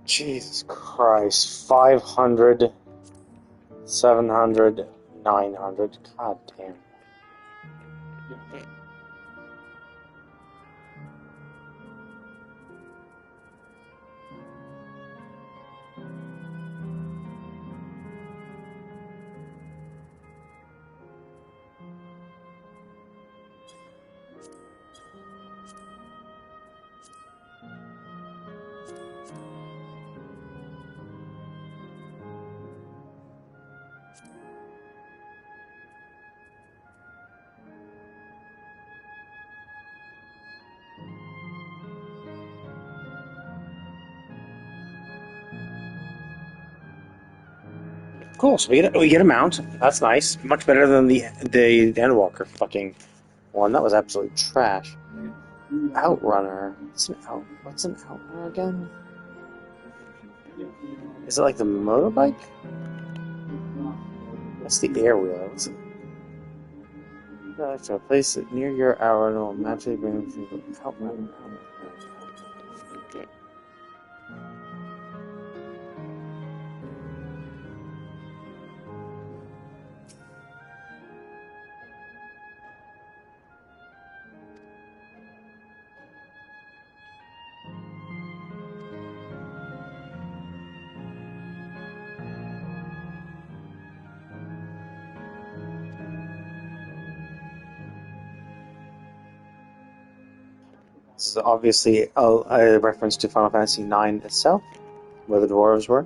Jesus Christ. 500, 700, 900. God damn. Cool, so we get a mount. That's nice. Much better than the Endwalker fucking one. That was absolute trash. Outrunner. What's an outrunner again? Is it like the motorbike? That's the air wheel. So place it near your hour and it will magically bring them to the outrunner. This is obviously a reference to Final Fantasy IX itself, where the dwarves were.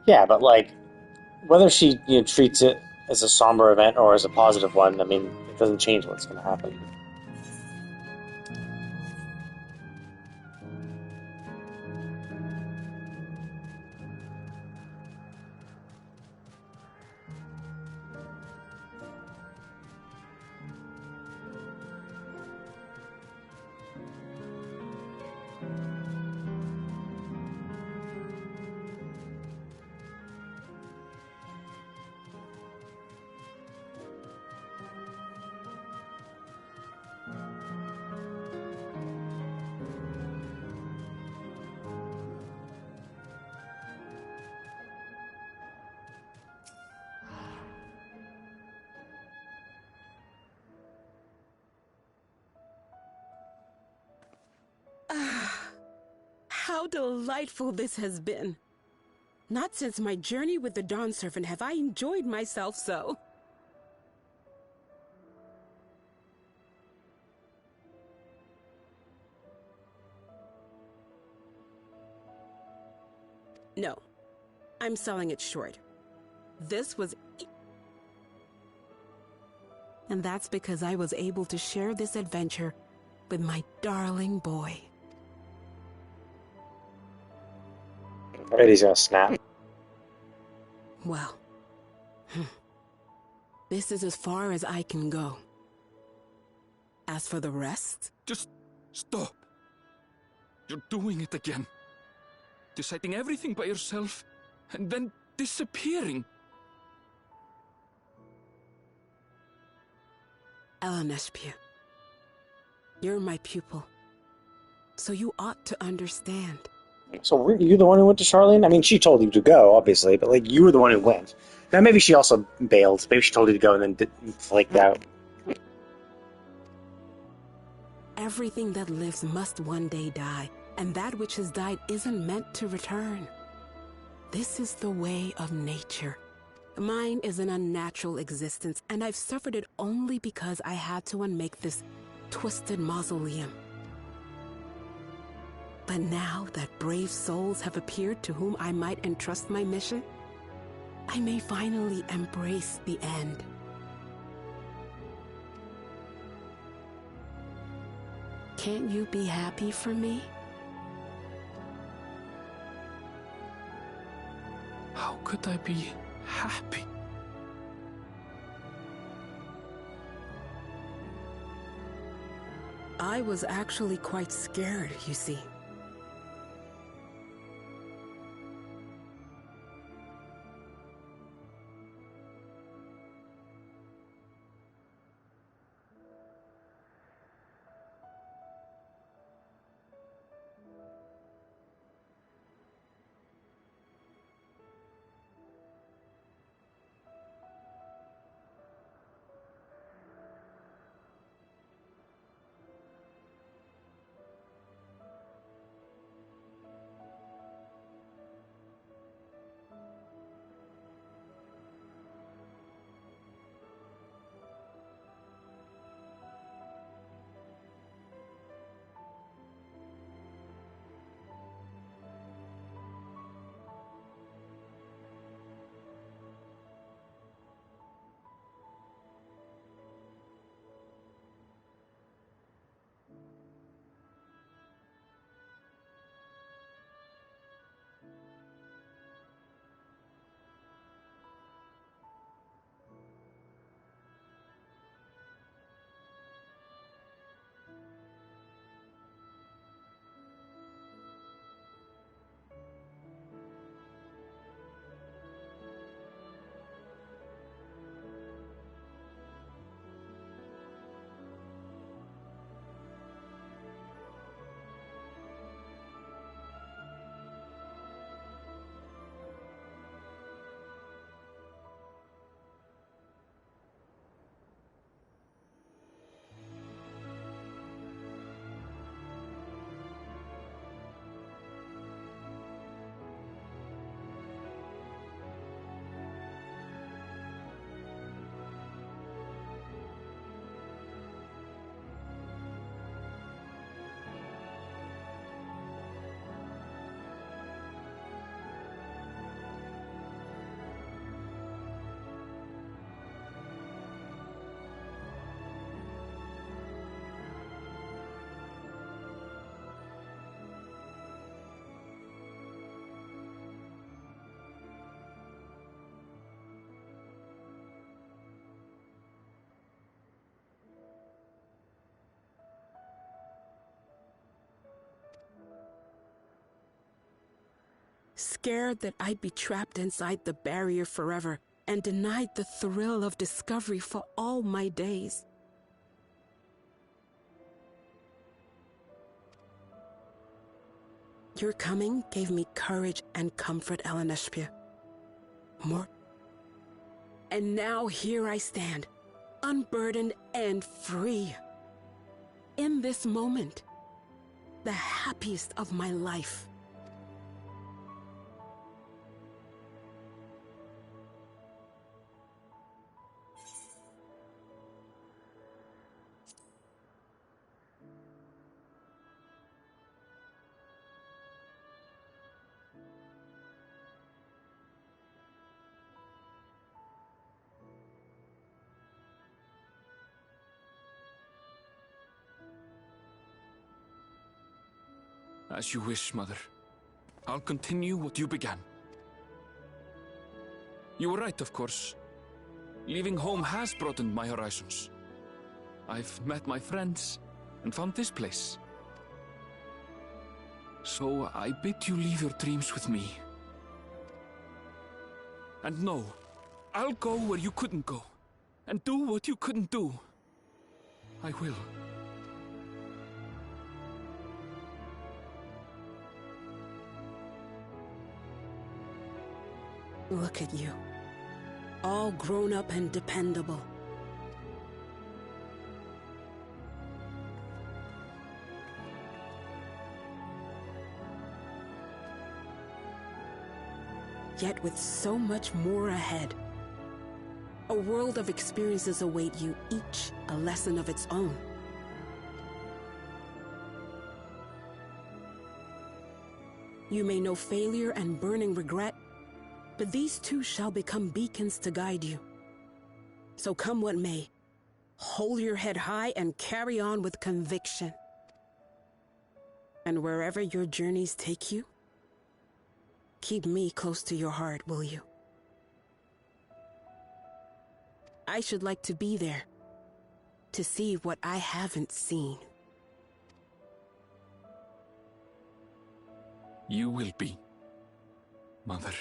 Yeah, but like whether she treats it as a somber event or as a positive one, I mean, it doesn't change what's going to happen. How delightful this has been. Not since my journey with the Dawn Servant have I enjoyed myself so. No, I'm selling it short. This was... And that's because I was able to share this adventure with my darling boy. I bet he's going to snap. Well, this is as far as I can go. As for the rest... Just stop. You're doing it again. Deciding everything by yourself, and then disappearing. MSQ, you're my pupil, so you ought to understand. So were you the one who went to Charlene? I mean, she told you to go, obviously, but like you were the one who went. Now maybe she also bailed. Maybe she told you to go and then flaked out. Everything that lives must one day die, and that which has died isn't meant to return. This is the way of nature. Mine is an unnatural existence, and I've suffered it only because I had to unmake this twisted mausoleum. But now that brave souls have appeared to whom I might entrust my mission, I may finally embrace the end. Can't you be happy for me? How could I be happy? I was actually quite scared, you see. scared that I'd be trapped inside the barrier forever and denied the thrill of discovery for all my days. Your coming gave me courage and comfort, Eleneshpia. More. And now here I stand, unburdened and free. In this moment, the happiest of my life. As you wish, Mother. I'll continue what you began. You were right, of course. Leaving home has broadened my horizons. I've met my friends and found this place. So I bid you leave your dreams with me. And no, I'll go where you couldn't go, and do what you couldn't do. I will. Look at you, all grown up and dependable. Yet with so much more ahead. A world of experiences await you, each a lesson of its own. You may know failure and burning regret, but these too shall become beacons to guide you. So come what may, hold your head high and carry on with conviction. And wherever your journeys take you, keep me close to your heart, will you? I should like to be there, to see what I haven't seen. You will be, Mother.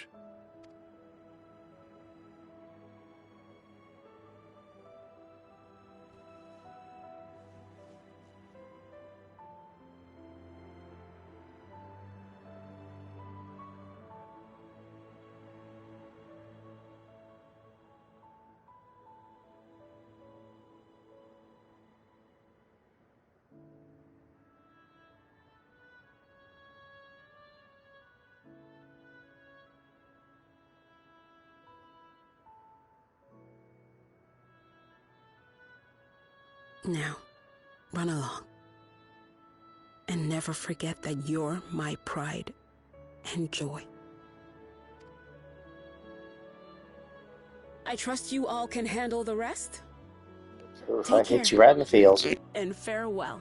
Now, run along. And never forget that you're my pride and joy. I trust you all can handle the rest. If I hit you right in the feels. And farewell.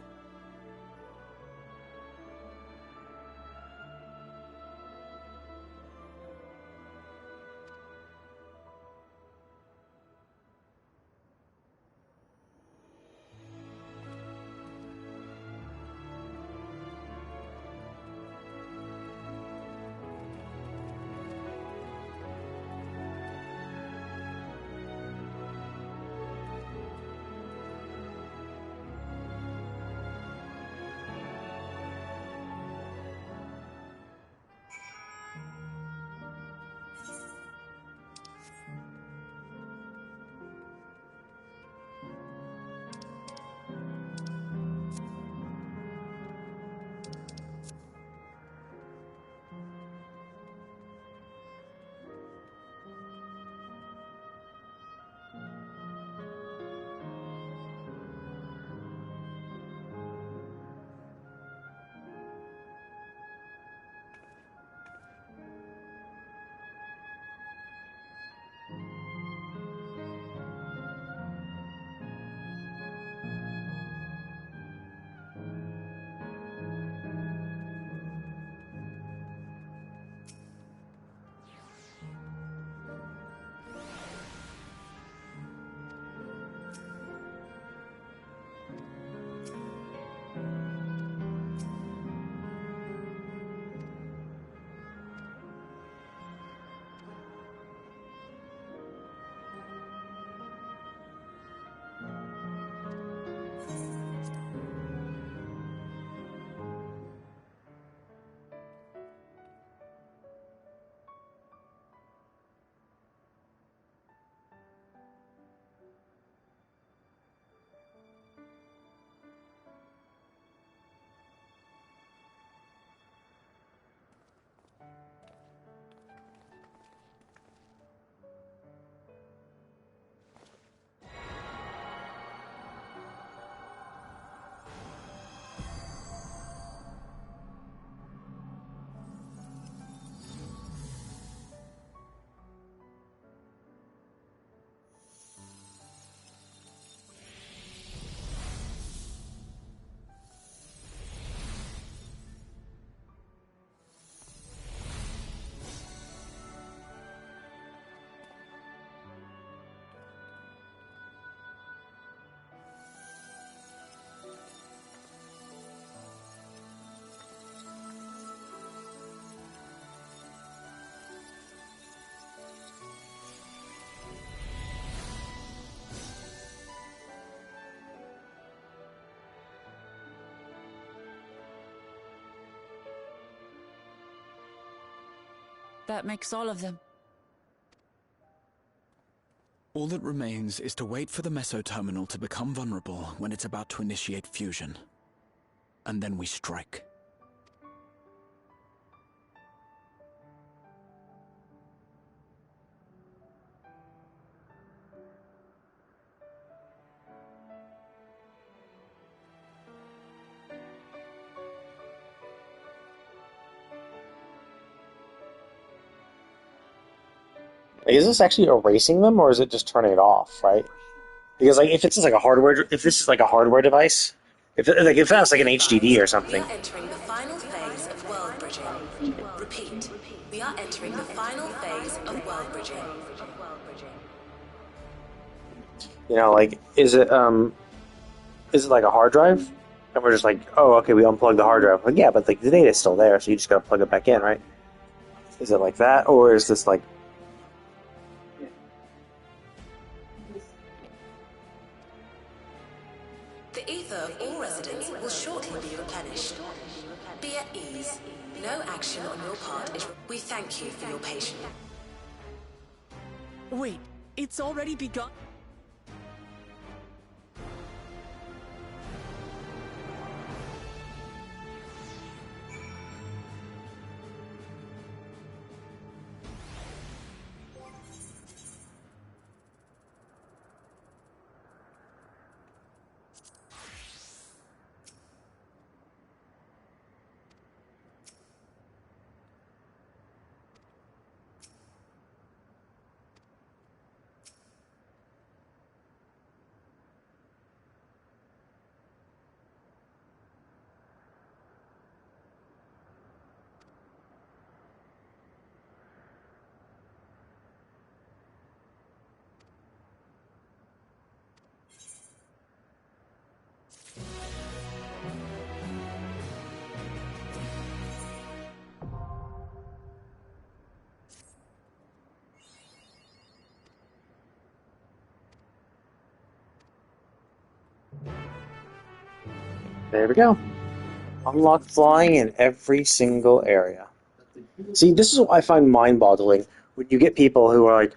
That makes all of them. All that remains is to wait for the meso terminal to become vulnerable when it's about to initiate fusion. And then we strike. Like, is this actually erasing them, or is it just turning it off? Right? Because like, if it's just like a hardware, if this is like a hardware device, if that's like an HDD or We something, are entering the final phase of world bridging. Repeat. We are entering the final phase of world bridging. like, is it like a hard drive? And we're just like, oh, okay, we unplug the hard drive. Like, yeah, but like the data's still there, so you just gotta plug it back in, right? Is it like that, or is this like? The ether of all residents will shortly be replenished. Be at ease. No action on your part is... We thank you for your patience. Wait, it's already begun? There we go. Unlock flying in every single area. See, this is what I find mind-boggling when you get people who are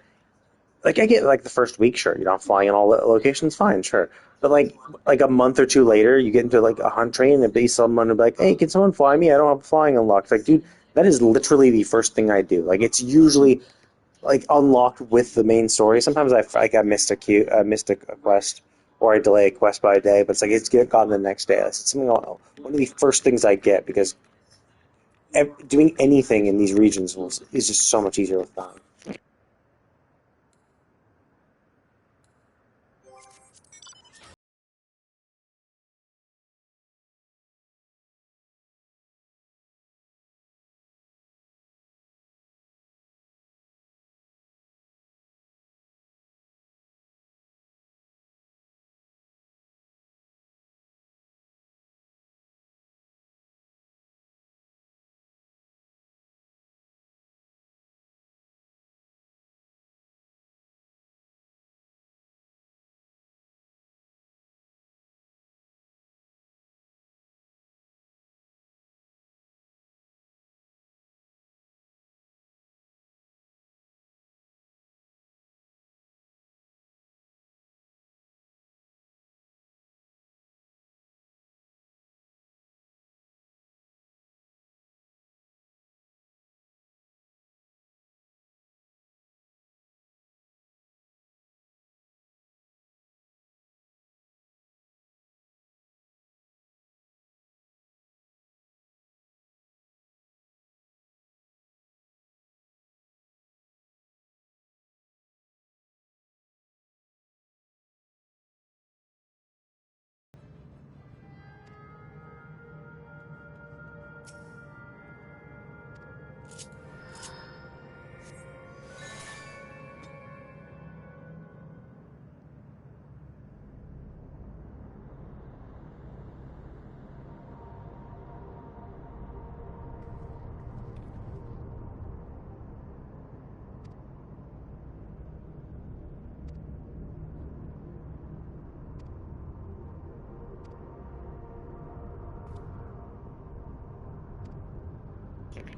like I get like the first week, sure, I'm flying in all the locations, fine, sure. But like a month or two later, you get into like a hunt train and be someone will be like, hey, can someone fly me? I don't have flying unlocked. It's like, dude, that is literally the first thing I do. Like it's usually like unlocked with the main story. Sometimes I missed missed a quest, or I delay a quest by a day, but it's like it's get gotten the next day. It's something one of the first things I get because doing anything in these regions is just so much easier with time.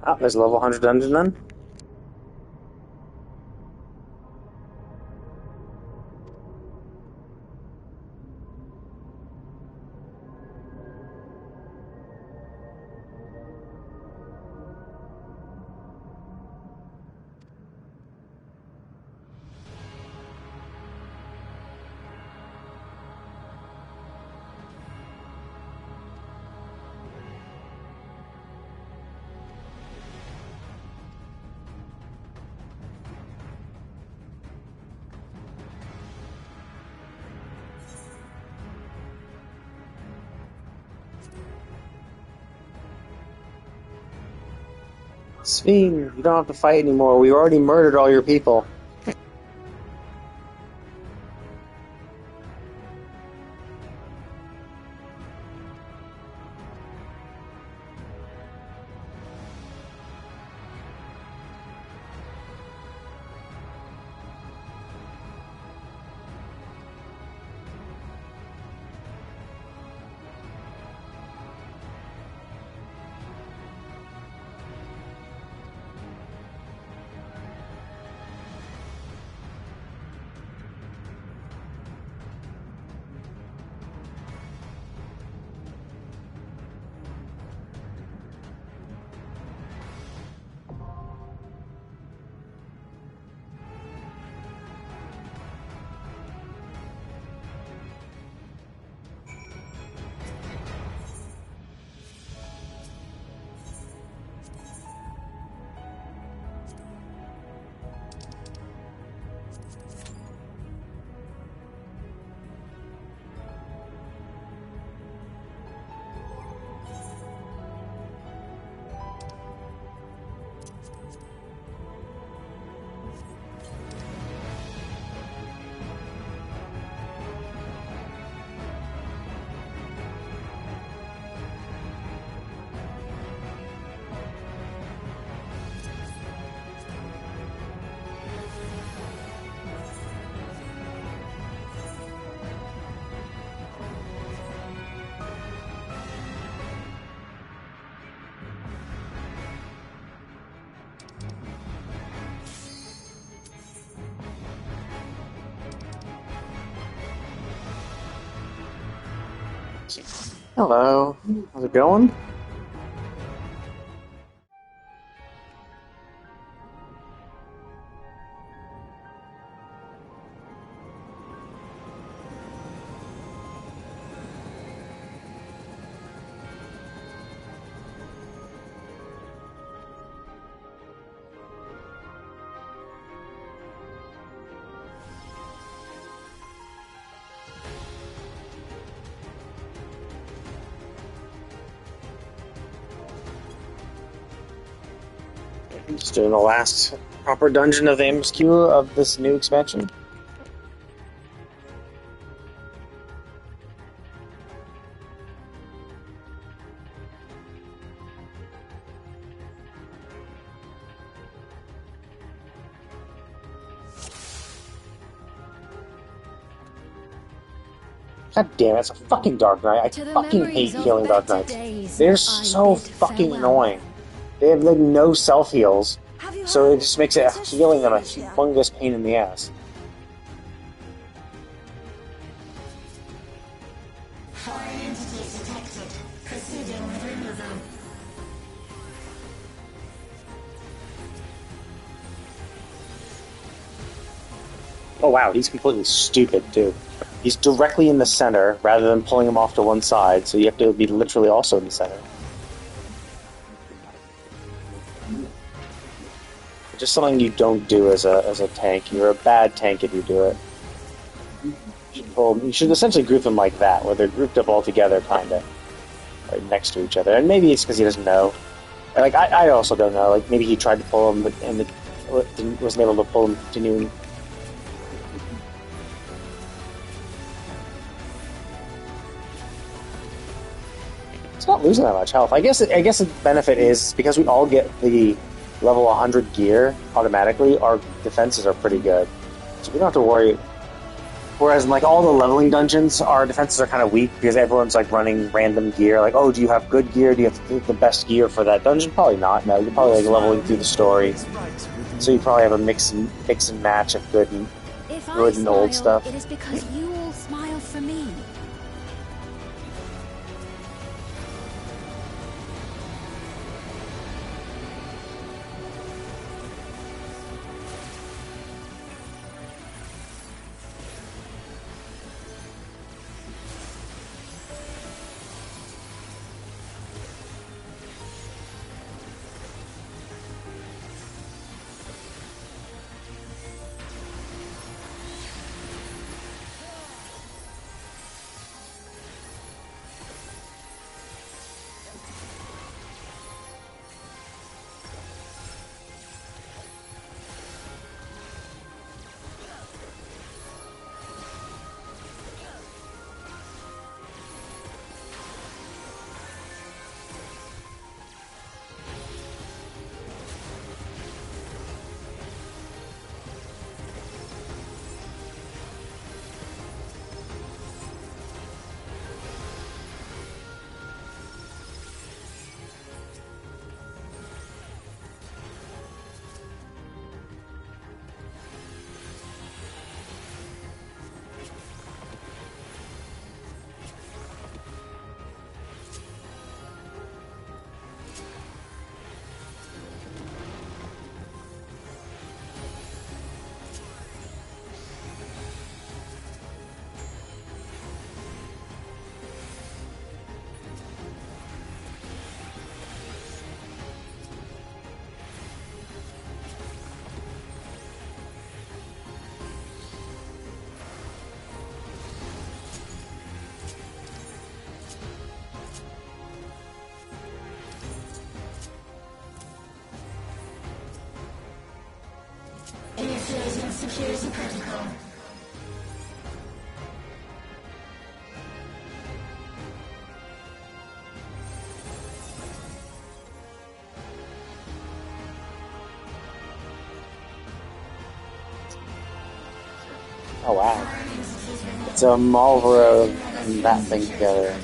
Oh, there's a level 100 dungeon then. Sveen, you don't have to fight anymore. We already murdered all your people. Hello. How's it going? Just doing the last proper dungeon of the MSQ of this new expansion. God damn it, it's a fucking Dark Knight. I fucking hate killing Dark Knights. They're so fucking annoying. They have like no self heals, so it just makes it healing them a humongous pain in the ass. Oh wow, he's completely stupid too. He's directly in the center rather than pulling him off to one side, so you have to be literally also in the center. Just something you don't do as a tank. You're a bad tank if you do it. You should essentially group them like that, where they're grouped up all together, kinda, right next to each other. And maybe it's because he doesn't know. Like I also don't know. Like maybe he tried to pull him, and wasn't able to pull him continuing. It's not losing that much health. I guess the benefit is because we all get the level 100 gear automatically. Our defenses are pretty good, so we don't have to worry. Whereas in like all the leveling dungeons, our defenses are kind of weak because everyone's like running random gear. Like, oh, do you have good gear? Do you have the best gear for that dungeon? Probably not. No, you're probably like leveling through the story, so you probably have a mix and match of good and old stuff. It is because you all smile for me. Initiating security protocol. Oh wow. It's a Marlboro and that thing together.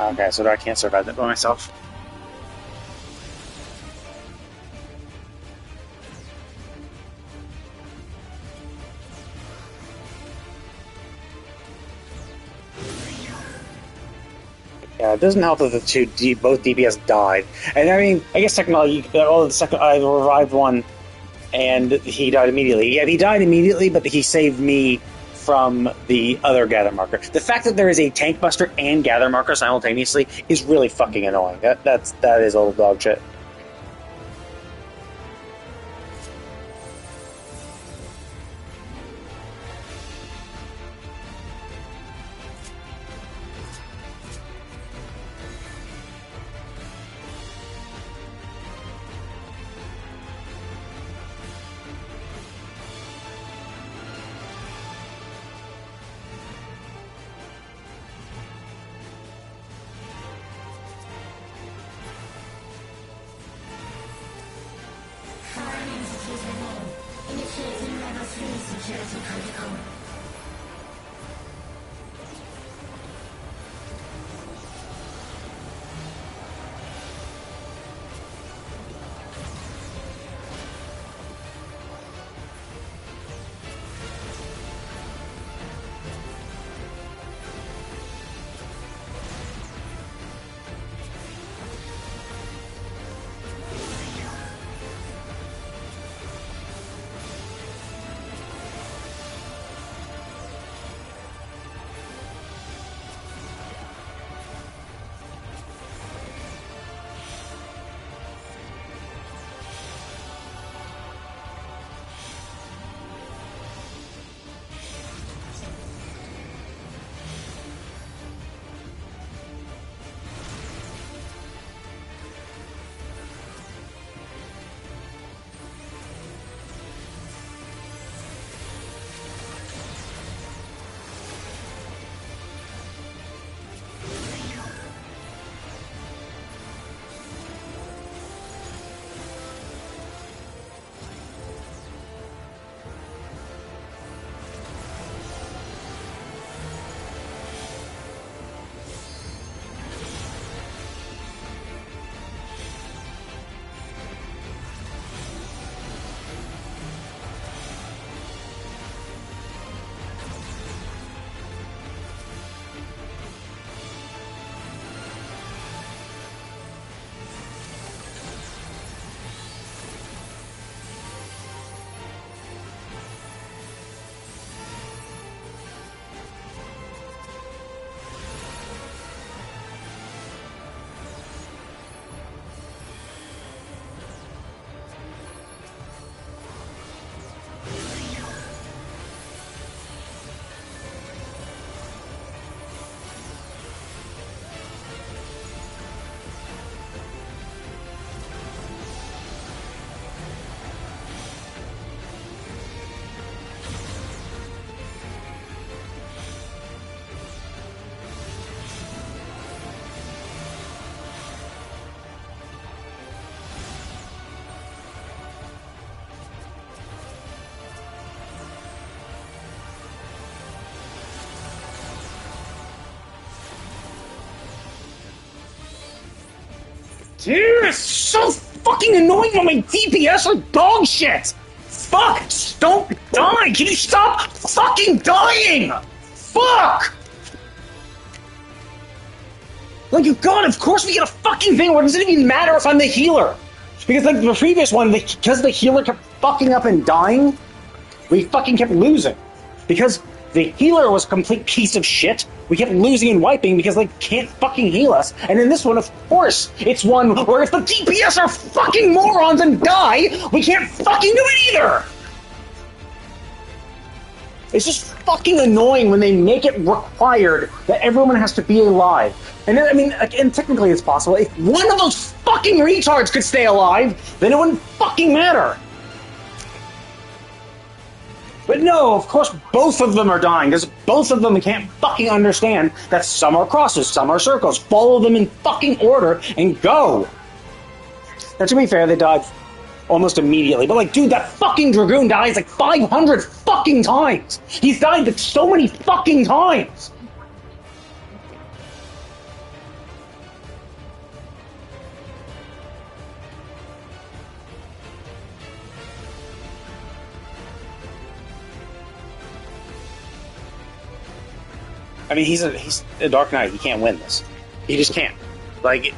Okay, so I can't survive that by myself. Yeah, it doesn't help that the both DPS died. And I mean, I guess technically, the second I revived one, and he died immediately. Yeah, he died immediately, but he saved me from the other gather marker. The fact that there is a tank buster and gather marker simultaneously is really fucking annoying. That is old dog shit. Dude, it's so fucking annoying when my DPS are dog shit! Fuck! Just don't die! Can you stop fucking dying? Fuck! Like, God, of course we get a fucking thing where it doesn't even matter if I'm the healer. Because, like, the previous one, because the healer kept fucking up and dying, we fucking kept losing. Because the healer was a complete piece of shit, we kept losing and wiping because they can't fucking heal us. And in this one, of course, it's one where if the DPS are fucking morons and die, we can't fucking do it either! It's just fucking annoying when they make it required that everyone has to be alive. And I mean, and technically it's possible. If one of those fucking retards could stay alive, then it wouldn't fucking matter. But no, of course both of them are dying, because both of them can't fucking understand that some are crosses, some are circles. Follow them in fucking order and go. Now, to be fair, they died almost immediately. But, like, dude, that fucking Dragoon dies like 500 fucking times! He's died like so many fucking times! I mean, he's a Dark Knight. He can't win this. He just can't. Like,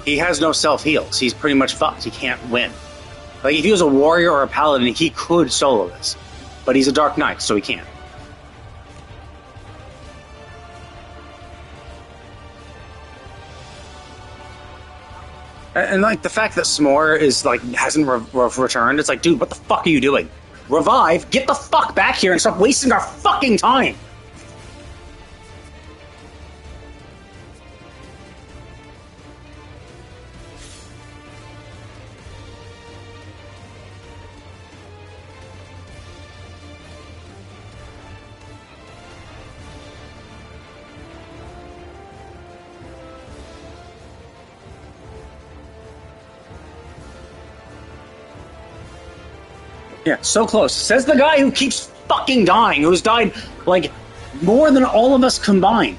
he has no self-heals. He's pretty much fucked. He can't win. Like, if he was a warrior or a paladin, he could solo this. But he's a Dark Knight, so he can't. And, like, the fact that S'more is, like, hasn't returned, it's like, dude, what the fuck are you doing? Revive, get the fuck back here and stop wasting our fucking time! Yeah, so close. Says the guy who keeps fucking dying, who's died, like, more than all of us combined.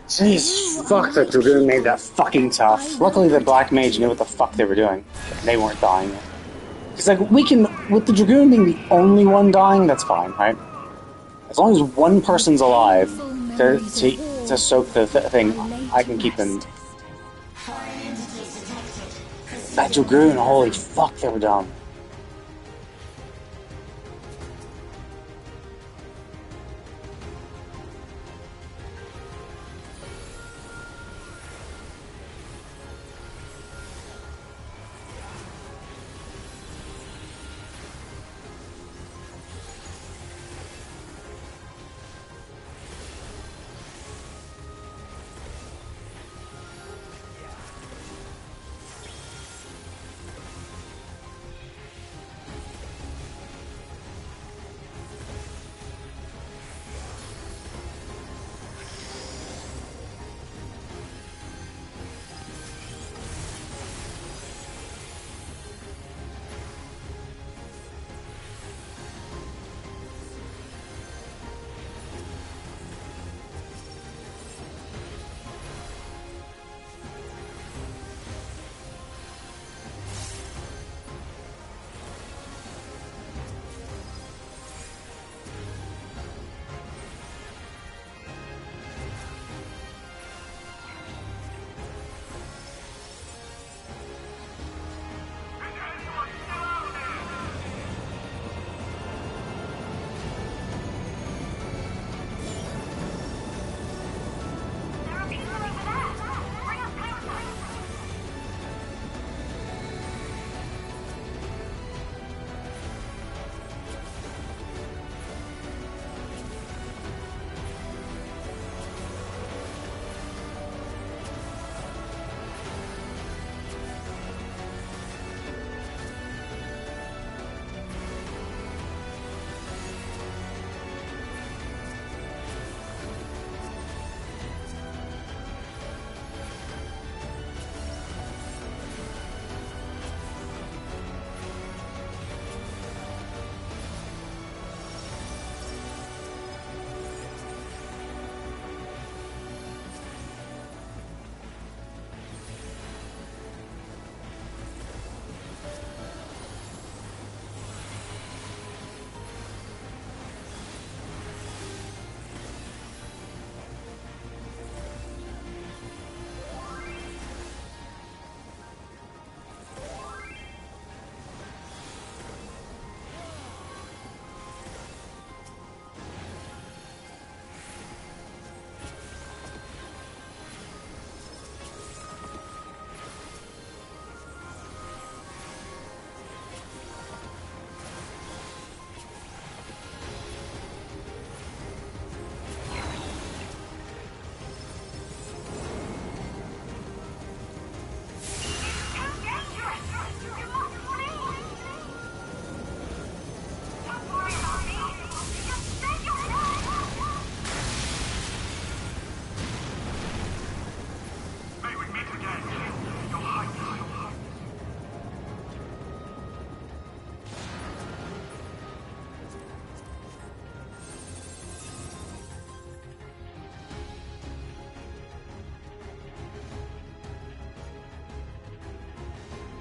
Jeez, fuck, the Dragoon made that fucking tough. Luckily, the Black Mage knew what the fuck they were doing. They weren't dying yet. Because, like, we can, with the Dragoon being the only one dying, that's fine, right? As long as one person's alive to soak the thing, I can keep them. That Dragoon, holy fuck, they were dumb.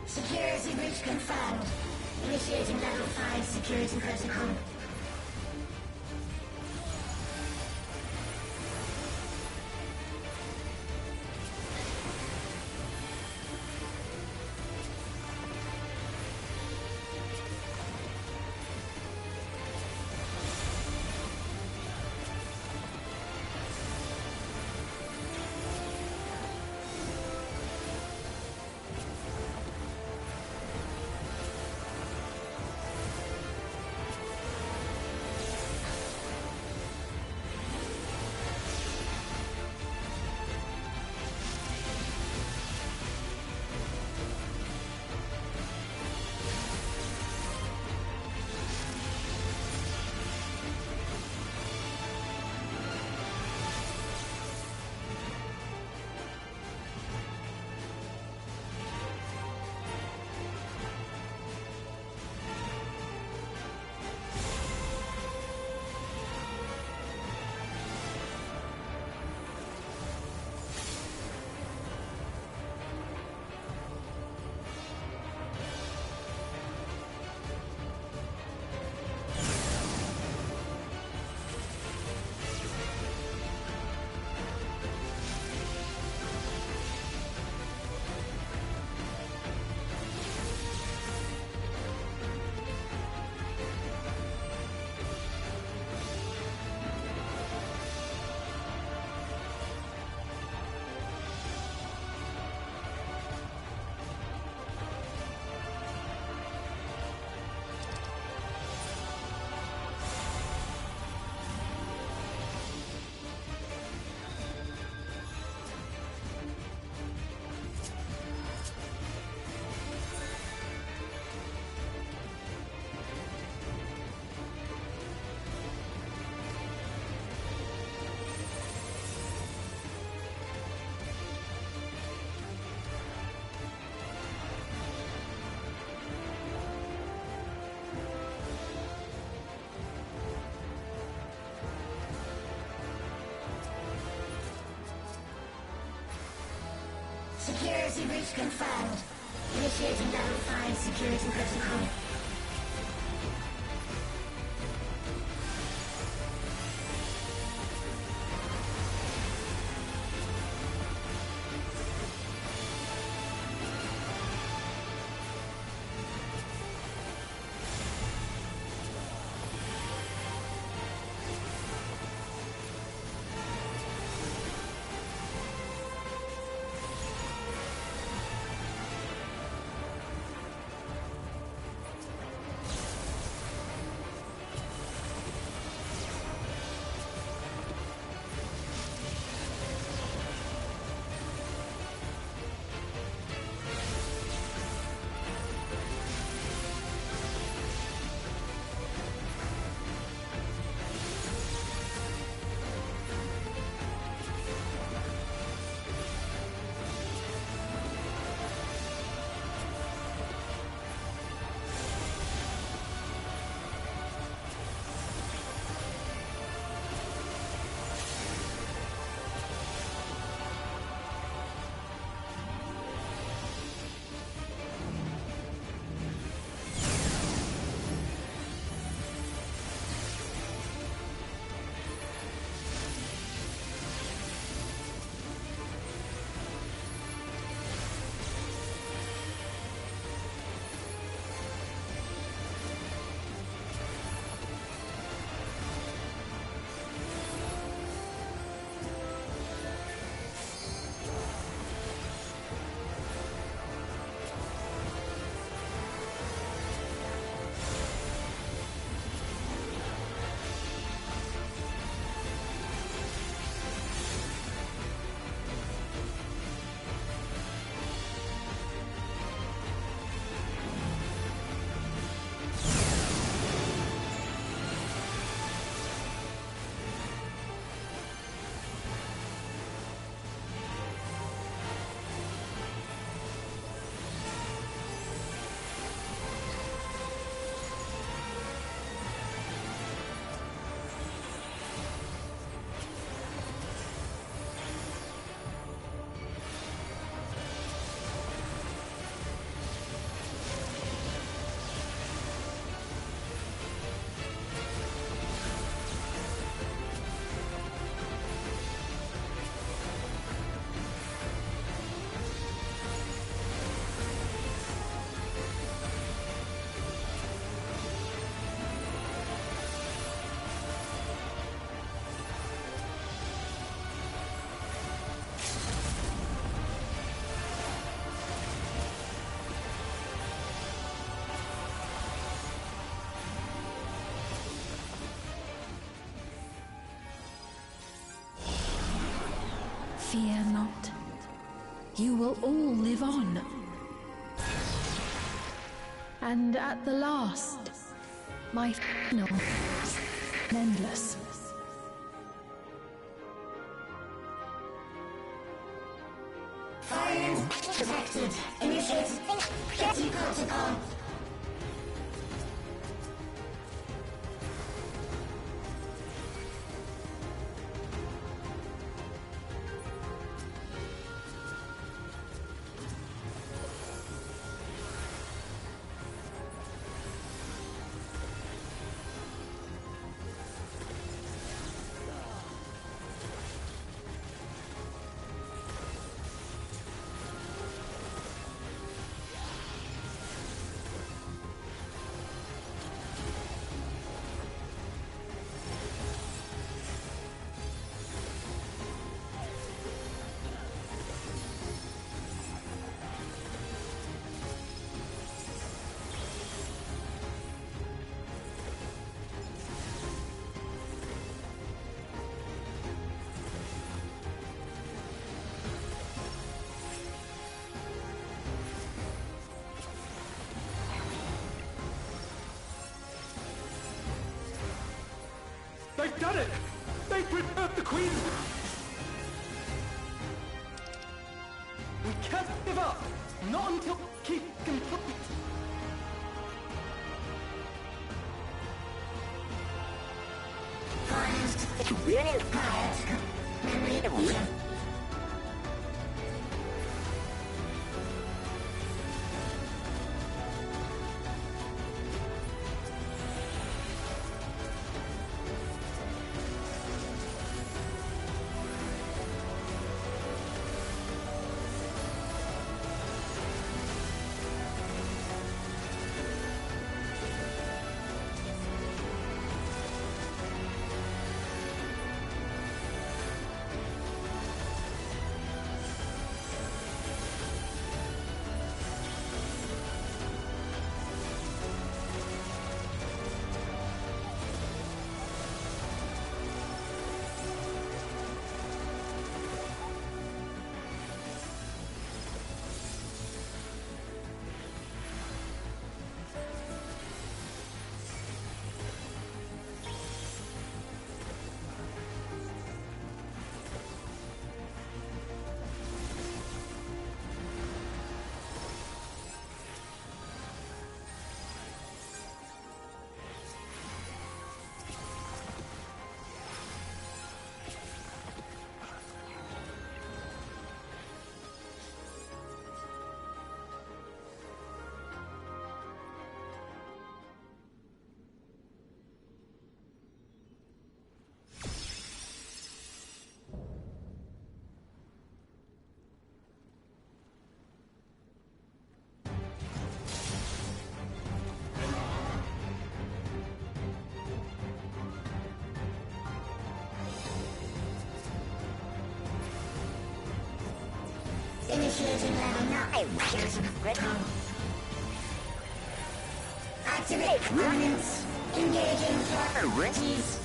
Security breach confirmed. Initiating level 5 security protocol. Security breach confirmed. Initiating level 5 security protocol. Fear not. You will all live on. And at the last, my final, endless. Fire detected. Initiating security protocol. They've done it! They've prepared the Queen! We can't give up! Not until keep complete! Initiating level 9. Activate components. Engaging priorities.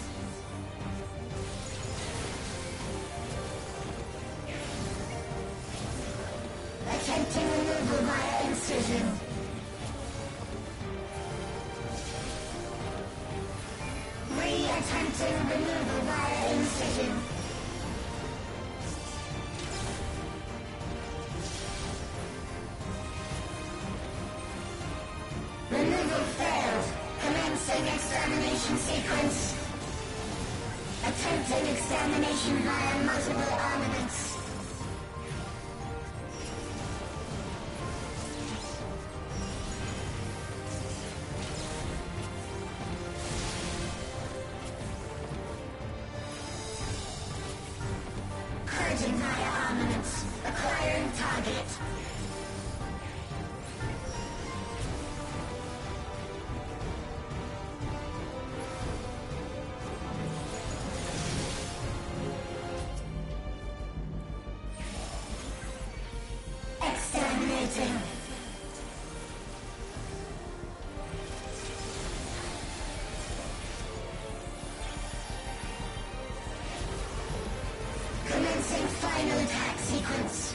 Attempting removal via incision. Attempting removal via incision. Removal failed. Commencing extermination sequence. Attempting extermination via multiple armaments. Purging via armaments. Acquiring target. Exterminating. Commencing final attack sequence.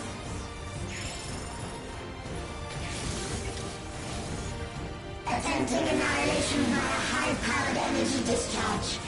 Attempting annihilation via high-powered energy discharge.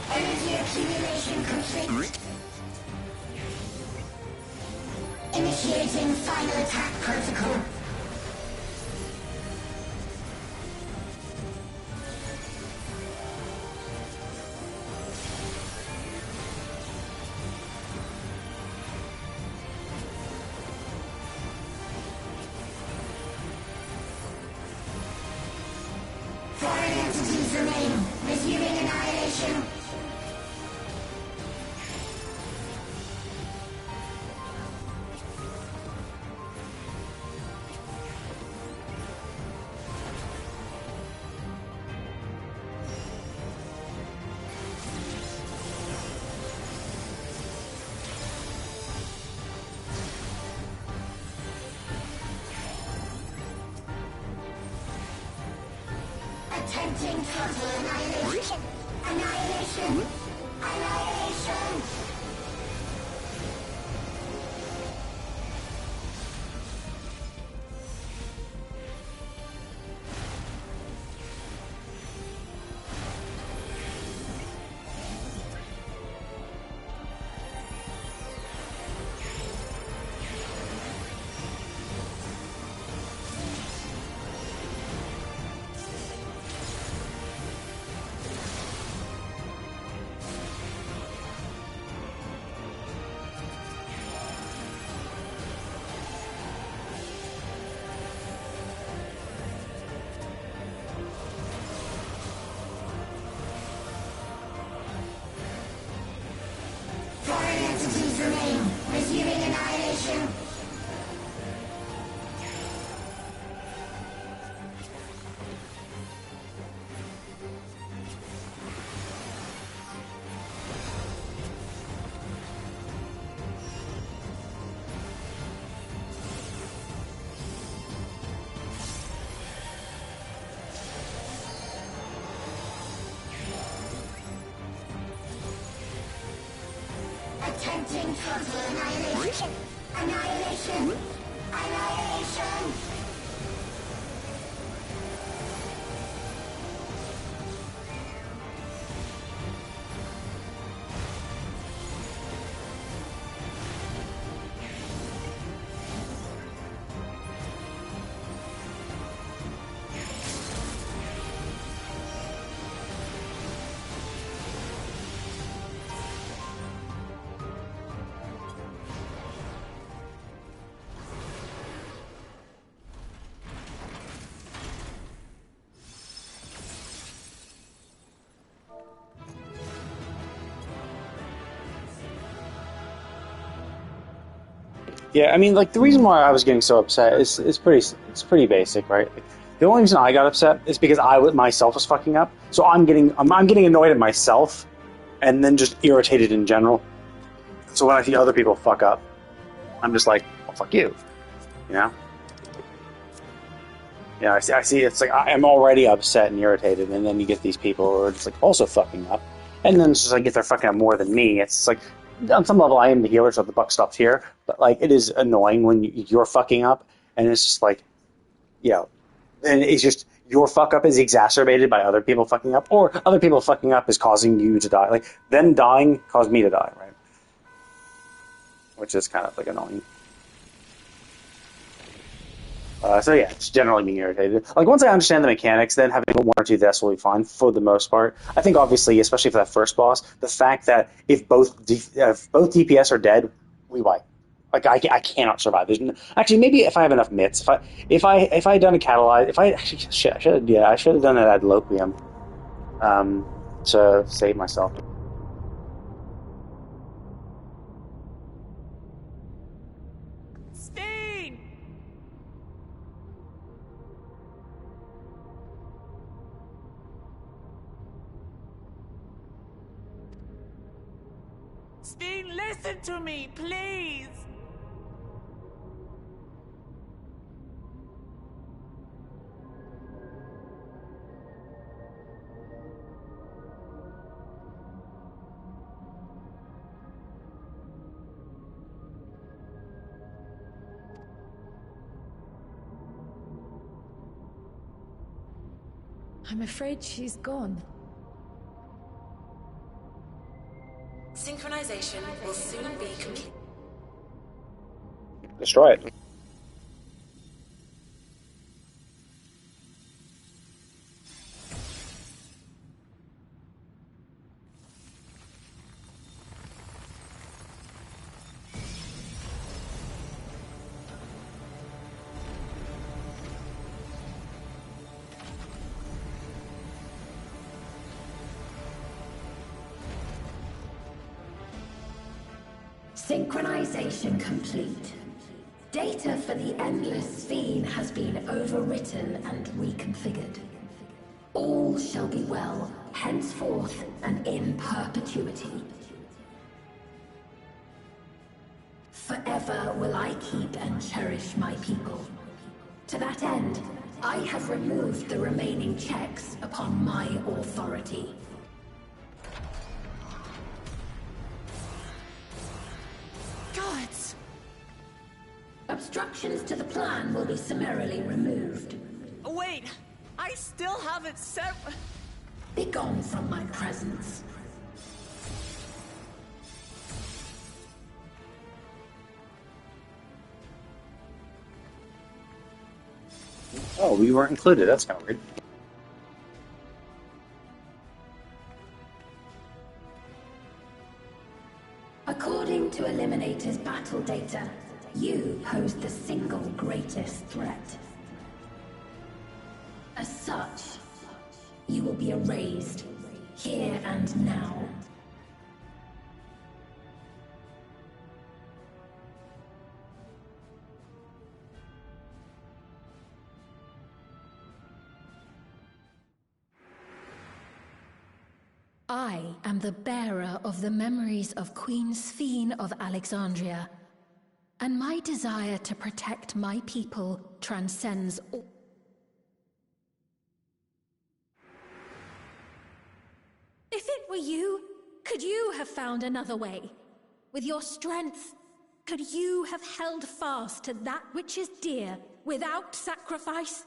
Energy accumulation complete. Initiating final attack protocol. Foreign entities remain. Resuming annihilation. Attempting total annihilation. Annihilation. Annihilation. Foreign entities remain. Resuming annihilation. Attempting total annihilation. Annihilation. Annihilation. Yeah, I mean, like the reason why I was getting so upset is pretty basic, right? Like, the only reason I got upset is because myself was fucking up. So I'm getting annoyed at myself, and then just irritated in general. So when I see other people fuck up, I'm just like, well, fuck you, you know? Yeah, I see. It's like I'm already upset and irritated, and then you get these people who are just like also fucking up, and then it's just like if they're fucking up more than me, it's like on some level I am the healer, so the buck stops here. But like it is annoying when you're fucking up, and it's just like you know, and it's just your fuck up is exacerbated by other people fucking up, or other people fucking up is causing you to die. Like them dying caused me to die, right? Which is kind of like annoying. So yeah, just generally being irritated. Like once I understand the mechanics, then having one or two deaths will be fine for the most part. I think obviously, especially for that first boss, the fact that if both DPS are dead, we wipe. Like I cannot survive. Actually maybe if I have enough mitts, if I had done a catalyze, if I actually shit, I should have done it ad loquium, to save myself. Sting! Sting, listen to me, please! I'm afraid she's gone. Synchronization will soon be complete. Destroy it. Synchronization complete. Data for the Endless Sphere has been overwritten and reconfigured. All shall be well, henceforth and in perpetuity. Forever will I keep and cherish my people. To that end, I have removed the remaining checks upon my authority. Gods! Obstructions to the plan will be summarily removed. Wait! I still haven't set... Begone from my presence. Oh, we weren't included. That's kind of weird. According to Eliminator's battle data, you pose the single greatest threat. As such, you will be erased, here and now. I am the bearer of the memories of Queen Sphene of Alexandria, and my desire to protect my people transcends all. If it were you, could you have found another way? With your strength, could you have held fast to that which is dear without sacrifice?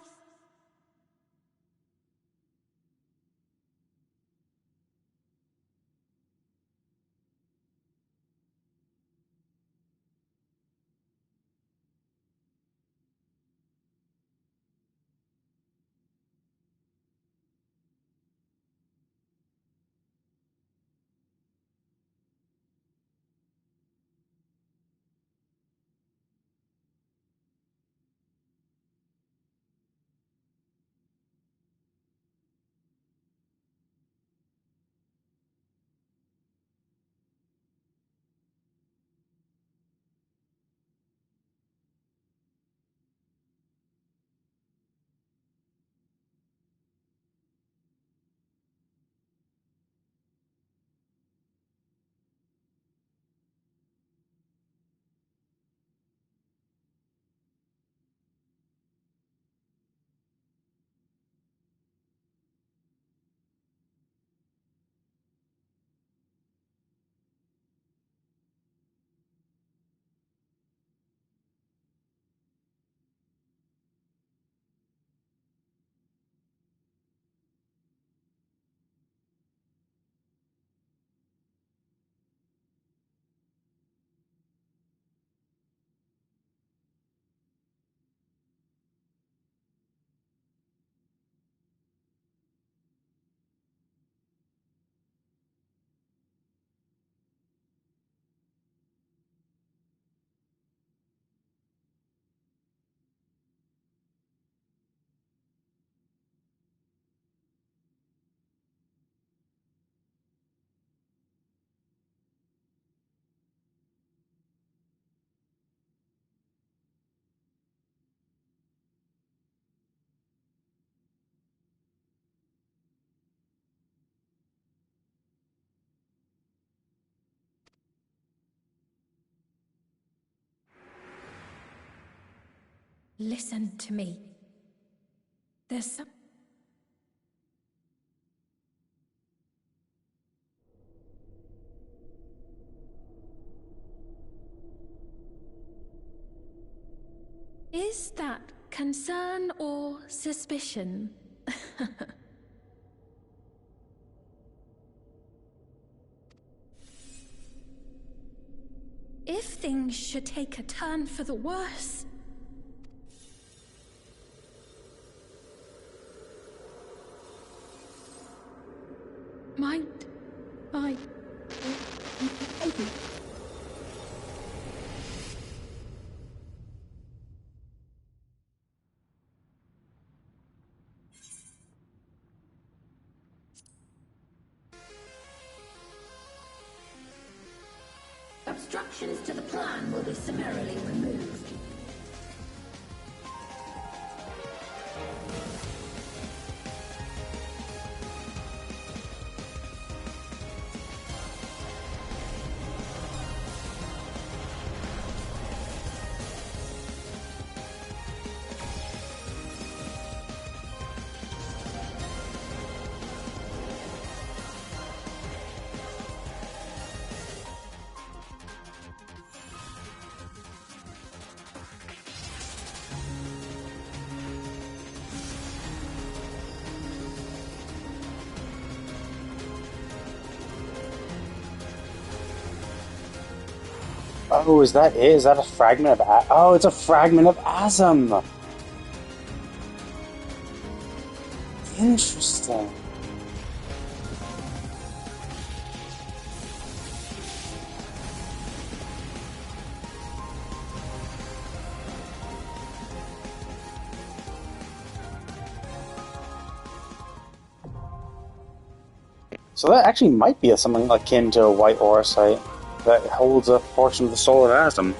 Listen to me. There's some... Is that concern or suspicion? If things should take a turn for the worse... Might I... Obstructions to the plan will be summarily removed. Oh, is that it? Is that a fragment of oh, it's a fragment of Asm! Interesting. So that actually might be something akin to a white orosite that holds a portion of the soul of Asm.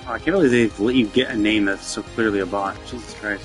Oh, I can't believe they've let you get a name that's so clearly a bot. Jesus Christ.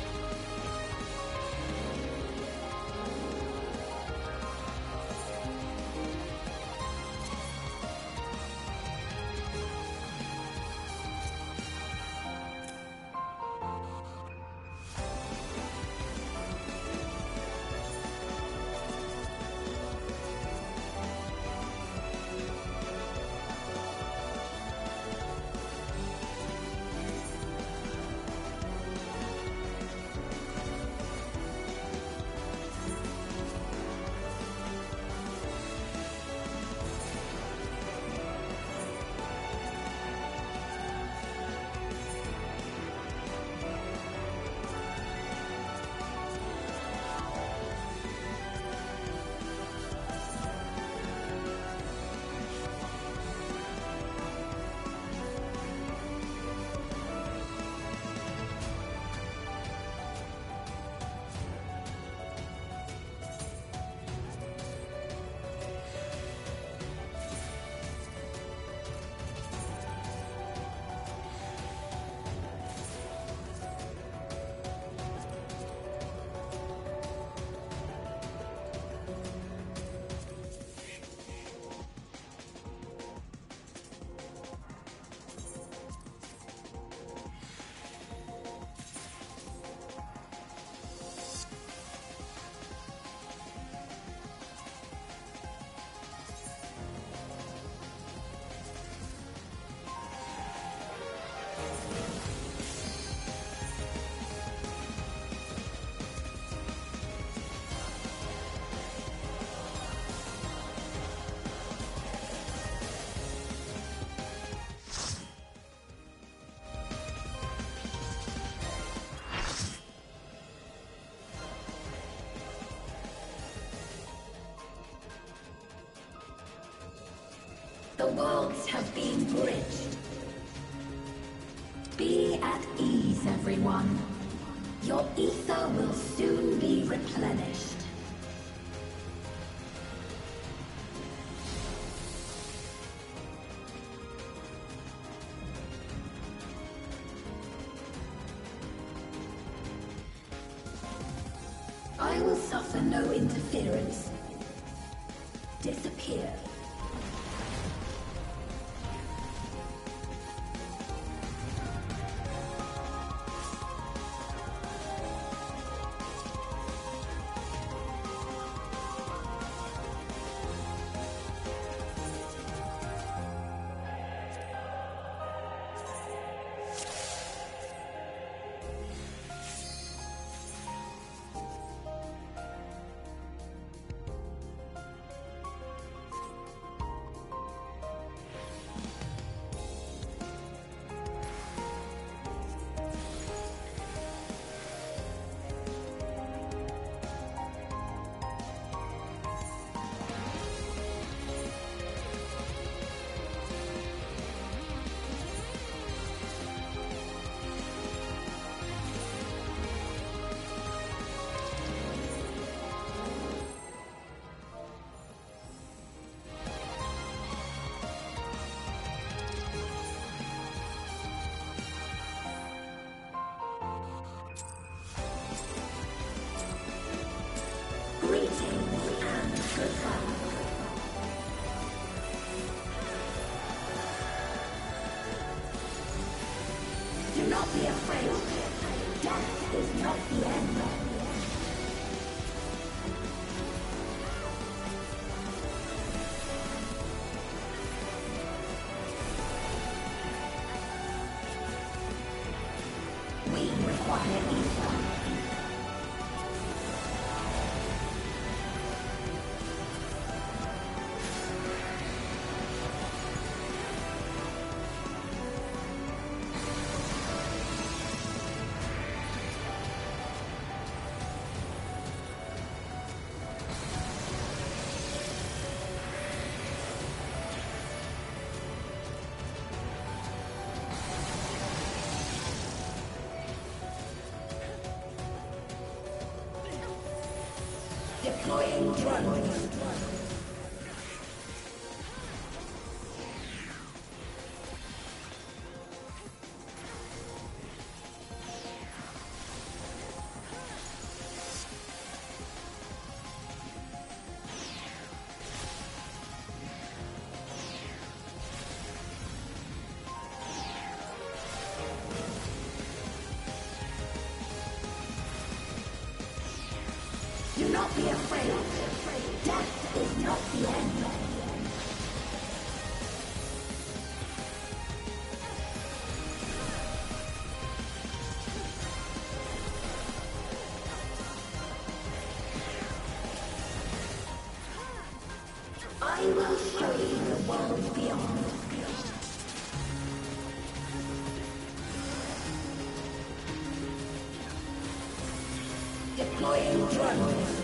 The worlds have been bridged. Be at ease, everyone. Your ether will soon be replenished. I will suffer no interference. Disappear. Greetings and goodbye. Do not be afraid. Death is not the end. We require ether. Deploying drones. Do not be afraid. Death is not the end. I will show you the world beyond. Deploying drones.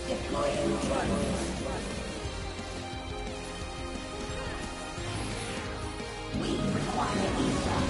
Deploying drones. We require ether.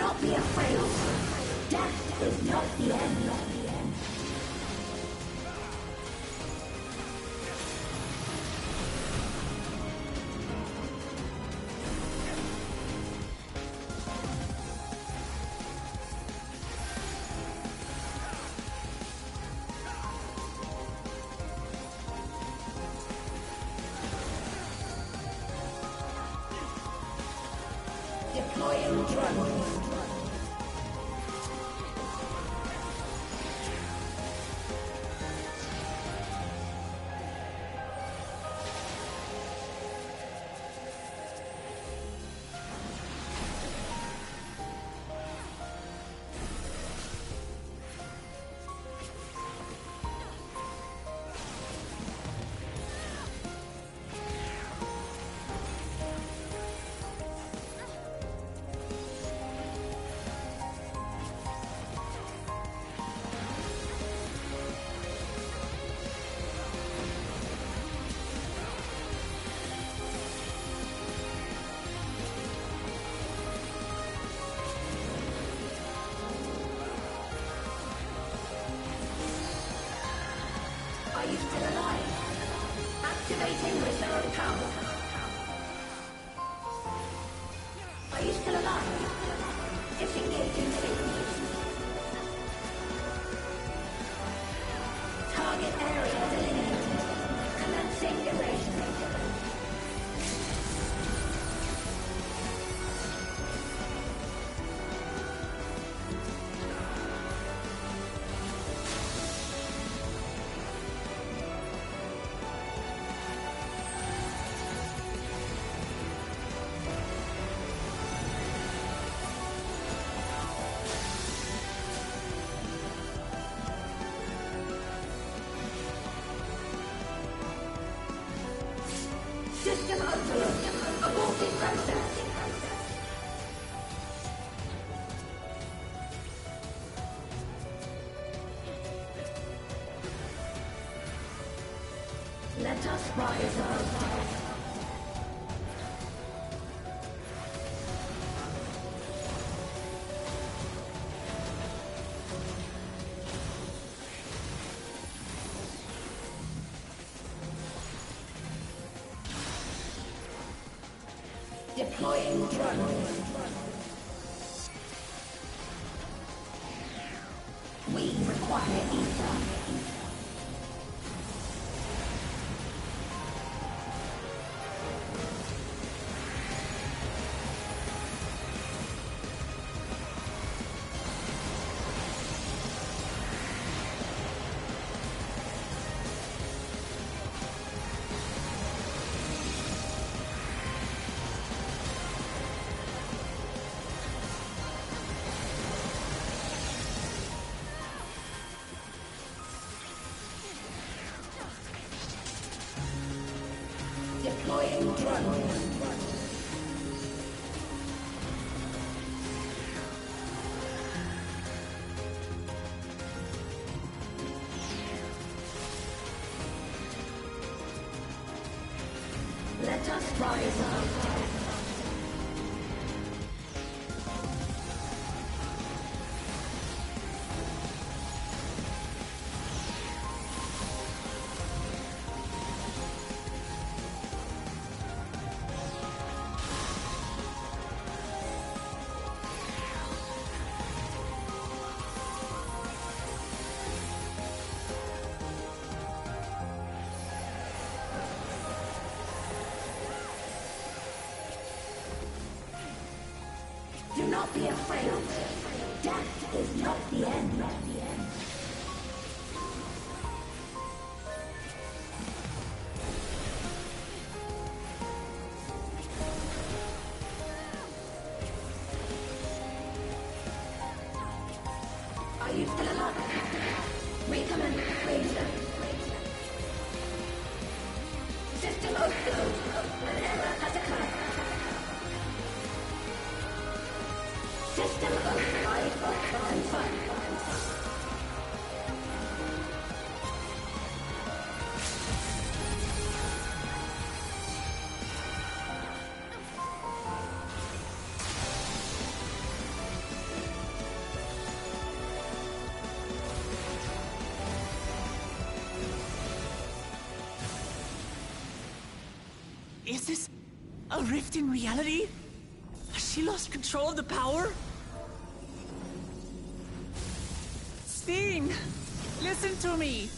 not be afraid. Death is not the end. Deploying drone. Are you still alive? Activating reserve power. Are you still alive? Disengaging signals. Target area delineated. Commencing erasure. System overload. Aborting process. Let us rise above. Deploying drone. We require ether. Deploying drone. Let us rise up. Do not be afraid. Death is not the end. Are you still alive? Recommend razor. System overload. An error has occurred. System override confirmed. Is this a rift in reality? Has she lost control of the power? Steen, listen to me.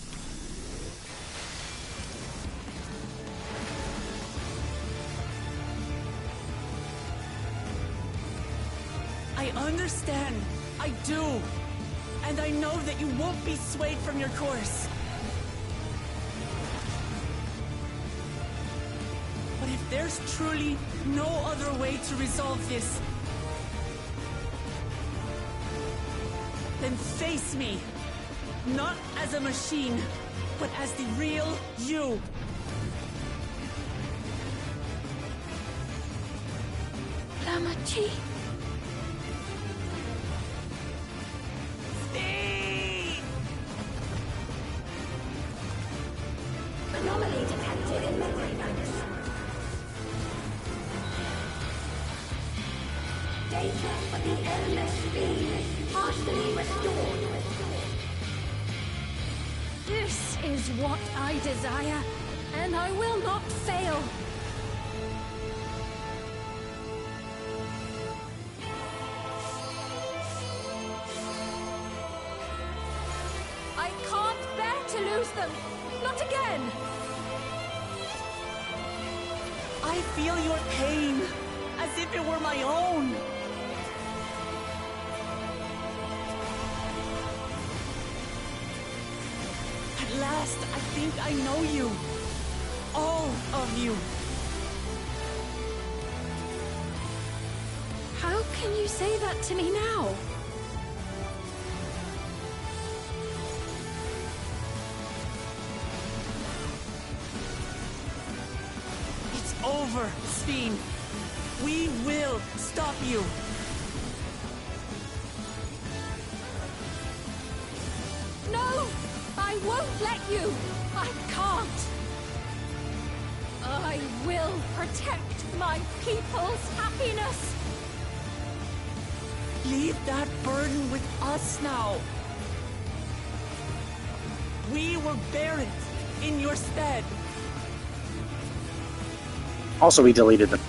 I understand. I do. And I know that you won't be swayed from your course. But if there's truly no other way to resolve this, then face me. Not as a machine, but as the real you. Lamachi. Anomaly detected in memory banks. Data for the MSQ partially restored. This is what I desire, and I will not fail. I can't bear to lose them. Not again. I feel your pain, as if it were my own. At last, I think I know you. All of you. How can you say that to me now? It's over, Steen. We will stop you. No! I won't let you! I can't! I will protect my people's happiness! Leave that burden with us now. We will bear it in your stead. Also, we deleted them.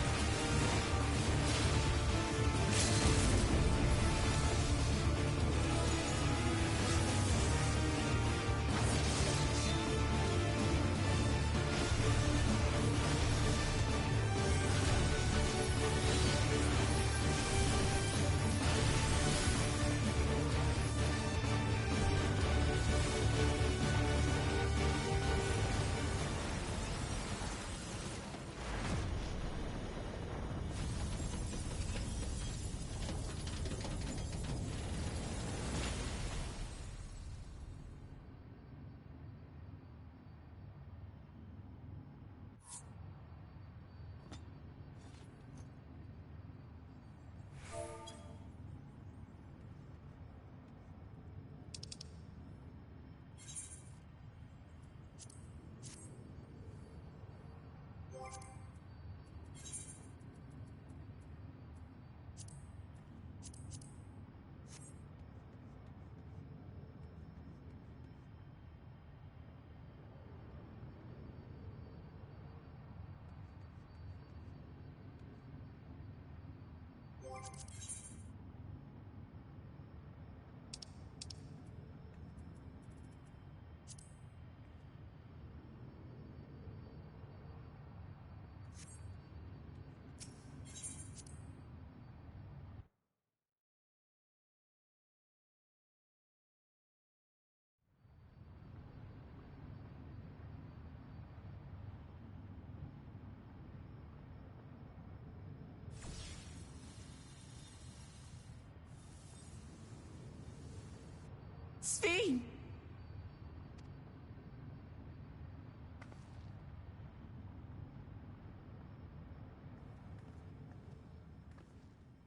Steen!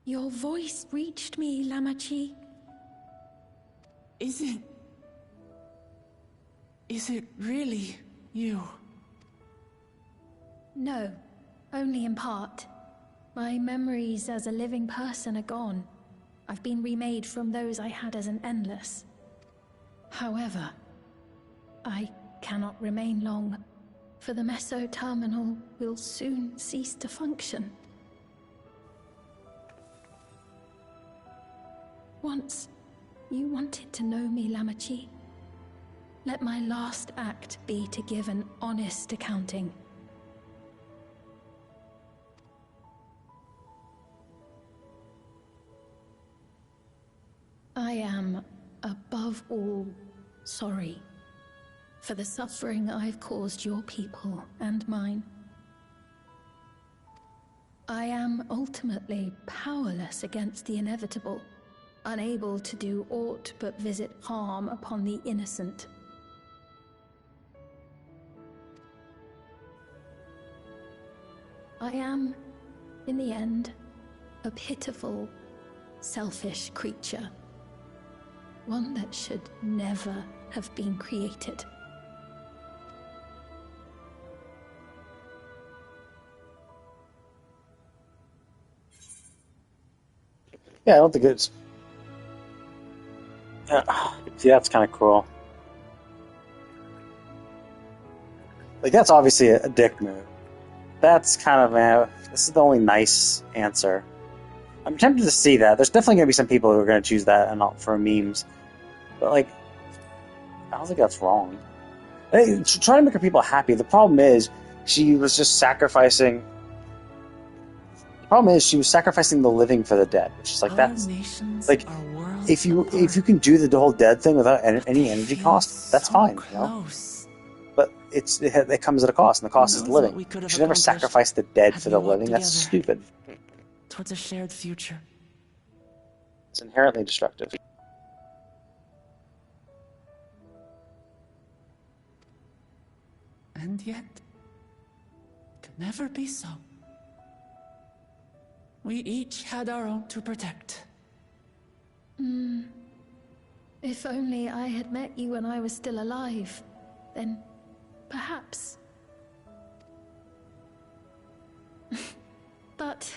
Your voice reached me, Lamachi. Is it really you? No, only in part. My memories as a living person are gone. I've been remade from those I had as an endless. However, I cannot remain long. for the Meso Terminal will soon cease to function. Once, you wanted to know me, Lamachi. Let my last act be to give an honest accounting. I am, above all, sorry for the suffering I've caused your people and mine. I am ultimately powerless against the inevitable, unable to do aught but visit harm upon the innocent. I am, in the end, a pitiful, selfish creature. One that should never have been created. Yeah, I don't think it's... see, that's kind of cool. Like, that's obviously a dick move. That's kind of this is the only nice answer. I'm tempted to see that. There's definitely going to be some people who are going to choose that and not for memes. But, like, I don't think that's wrong. Hey, try to make her people happy. The problem is, she was just sacrificing... The problem is, she was sacrificing the living for the dead. Which is like, that's... Like, if you can do the whole dead thing without any energy cost, that's fine, you know? But it comes at a cost, and the cost is the living. You should never sacrifice the dead for the living. That's stupid. Towards a shared future. It's inherently destructive. And yet, it could never be so. We each had our own to protect. If only I had met you when I was still alive, then perhaps. But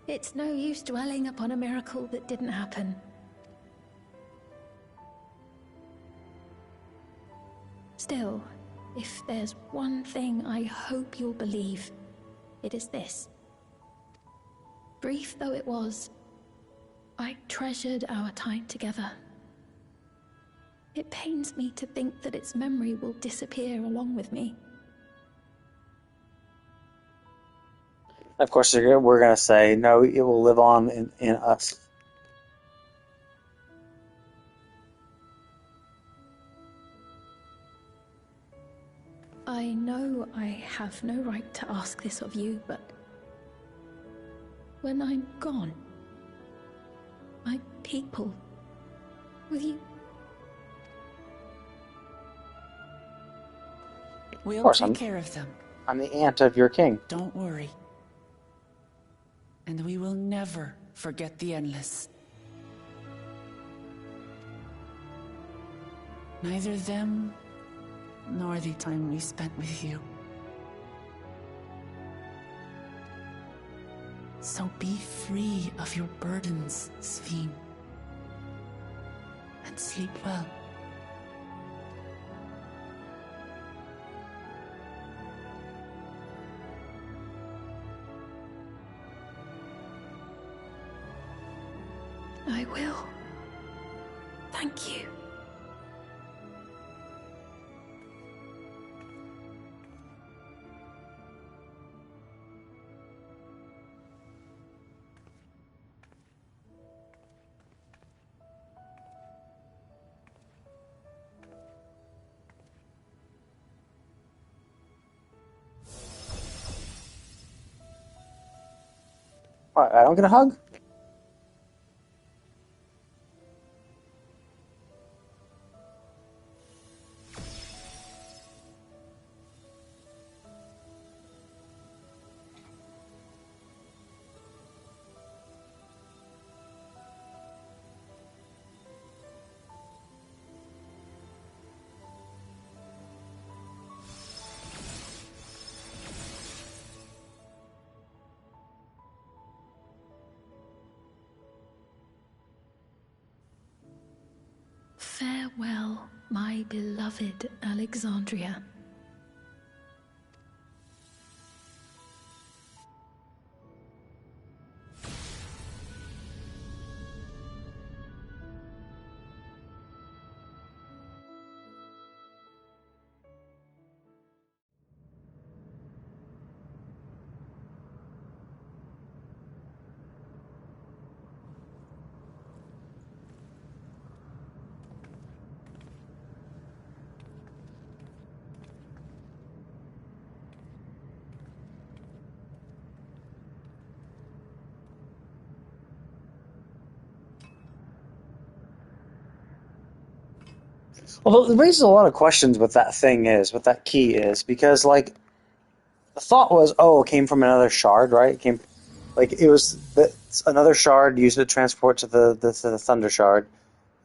it's no use dwelling upon a miracle that didn't happen. Still, if there's one thing I hope you'll believe, it is this. Brief though it was, I treasured our time together. It pains me to think that its memory will disappear along with me. Of course, we're going to say, no, it will live on in us. I know I have no right to ask this of you, but when I'm gone, my people, will you? We'll take care of them. I'm the aunt of your king. Don't worry. And we will never forget the Endless. Neither them, nor the time we spent with you. So be free of your burdens, Sphene. And sleep well. I will. Thank you. What, I don't get a hug? Farewell, my beloved Alexandria. Well, it raises a lot of questions what that thing is, what that key is, because like the thought was, oh, it came from another shard, right? It came, like it was another shard used to transport to the Thunder Shard.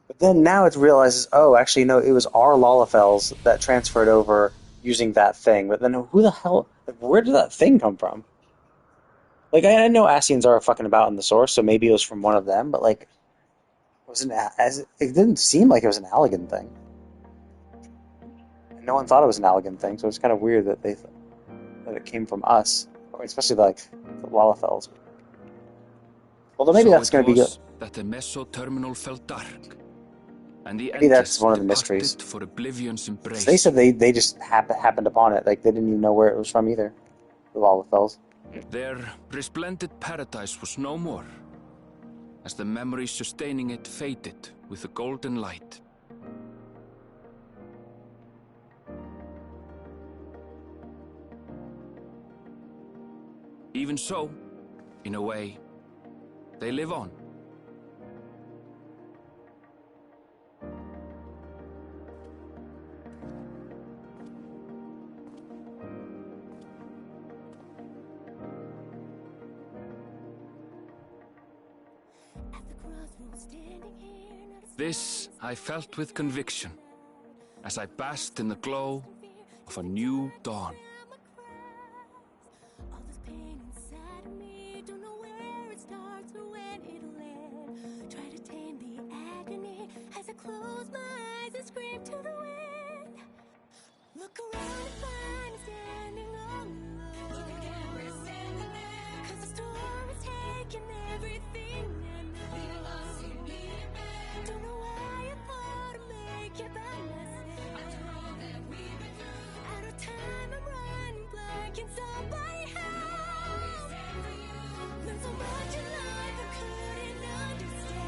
But then now it realizes, oh, actually no, it was our Lalafels that transferred over using that thing. But then who the hell? Like, where did that thing come from? Like I know Asians are fucking about in the source, so maybe it was from one of them. But like, it didn't seem like it was an Allegan thing. And no one thought it was an Allegan thing, so it's kind of weird that that it came from us, or especially like the Lalafels. Although maybe So that's going to be good. that the meso terminal fell dark, and the Maybe that's one of the departed mysteries. for oblivion's embrace. So they said they just happened upon it, like they didn't even know where it was from either. The Lalafels. Their resplendent paradise was no more, as the memory sustaining it faded with the golden light. Even so, in a way, they live on. This I felt with conviction, as I basked in the glow of a new dawn. Close my eyes and scream to the wind. Look around and find me standing all alone. 'Cause the storm is taking everything I know. Don't know why I thought I'd make it by myself. After all that we've been through, out of time I'm running blank in somebody else. Learned so much in life I couldn't understand.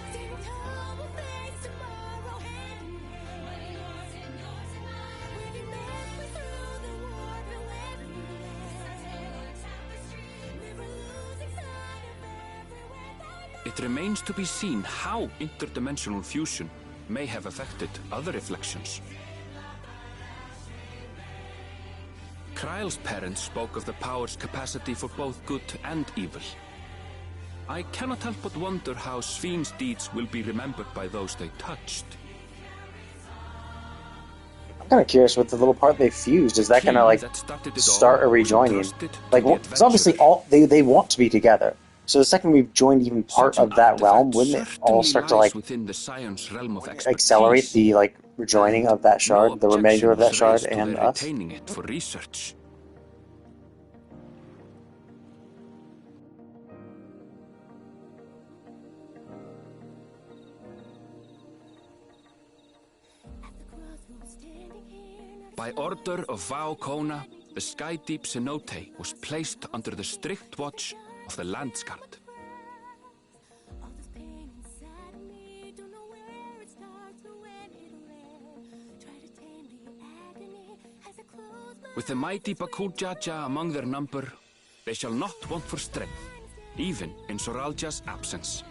Standing tall, we'll face tomorrow hand in hand. We've been halfway through the war, no every never losing sight of everywhere that It remains to be seen how interdimensional fusion may have affected other reflections. Kryle's parents spoke of the power's capacity for both good and evil. I cannot help but wonder how Svin's deeds will be remembered by those they touched. I'm kind of curious with the little part they fused. Is that going to like start a rejoining? Like, because obviously all they want to be together. So the second we've joined even part of that realm, wouldn't it all start to like within the Scion's realm of accelerate the like rejoining of that shard, No the remainder of that objection shard, was raised to and their us? retaining it for research. By order of Vao Kona, the Sky Deep cenote was placed under the strict watch of the Landsguard. With the mighty Bakujaja among their number, they shall not want for strength, even in Soralja's absence.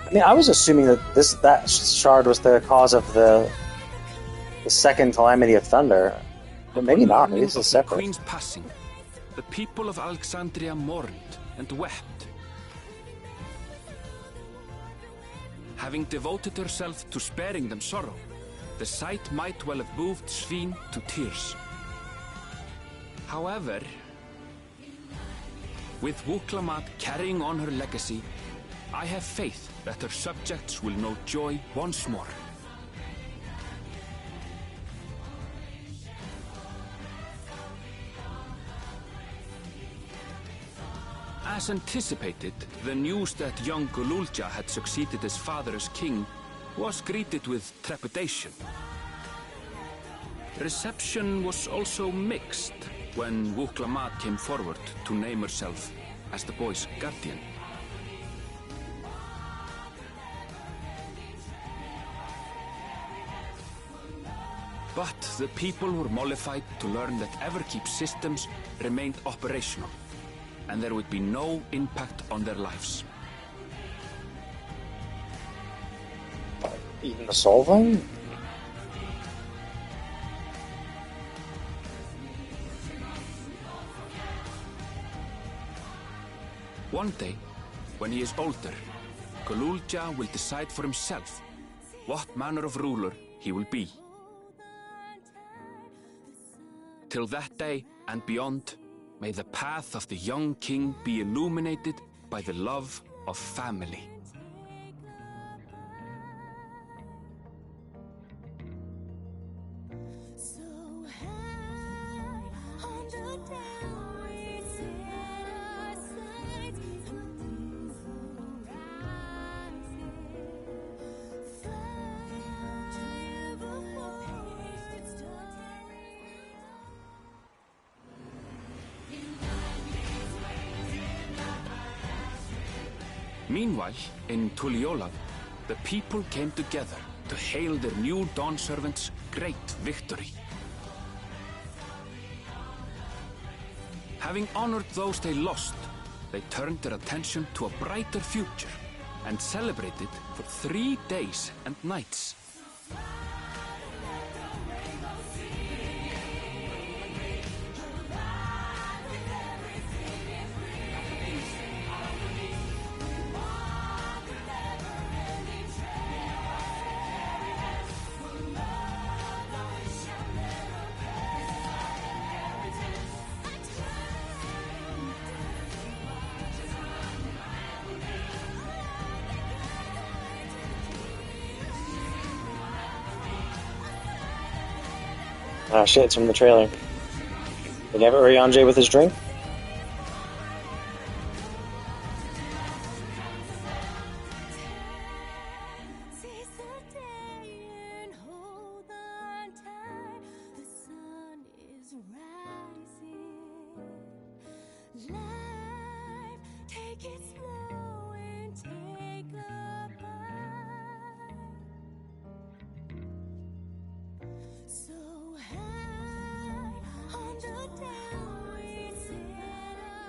I mean, I was assuming that that shard was the cause of the second calamity of thunder, but maybe not. Maybe this is Of the separate. Queen's passing, the people of Alexandria mourned and wept. Having devoted herself to sparing them sorrow, the sight might well have moved Svin to tears. However, with Wuklamat carrying on her legacy, I have faith that her subjects will know joy once more. As anticipated, the news that young Gululja had succeeded his father as king was greeted with trepidation. Reception was also mixed when Wuklamat came forward to name herself as the boy's guardian. But the people were mollified to learn that Everkeep systems remained operational, and there would be no impact on their lives. Even the solving? One day, when he is older, Kululja will decide for himself what manner of ruler he will be. Till that day and beyond, may the path of the young king be illuminated by the love of family. Meanwhile, in Tuliyola, the people came together to hail their new dawn servant's great victory. Having honored those they lost, they turned their attention to a brighter future and celebrated for 3 days and nights. Ah, shit, it's from the trailer. Did you have it Rianjay with his drink?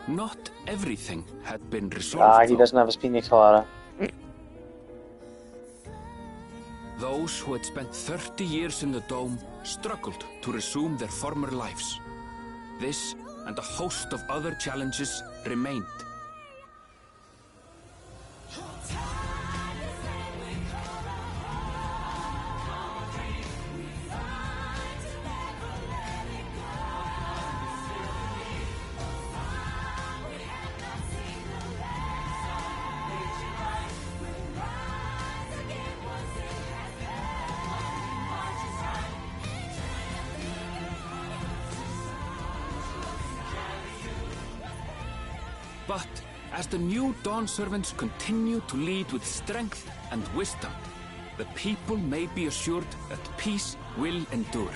Not everything had been resolved. Ah, he doesn't have his pina colada. Those who had spent 30 years in the dome struggled to resume their former lives. This and a host of other challenges remained. But as the new dawn servants continue to lead with strength and wisdom, the people may be assured that peace will endure.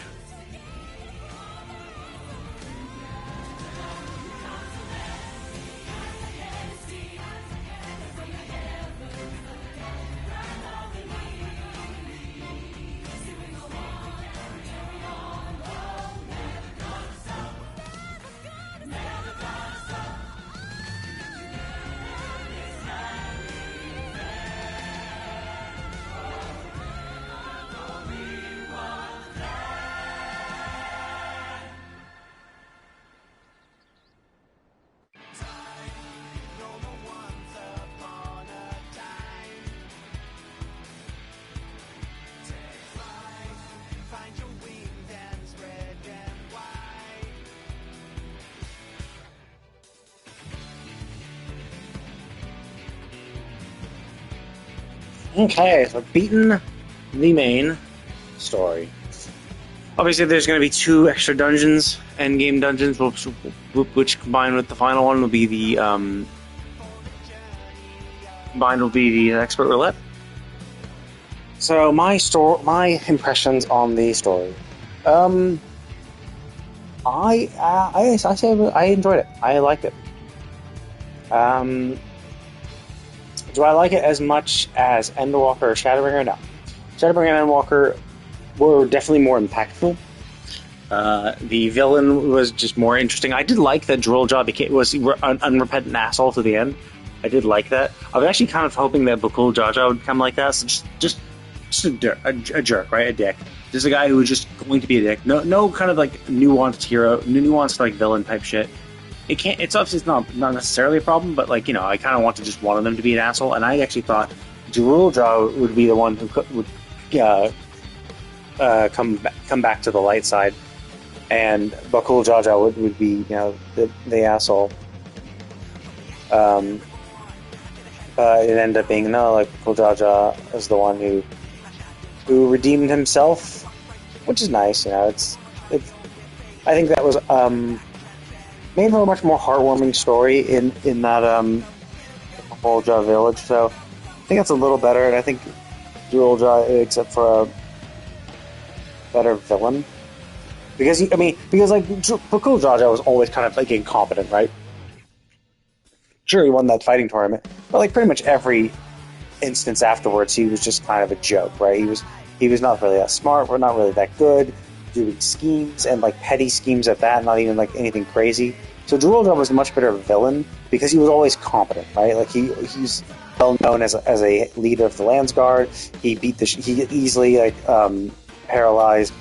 Okay, so beaten the main story. Obviously, there's going to be 2 extra dungeons, endgame dungeons, which combined with the final one will be the expert roulette. So my impressions on the story. I say I enjoyed it. I liked it. Do I like it as much as Endwalker or Shadowbringer? No. Shadowbringer and Endwalker were definitely more impactful. The villain was just more interesting. I did like that Drilljaw was an unrepentant asshole to the end. I did like that. I was actually kind of hoping that Bakul Jaja would become like that. So just a jerk, right? A dick. Just a guy who was just going to be a dick. No kind of like nuanced hero, nuanced like villain type shit. It can't. It's obviously not necessarily a problem, but like I kind of want to just one of them to be an asshole. And I actually thought Drilljaw would be the one who would come back to the light side, and Bakul Jaja would be the asshole. It ended up being like Bakul Jaja is the one who redeemed himself, which is nice. It's I think that was made for a much more heartwarming story in that Bakul village. So I think that's a little better, and I think Drilljaw, except for a better villain, because like Bakul Jaja was always kind of like incompetent, right? Sure, he won that fighting tournament, but like pretty much every instance afterwards, he was just kind of a joke, right? He was not really that smart, or not really that good, doing schemes and like petty schemes at that, not even like anything crazy. So Drilljaw was a much better villain because he was always competent, right? Like he's well known as a leader of the Landsguard. He easily paralyzed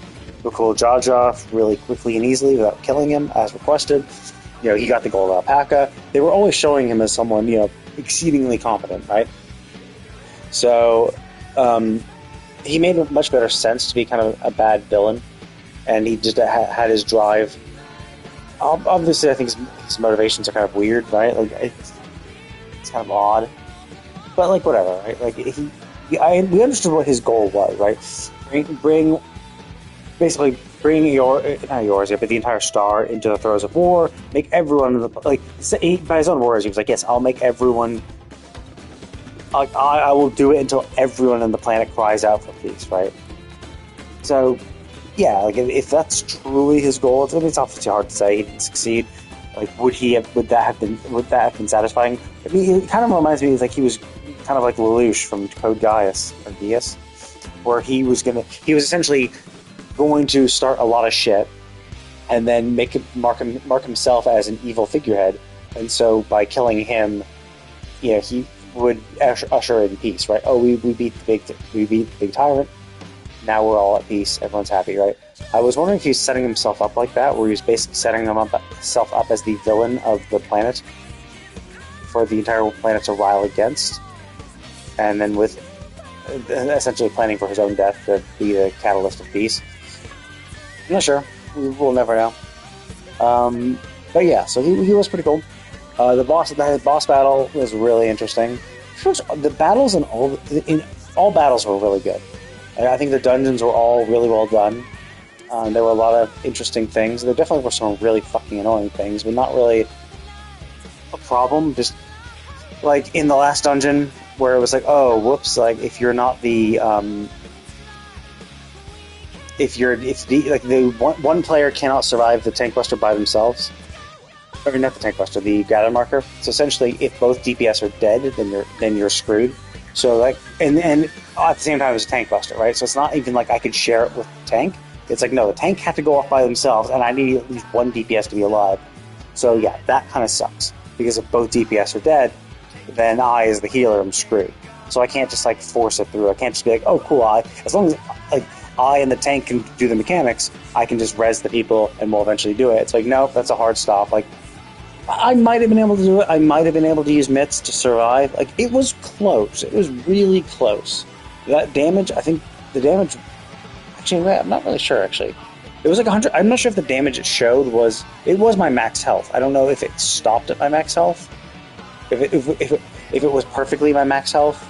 Bakul Jaja really quickly and easily without killing him as requested. He got the gold alpaca. They were always showing him as someone, exceedingly competent, right? So, he made much better sense to be kind of a bad villain, and he just had his drive. Obviously, I think his motivations are kind of weird, right? Like, it's kind of odd. But, like, whatever, right? Like, we understood what his goal was, right? Basically bring but the entire star into the throes of war, make everyone, by his own words, he was like, yes, I'll make everyone, I will do it until everyone on the planet cries out for peace, right? So, yeah, like, if that's truly his goal, it's obviously hard to say. He didn't succeed. Like, would that have been satisfying? I mean, it kind of reminds me of, like, he was kind of like Lelouch from Code Geass, or Geass, where he was essentially going to start a lot of shit and then mark himself as an evil figurehead, and so by killing him, he would usher in peace, right? Oh, we beat the big tyrant. Now we're all at peace. Everyone's happy, right? I was wondering if he's setting himself up like that, where he's basically setting himself up as the villain of the planet for the entire planet to rile against, and then with essentially planning for his own death to be the catalyst of peace. I'm not sure. We'll never know. But yeah, so he was pretty cool. The boss battle was really interesting. The battles in all battles were really good. And I think the dungeons were all really well done. There were a lot of interesting things. There definitely were some really fucking annoying things, but not really a problem. Just like in the last dungeon where it was like, oh, whoops! Like if you're not the one player cannot survive the Tank Buster by themselves. Or not the Tank Buster, the Gather Marker. So essentially, if both DPS are dead, then you're screwed. So like, and at the same time, it's a Tank Buster, right? So it's not even like I could share it with the tank. It's like, no, the tank have to go off by themselves, and I need at least one DPS to be alive. So yeah, that kind of sucks, because if both DPS are dead, then I, as the healer, am screwed. So I can't just like force it through. I can't just be like, oh, cool, as long as like I and the tank can do the mechanics, I can just res the people, and we'll eventually do it. It's like, no, that's a hard stop. Like, I might have been able to do it. I might have been able to use mitts to survive. Like, it was close. It was really close. That damage, I think the damage... Actually, I'm not really sure, actually. It was like 100... I'm not sure if the damage it showed was... It was my max health. I don't know if it stopped at my max health. If it was perfectly my max health.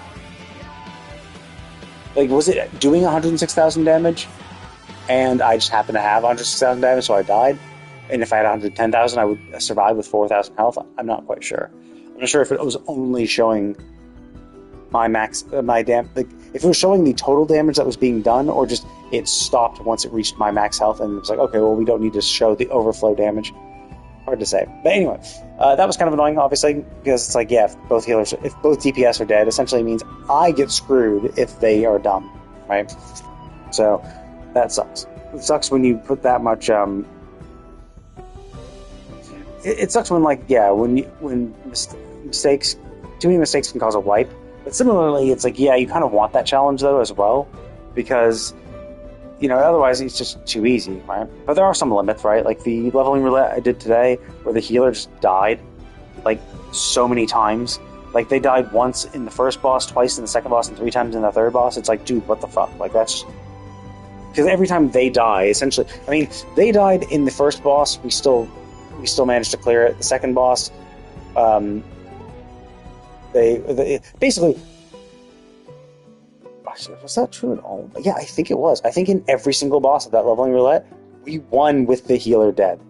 Like, was it doing 106,000 damage? And I just happened to have 106,000 damage, so I died? And if I had 110,000, I would survive with 4,000 health. I'm not quite sure. I'm not sure if it was only showing my like, if it was showing the total damage that was being done, or just it stopped once it reached my max health, and it was like, okay, well, we don't need to show the overflow damage. Hard to say. But anyway, that was kind of annoying, obviously, because it's like, yeah, if both DPS are dead, essentially means I get screwed if they are dumb, right? So, That sucks. It sucks when you put that much. It sucks when mistakes, too many mistakes can cause a wipe. But similarly, it's like, yeah, you kind of want that challenge though as well, because otherwise it's just too easy, right? But there are some limits, right? Like the leveling roulette I did today, where the healer just died like so many times. Like they died once in the first boss, twice in the second boss, and 3 times in the third boss. It's like, dude, what the fuck? Like that's because every time they die, essentially, I mean, they died in the first boss. We still managed to clear it. The second boss, they basically. Was that true at all? Yeah, I think it was. I think in every single boss of that leveling roulette, we won with the healer dead.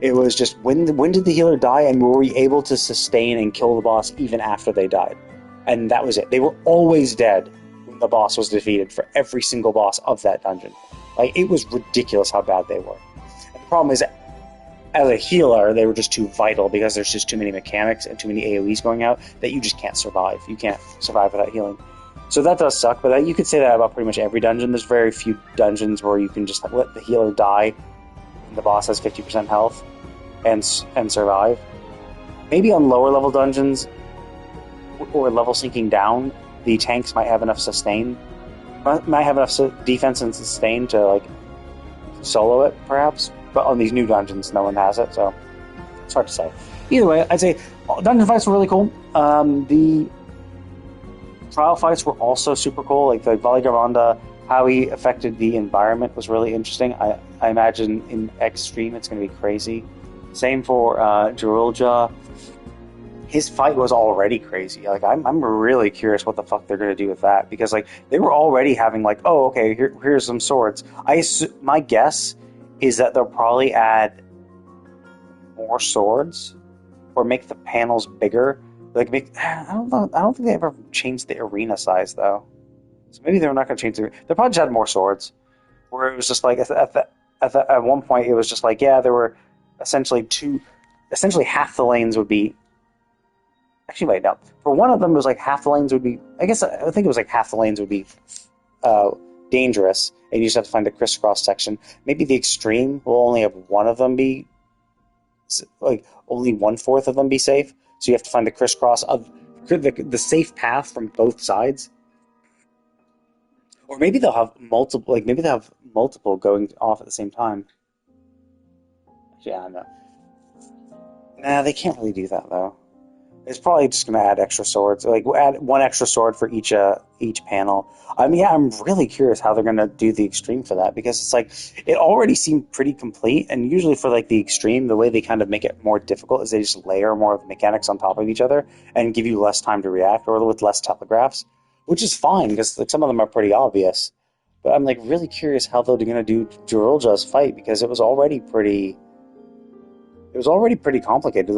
It was just when did the healer die, and were we able to sustain and kill the boss even after they died? And that was it. They were always dead when the boss was defeated for every single boss of that dungeon. Like, it was ridiculous how bad they were. And the problem is, as a healer, they were just too vital because there's just too many mechanics and too many AoEs going out that you just can't survive. You can't survive without healing. So that does suck, but you could say that about pretty much every dungeon. There's very few dungeons where you can just let the healer die and the boss has 50% health and survive. Maybe on lower level dungeons or level sinking down, the tanks might have enough sustain, might have enough defense and sustain to like solo it, perhaps. But on these new dungeons, no one has it, so it's hard to say. Either way, I'd say dungeon fights were really cool. The trial fights were also super cool. Like the Valley Garanda, how he affected the environment was really interesting. I imagine in Extreme it's going to be crazy. Same for Jirulja. His fight was already crazy. Like I'm really curious what the fuck they're going to do with that, because like they were already having like, oh, okay, here's some swords. My guess is that they'll probably add more swords or make the panels bigger. Like I don't know. I don't think they ever changed the arena size though. So maybe they're not going to change the. They probably just had more swords. Where it was just like at one point it was just like, yeah, there were essentially half the lanes would be. Actually, wait, no. For one of them, it was like half the lanes would be. I think it was like half the lanes would be dangerous, and you just have to find the crisscross section. Maybe the extreme will only have one of them be, like only 1/4 of them be safe. So you have to find the crisscross of the safe path from both sides. Or maybe they'll have multiple. Like maybe they'll have multiple going off at the same time. Yeah, I don't know. Nah, they can't really do that though. It's probably just going to add extra swords, like add one extra sword for each panel. I mean, yeah, I'm really curious how they're going to do the extreme for that, because it's like it already seemed pretty complete, and usually for like the extreme, the way they kind of make it more difficult is they just layer more of the mechanics on top of each other and give you less time to react, or with less telegraphs, which is fine because like some of them are pretty obvious. But I'm like really curious how they're going to do Jirulja's fight, because it was already pretty complicated.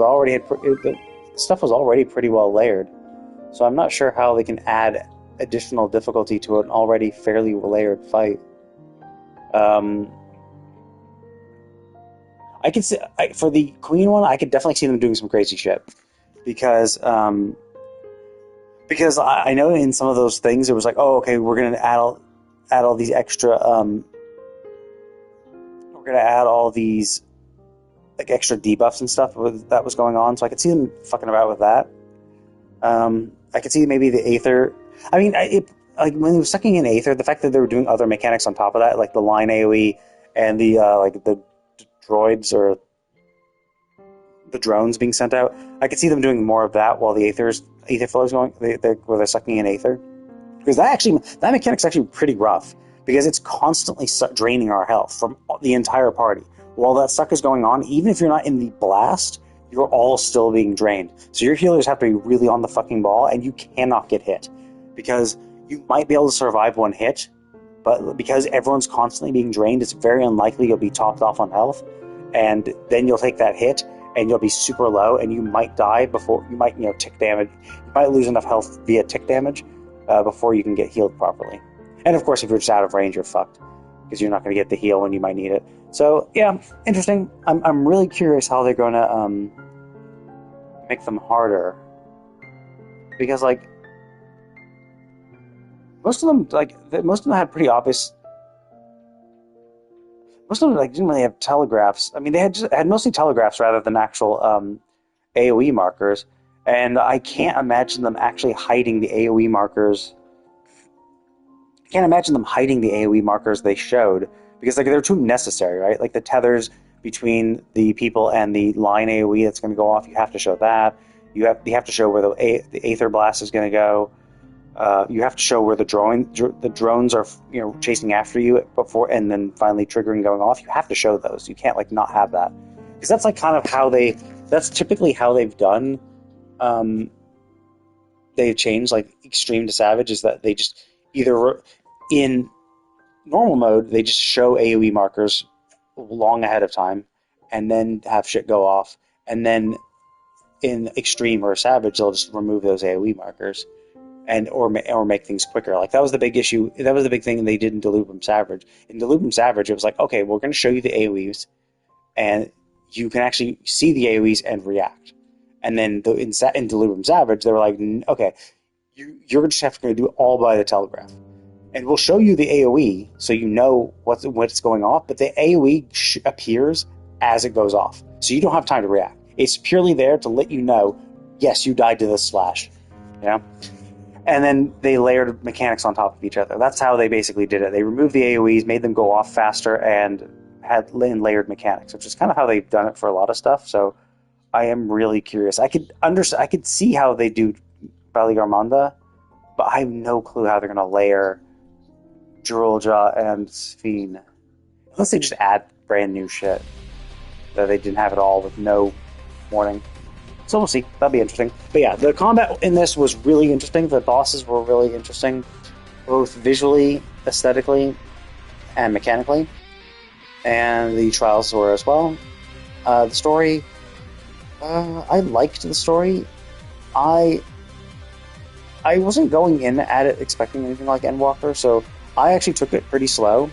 Stuff was already pretty well layered, so I'm not sure how they can add additional difficulty to an already fairly layered fight. I could see for the Queen one, I could definitely see them doing some crazy shit, because I know in some of those things it was like, oh, okay, we're gonna add all these extra like extra debuffs and stuff that was going on, so I could see them fucking about with that. I could see maybe the Aether. I mean, like when they were sucking in Aether, the fact that they were doing other mechanics on top of that, like the line AoE and the like the droids or the drones being sent out, I could see them doing more of that while the Aether flow is going, where they're sucking in Aether, because that mechanic's actually pretty rough, because it's constantly draining our health from the entire party. While that suck is going on, even if you're not in the blast, you're all still being drained. So your healers have to be really on the fucking ball, and you cannot get hit. Because you might be able to survive one hit, but because everyone's constantly being drained, it's very unlikely you'll be topped off on health. And then you'll take that hit, and you'll be super low, and you might die before, you might, tick damage. You might lose enough health via tick damage before you can get healed properly. And of course, if you're just out of range, you're fucked, because you're not going to get the heal when you might need it. So, yeah, interesting. I'm really curious how they're going to make them harder. Because, like, most of them had pretty obvious most of them like didn't really have telegraphs. I mean, they had mostly telegraphs rather than actual AOE markers, and I can't imagine them actually hiding the AOE markers. I can't imagine them hiding the AOE markers they showed because like they're too necessary, right? Like the tethers between the people and the line AOE that's going to go off, you have to show that. You have to show where the Aether Blast is going to go. You have to show where the drones are, chasing after you before, and then finally triggering going off. You have to show those. You can't like not have that, because that's like kind of how that's typically how they've done. They've changed like extreme to savage is that they just either in normal mode they just show AOE markers long ahead of time, and then have shit go off, and then in extreme or savage they'll just remove those AOE markers. Or make things quicker. Like that was the big issue. That was the big thing they did in Delubrum Savage. In Delubrum Savage, it was like, okay, we're going to show you the AoEs, and you can actually see the AoEs and react. And then in Delubrum Savage, they were like, okay, you're just have to do it all by the telegraph, and we'll show you the AoE so you know what's going off. But the AoE appears as it goes off, so you don't have time to react. It's purely there to let you know, yes, you died to this slash. Yeah. And then they layered mechanics on top of each other. That's how they basically did it. They removed the AoEs, made them go off faster, and had layered mechanics, which is kind of how they've done it for a lot of stuff. So I am really curious. I could see how they do Bali Garmanda, but I have no clue how they're going to layer Jurulja and Sphene. Unless they just add brand new shit that they didn't have at all with no warning. So we'll see. That'll be interesting. But yeah, the combat in this was really interesting. The bosses were really interesting, both visually, aesthetically, and mechanically. And the trials were as well. The story, I liked the story. I wasn't going in at it expecting anything like Endwalker, so I actually took it pretty slow.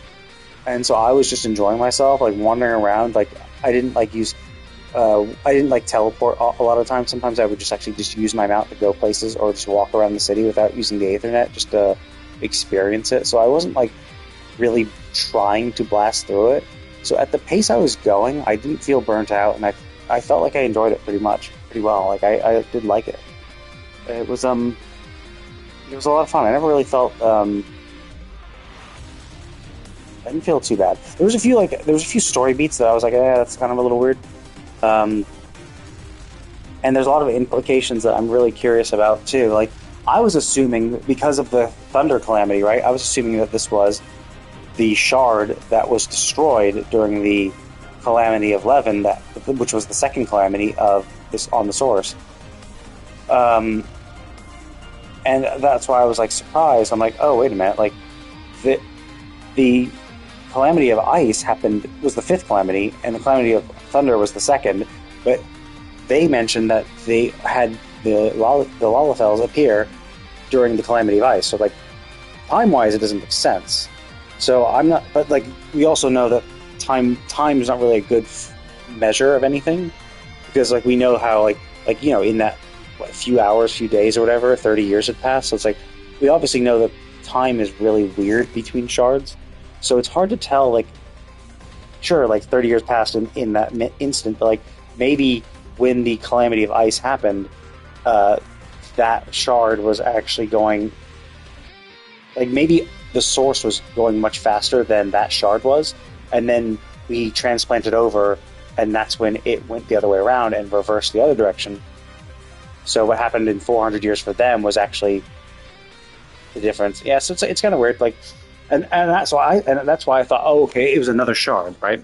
And so I was just enjoying myself, like wandering around. Like I didn't teleport a lot of times. Sometimes I would just use my mount to go places, or just walk around the city without using the Aethernet, just to experience it. So I wasn't like really trying to blast through it. So at the pace I was going, I didn't feel burnt out, and I felt like I enjoyed it pretty well. Like I did like it. It was a lot of fun. I never really felt I didn't feel too bad. There was a few story beats that I was like, that's kind of a little weird. And there's a lot of implications that I'm really curious about too. Like, I was assuming, because of the Thunder Calamity, right? I was assuming that this was the shard that was destroyed during the Calamity of Levin, which was the second calamity of this on the source. And that's why I was like surprised. I'm like, oh, wait a minute, like the Calamity of Ice was the fifth calamity, and the Calamity of Thunder was the second. But they mentioned that they had the Lalafels appear during the Calamity of Ice. So, like, time-wise, it doesn't make sense. So I'm not. But like, we also know that time is not really a good measure of anything, because like we know how like in that few hours, few days, or whatever, 30 years had passed. So it's like we obviously know that time is really weird between shards. So it's hard to tell, like, sure, like 30 years passed in that instant, but like maybe when the Calamity of Ice happened, that shard was actually going, like, maybe the source was going much faster than that shard was, and then we transplanted over, and that's when it went the other way around and reversed the other direction. So what happened in 400 years for them was actually the difference. Yeah, so it's kind of weird, like. And that's why I thought, oh, okay, it was another shard, right?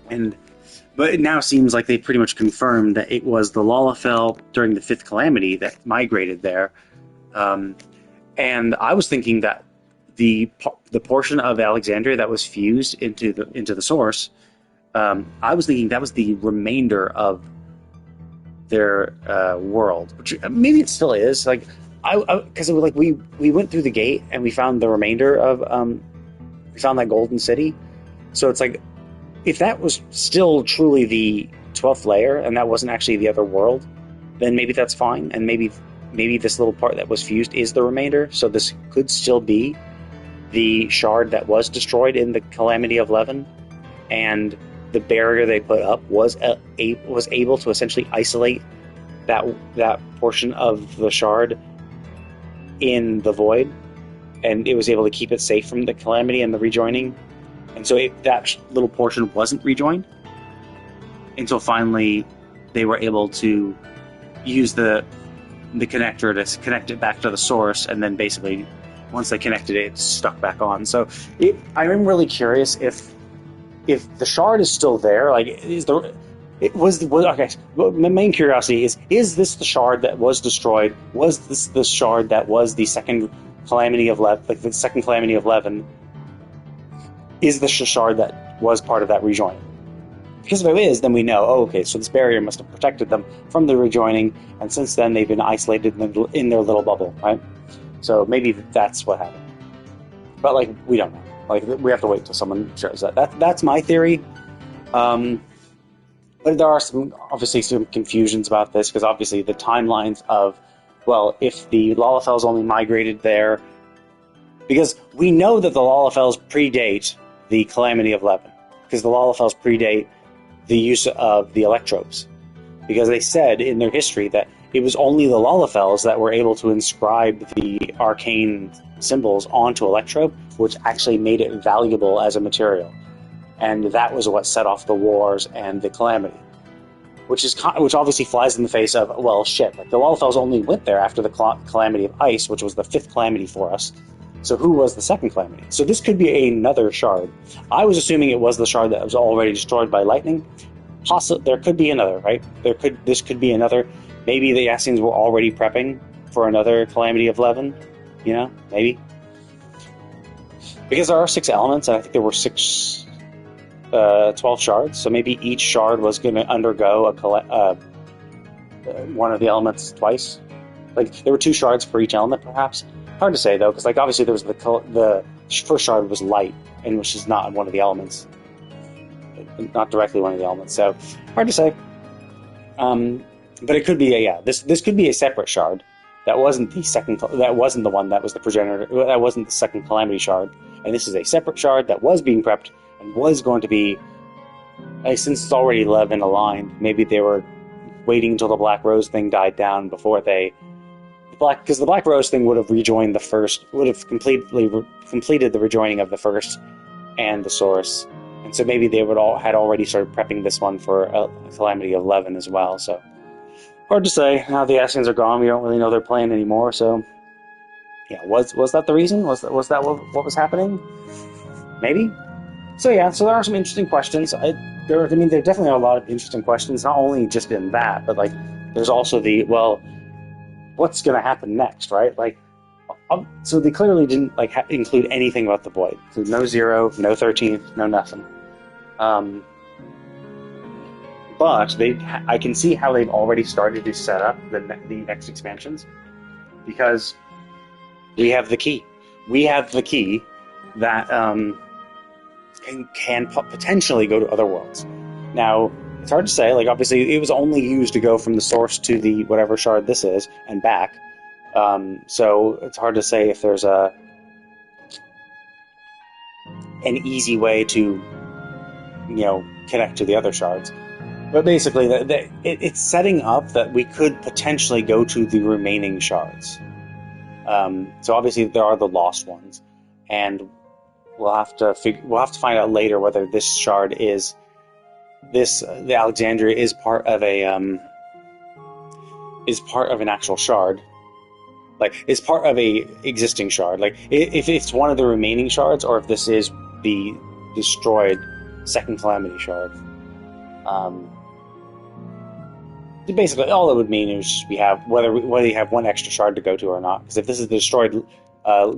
But it now seems like they pretty much confirmed that it was the Lalafell during the fifth calamity that migrated there. And I was thinking that the portion of Alexandria that was fused into the source, I was thinking that was the remainder of their world, which maybe it still is. Like, because like we went through the gate and we found the remainder of we found that golden city. So it's like, if that was still truly the 12th layer and that wasn't actually the other world, then maybe that's fine, and maybe this little part that was fused is the remainder. So this could still be the shard that was destroyed in the Calamity of Levin. and the barrier they put up was able to essentially isolate that portion of the shard in the void, and it was able to keep it safe from the calamity and the rejoining. And so that little portion wasn't rejoined until finally they were able to use the connector to connect it back to the source, and then basically once they connected it, it's stuck back on. So I'm really curious if the shard is still there. Like, okay? Well, my main curiosity is this the shard that was destroyed? Was this the shard that was the second calamity of like the second calamity of Levin? Is this the shard that was part of that rejoining? Because if it is, then we know, okay, so this barrier must have protected them from the rejoining, and since then they've been isolated in their little bubble, right? So maybe that's what happened. But, like, we don't know. Like, we have to wait till someone shares that. That's my theory. But there are obviously some confusions about this, because obviously the timelines of, well, if the Lalafels only migrated there, because we know that the Lalafels predate the Calamity of Levin, because the Lalafels predate the use of the electropes, because they said in their history that it was only the Lalafels that were able to inscribe the arcane symbols onto electrope, which actually made it valuable as a material, and that was what set off the wars and the calamity, which obviously flies in the face of, well, shit, like the Lalafels only went there after the calamity of ice, which was the fifth calamity for us. So who was the second calamity? So this could be another shard. I was assuming it was the shard that was already destroyed by lightning. There could be another, right? This could be another. Maybe the Yassians were already prepping for another calamity of Levin. You know, maybe. Because there are 6 elements, and I think there were 12 shards. So maybe each shard was going to undergo one of the elements twice. Like, there were 2 shards for each element, perhaps. Hard to say, though, because, like, obviously there was the first shard was light, and which is not one of the elements. Not directly one of the elements, so hard to say. But it could be this could be a separate shard. That wasn't the one that was the progenitor. That wasn't the second calamity shard. And this is a separate shard that was being prepped and was going to be, since it's already 11 aligned, maybe they were waiting until the Black Rose thing died down before because the Black Rose thing would have rejoined the first, would have completed the rejoining of the first and the source, and so maybe they had already started prepping this one for a calamity of 11 as well. So hard to say. Now the Ascians are gone, we don't really know their plan anymore. So yeah, was that the reason? Was that what was happening? Maybe. So yeah, so there are some interesting questions. There definitely are a lot of interesting questions. Not only just in that, but like there's also what's going to happen next, right? Like, so they clearly didn't include anything about the void. So no 0, no 13th, no nothing. But I can see how they've already started to set up the next expansions, because we have the key. We have the key that can potentially go to other worlds. Now, it's hard to say. Like, obviously, it was only used to go from the source to the whatever shard this is and back. So it's hard to say if there's an easy way to, connect to the other shards. But basically, it's setting up that we could potentially go to the remaining shards. So obviously, there are the lost ones, and we'll have to find out later whether this shard is. The Alexandria is part of an actual shard, like is part of a existing shard. Like if it's one of the remaining shards, or if this is the destroyed second calamity shard. Basically, all it would mean is we have whether you have one extra shard to go to or not. Because if this is the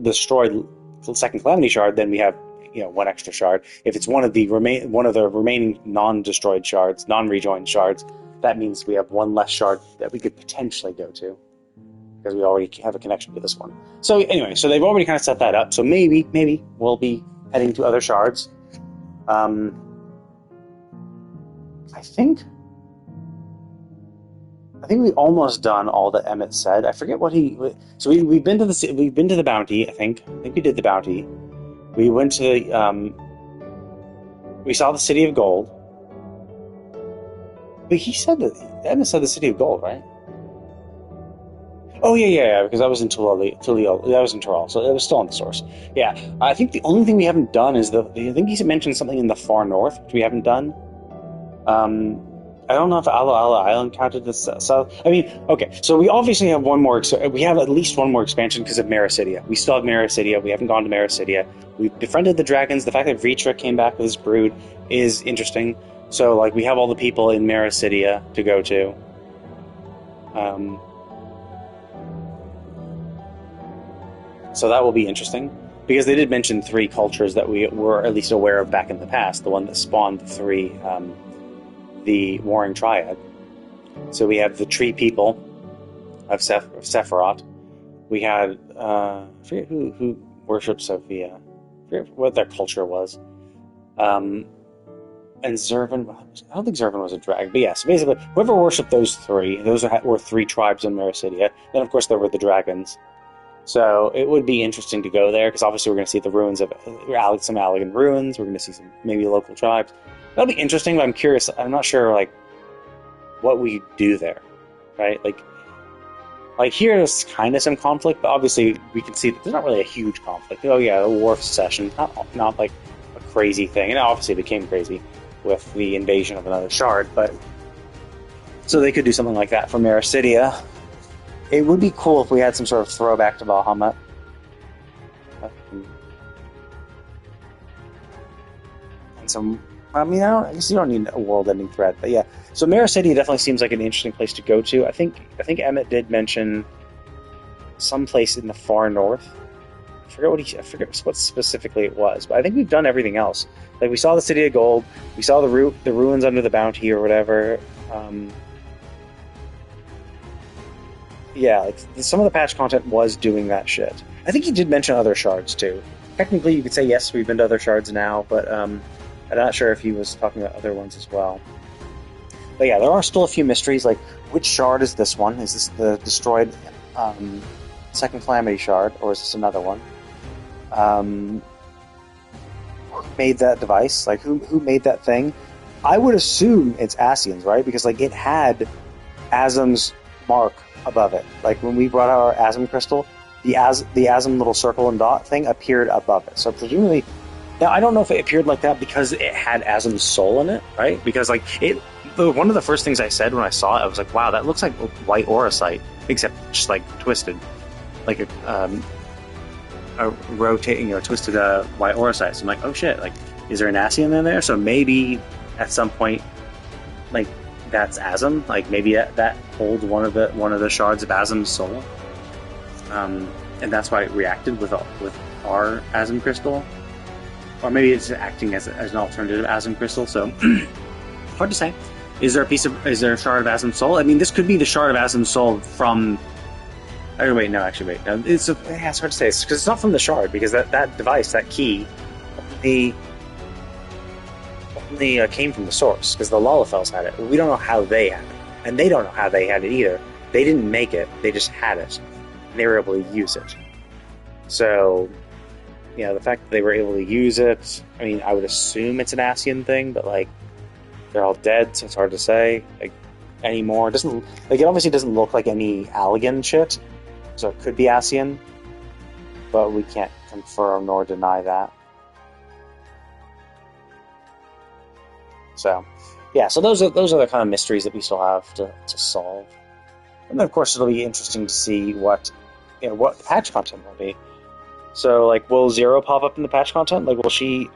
destroyed second calamity shard, then we have one extra shard. If it's one of the remaining non-destroyed shards, non-rejoined shards, that means we have one less shard that we could potentially go to, because we already have a connection to this one. So anyway, so they've already kind of set that up. So maybe we'll be heading to other shards. I think we almost done all that Emmett said. I forget what he. So we've been to the bounty. I think we did the bounty. We went to We saw the City of Gold. But he said that Edna said the City of Gold, right? Oh yeah, because I was in Tulio. That was in Tural, so it was still on the source. Yeah, I think the only thing we haven't done is I think he mentioned something in the far north, which we haven't done. I don't know if Ala Ala Island counted as south. I mean, okay, so we obviously have one more. We have at least one more expansion because of Maricidia. We still have Maricidia. We haven't gone to Maricidia. We've befriended the dragons. The fact that Vritra came back with his brood is interesting. So, like, we have all the people in Maricidia to go to. So that will be interesting, because they did mention 3 cultures that we were at least aware of back in the past, the one that spawned the Warring Triad. So we have the Tree People of Sephiroth. We had, I forget who worshipped Sophia. I forget what their culture was. And Zervan, I don't think Zervan was a drag, but yeah, so basically, whoever worshipped those 3, those were 3 tribes in Maricidia. Then, of course, there were the dragons. So it would be interesting to go there, because obviously we're going to see the ruins of some Allegan ruins. We're going to see some maybe local tribes. That'll be interesting, but I'm curious. I'm not sure, like, what we do there, right? Like here there's kind of some conflict, but obviously we can see that there's not really a huge conflict. Oh yeah, the War of Secession, not like a crazy thing, and obviously it became crazy with the invasion of another shard. But so they could do something like that for Maricidia. It would be cool if we had some sort of throwback to Bahamut. And some, I mean, I guess you don't need a world-ending threat, but yeah. So Maricidia definitely seems like an interesting place to go to. I think Emmett did mention some place in the far north. I forget what specifically it was, but I think we've done everything else. Like, we saw the City of Gold, we saw the ruins under the Bounty or whatever. Yeah, like, some of the patch content was doing that shit. I think he did mention other shards too. Technically, you could say yes, we've been to other shards now, but I'm not sure if he was talking about other ones as well. But yeah, there are still a few mysteries, like, which shard is this one? Is this the destroyed Second Calamity shard, or is this another one? Who made that device? Like, who made that thing? I would assume it's Asian's, right? Because, like, it had Azam's mark above it. Like, when we brought out our Azam crystal, the Azam little circle and dot thing appeared above it. So presumably, now I don't know if it appeared like that because it had Azam's soul in it, right? Because, like, one of the first things I said when I saw it, I was like, wow, that looks like a white auracite, except just, like, twisted, like a rotating, twisted white auracite. So I'm like, oh shit, like, is there an Asian in there? So maybe at some point, like, that's Azam. Like, maybe that holds one of the shards of Azam's soul, and that's why it reacted with our Azam crystal, or maybe it's acting as an alternative Azam crystal. So hard to say. Is there a shard of Azam's soul? I mean, this could be the shard of Azam's soul from. Oh wait, no, actually, wait. No, it's hard to say because it's not from the shard, because that device, that key, only came from the source, because the Lalafels had it. We don't know how they had it, and they don't know how they had it either. They didn't make it; they just had it, and they were able to use it. So, the fact that they were able to use it, I mean, I would assume it's an Asian thing, but, like, they're all dead, so it's hard to say, like, anymore. It doesn't, like, it obviously doesn't look like any Allegan shit, so it could be Asian, but we can't confirm nor deny that. So, yeah, so those are the kind of mysteries that we still have to solve. And then, of course, it'll be interesting to see what patch content will be. So, like, will Zero pop up in the patch content? Like, will she,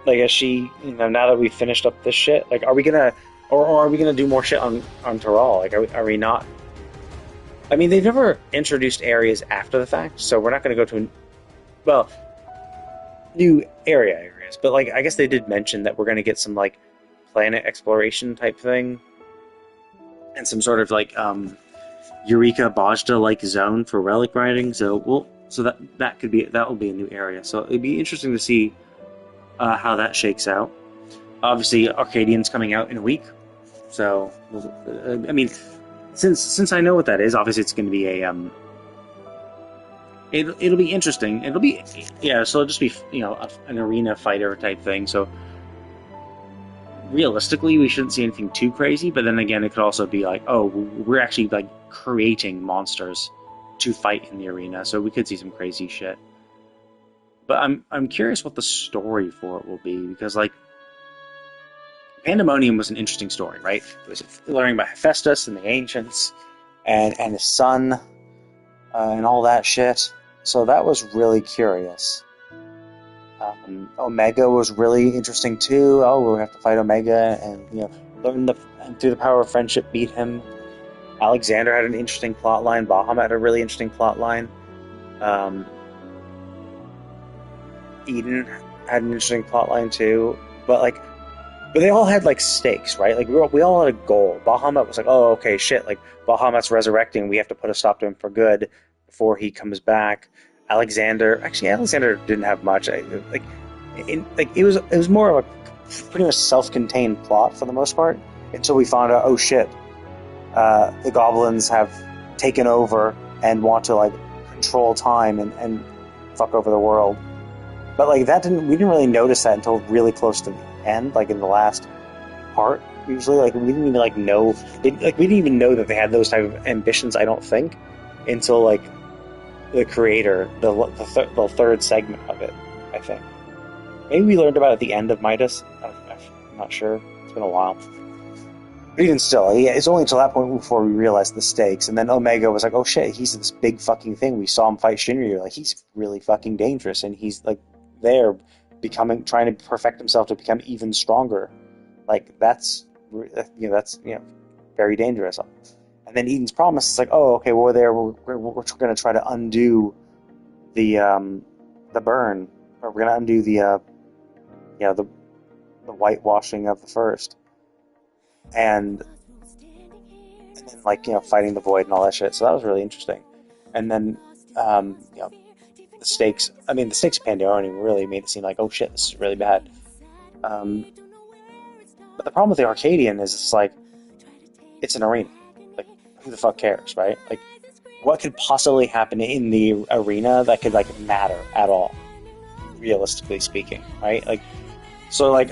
like, is she, now that we've finished up this shit, like, are we gonna, or are we gonna do more shit on Taral? Like, are we not? I mean, they've never introduced areas after the fact, so we're not gonna go to, new areas. But, like, I guess they did mention that we're gonna get some, like, planet exploration type thing, and some sort of, like, Eureka Bajda like zone for relic riding. So that will be a new area. So it'd be interesting to see how that shakes out. Obviously, Arcadian's coming out in a week, so I mean, since I know what that is, obviously it's going to be a it'll be interesting. It'll be so it'll just be an arena fighter type thing. So realistically, we shouldn't see anything too crazy, but then again, it could also be like, oh, we're actually like creating monsters to fight in the arena, so we could see some crazy shit. But I'm curious what the story for it will be, because like Pandemonium was an interesting story, right? It was learning about Hephaestus and the ancients and his son and all that shit. So that was really curious. Omega was really interesting too. Oh, we have to fight Omega and learn and through the power of friendship beat him. Alexander had an interesting plot line. Bahamut had a really interesting plot line. Eden had an interesting plot line too. But they all had like stakes, right? Like we all had a goal. Bahamut was like, oh, okay, shit. Like Bahamut's resurrecting. We have to put a stop to him for good before he comes back. Alexander didn't have much. It was more of a pretty much self-contained plot for the most part until we found out, oh shit, the goblins have taken over and want to like control time and fuck over the world. But like we didn't really notice that until really close to the end, like in the last part. Usually, like we didn't even like know, we didn't even know that they had those type of ambitions. I don't think until like the creator, the third segment of it. I think maybe we learned about it at the end of Midas. I'm not sure. It's been a while. But even still, yeah, it's only until that point before we realized the stakes. And then Omega was like, oh shit, he's this big fucking thing. We saw him fight Shinryu. Like, he's really fucking dangerous. And he's like there trying to perfect himself to become even stronger. Like, that's very dangerous. And then Eden's Promise is like, oh, okay, we're there. We're going to try to undo the burn. Or we're going to undo the whitewashing of the first. And then fighting the void and all that shit. So that was really interesting. And then the stakes. I mean, the stakes of Pandemonium really made it seem like, oh shit, this is really bad. But the problem with the Arcadian is it's like it's an arena. Like, who the fuck cares, right? Like, what could possibly happen in the arena that could matter at all, realistically speaking, right? Like, so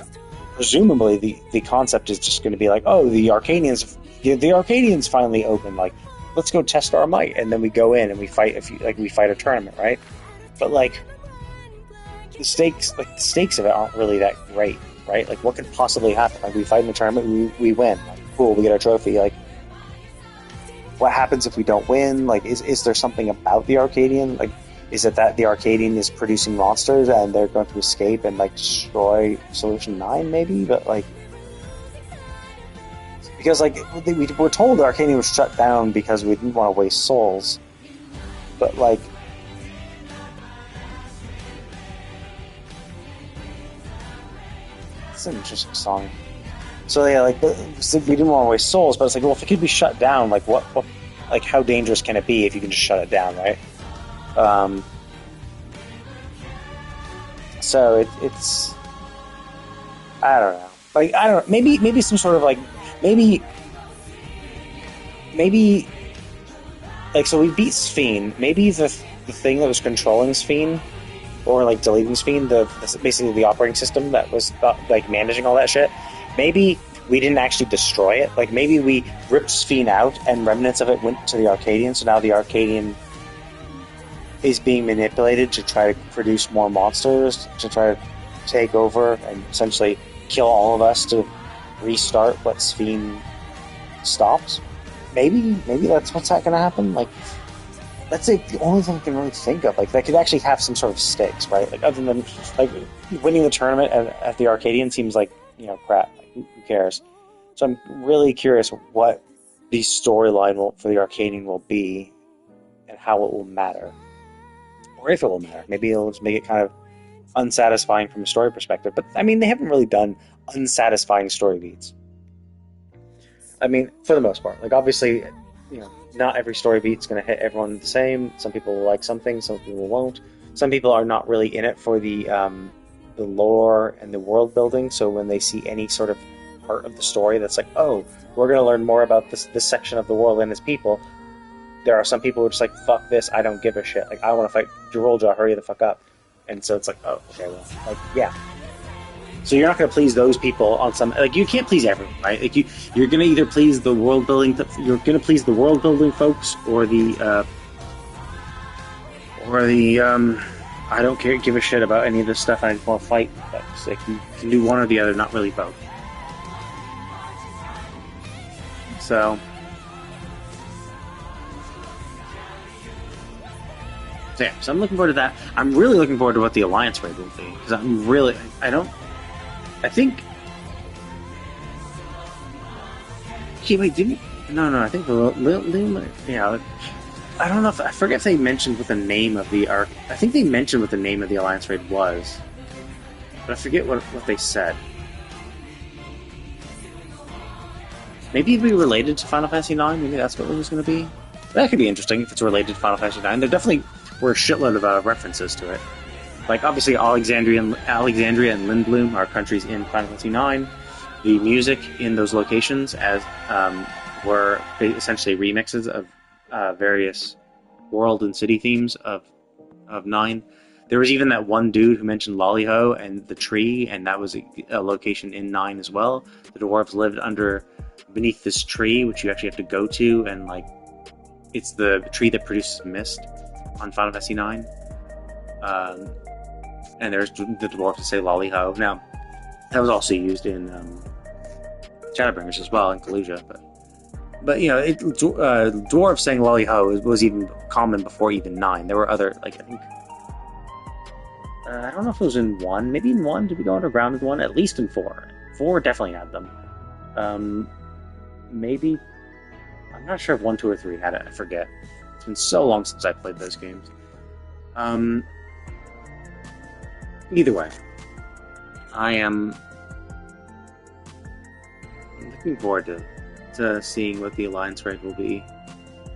presumably the concept is just going to be like, oh, the Arcadians finally open, like, let's go test our might, and then we go in and we fight a tournament, right? But the stakes of it aren't really that great, right? Like, what could possibly happen? Like, we fight in a tournament, we win, like, cool, we get our trophy. Like, what happens if we don't win? Like, is there something about the Arcadian? Like, is it that the Arcadian is producing monsters and they're going to escape and destroy Solution 9 maybe? But because we were told the Arcadian was shut down because we didn't want to waste souls. But it's an interesting song. So yeah, we didn't want to waste souls, but it's well, if it could be shut down, what how dangerous can it be if you can just shut it down, right? So it's I don't know. I don't know. Maybe some sort of maybe so we beat Sphene. Maybe the thing that was controlling Sphene or deleting Sphene, basically the operating system that was managing all that shit. Maybe we didn't actually destroy it. Maybe we ripped Sphene out and remnants of it went to the Arcadian. So now the Arcadian is being manipulated to try to produce more monsters, to try to take over and essentially kill all of us to restart what Sphene stops. Maybe that's what's going to happen. That's the only thing I can really think of. That could actually have some sort of stakes, right? Other than winning the tournament at the Arcadian seems crap. Who cares? So I'm really curious what the storyline for the Arcadian will be and how it will matter. Or if it will matter. Maybe it'll just make it kind of unsatisfying from a story perspective. But, I mean, they haven't really done unsatisfying story beats. I mean, for the most part. Obviously, not every story beat's going to hit everyone the same. Some people will like something, some people won't. Some people are not really in it for the lore and the world building, so when they see any sort of part of the story that's oh, we're going to learn more about this section of the world and its people, there are some people who are just fuck this, I don't give a shit. I want to fight Jirolja, hurry the fuck up. And so it's oh, okay, well, yeah. So you're not going to please those people on some like you can't please everyone, right? Like you're going to either please the world building you're going to please the world building folks or the I don't care give a shit about any of this stuff. I just want to fight folks. Like you can do one or the other, not really both. So yeah, so I'm looking forward to that. I'm really looking forward to what the Alliance raid will be because I think. Okay, wait, didn't? No. I think yeah. I don't know if I forget if they mentioned what the name of the arc. I think they mentioned what the name of the Alliance raid was, but I forget what they said. Maybe it'd be related to Final Fantasy IX. Maybe that's what it was going to be. That could be interesting if it's related to Final Fantasy IX. There definitely were a shitload of references to it. Like, obviously, Alexandria and Lindblum are countries in Final Fantasy IX. The music in those locations were essentially remixes of various world and city themes of 9. There was even that one dude who mentioned Lollyho and the tree, and that was a location in 9 as well. The dwarves lived beneath this tree, which you actually have to go to, and like it's the tree that produces mist on Final Fantasy IX. And there's the dwarves that say Lollyho. Now, that was also used in Shadowbringers as well in Kalusia, but you know, dwarves saying Lollyho was even common before even 9. There were other, like I think, I don't know if it was in 1. Maybe in 1. Did we go underground in 1? At least in 4. 4 definitely had them. Maybe. I'm not sure if 1, 2, or 3 had it. I forget. It's been so long since I played those games. Either way, I am looking forward to seeing what the Alliance raid will be.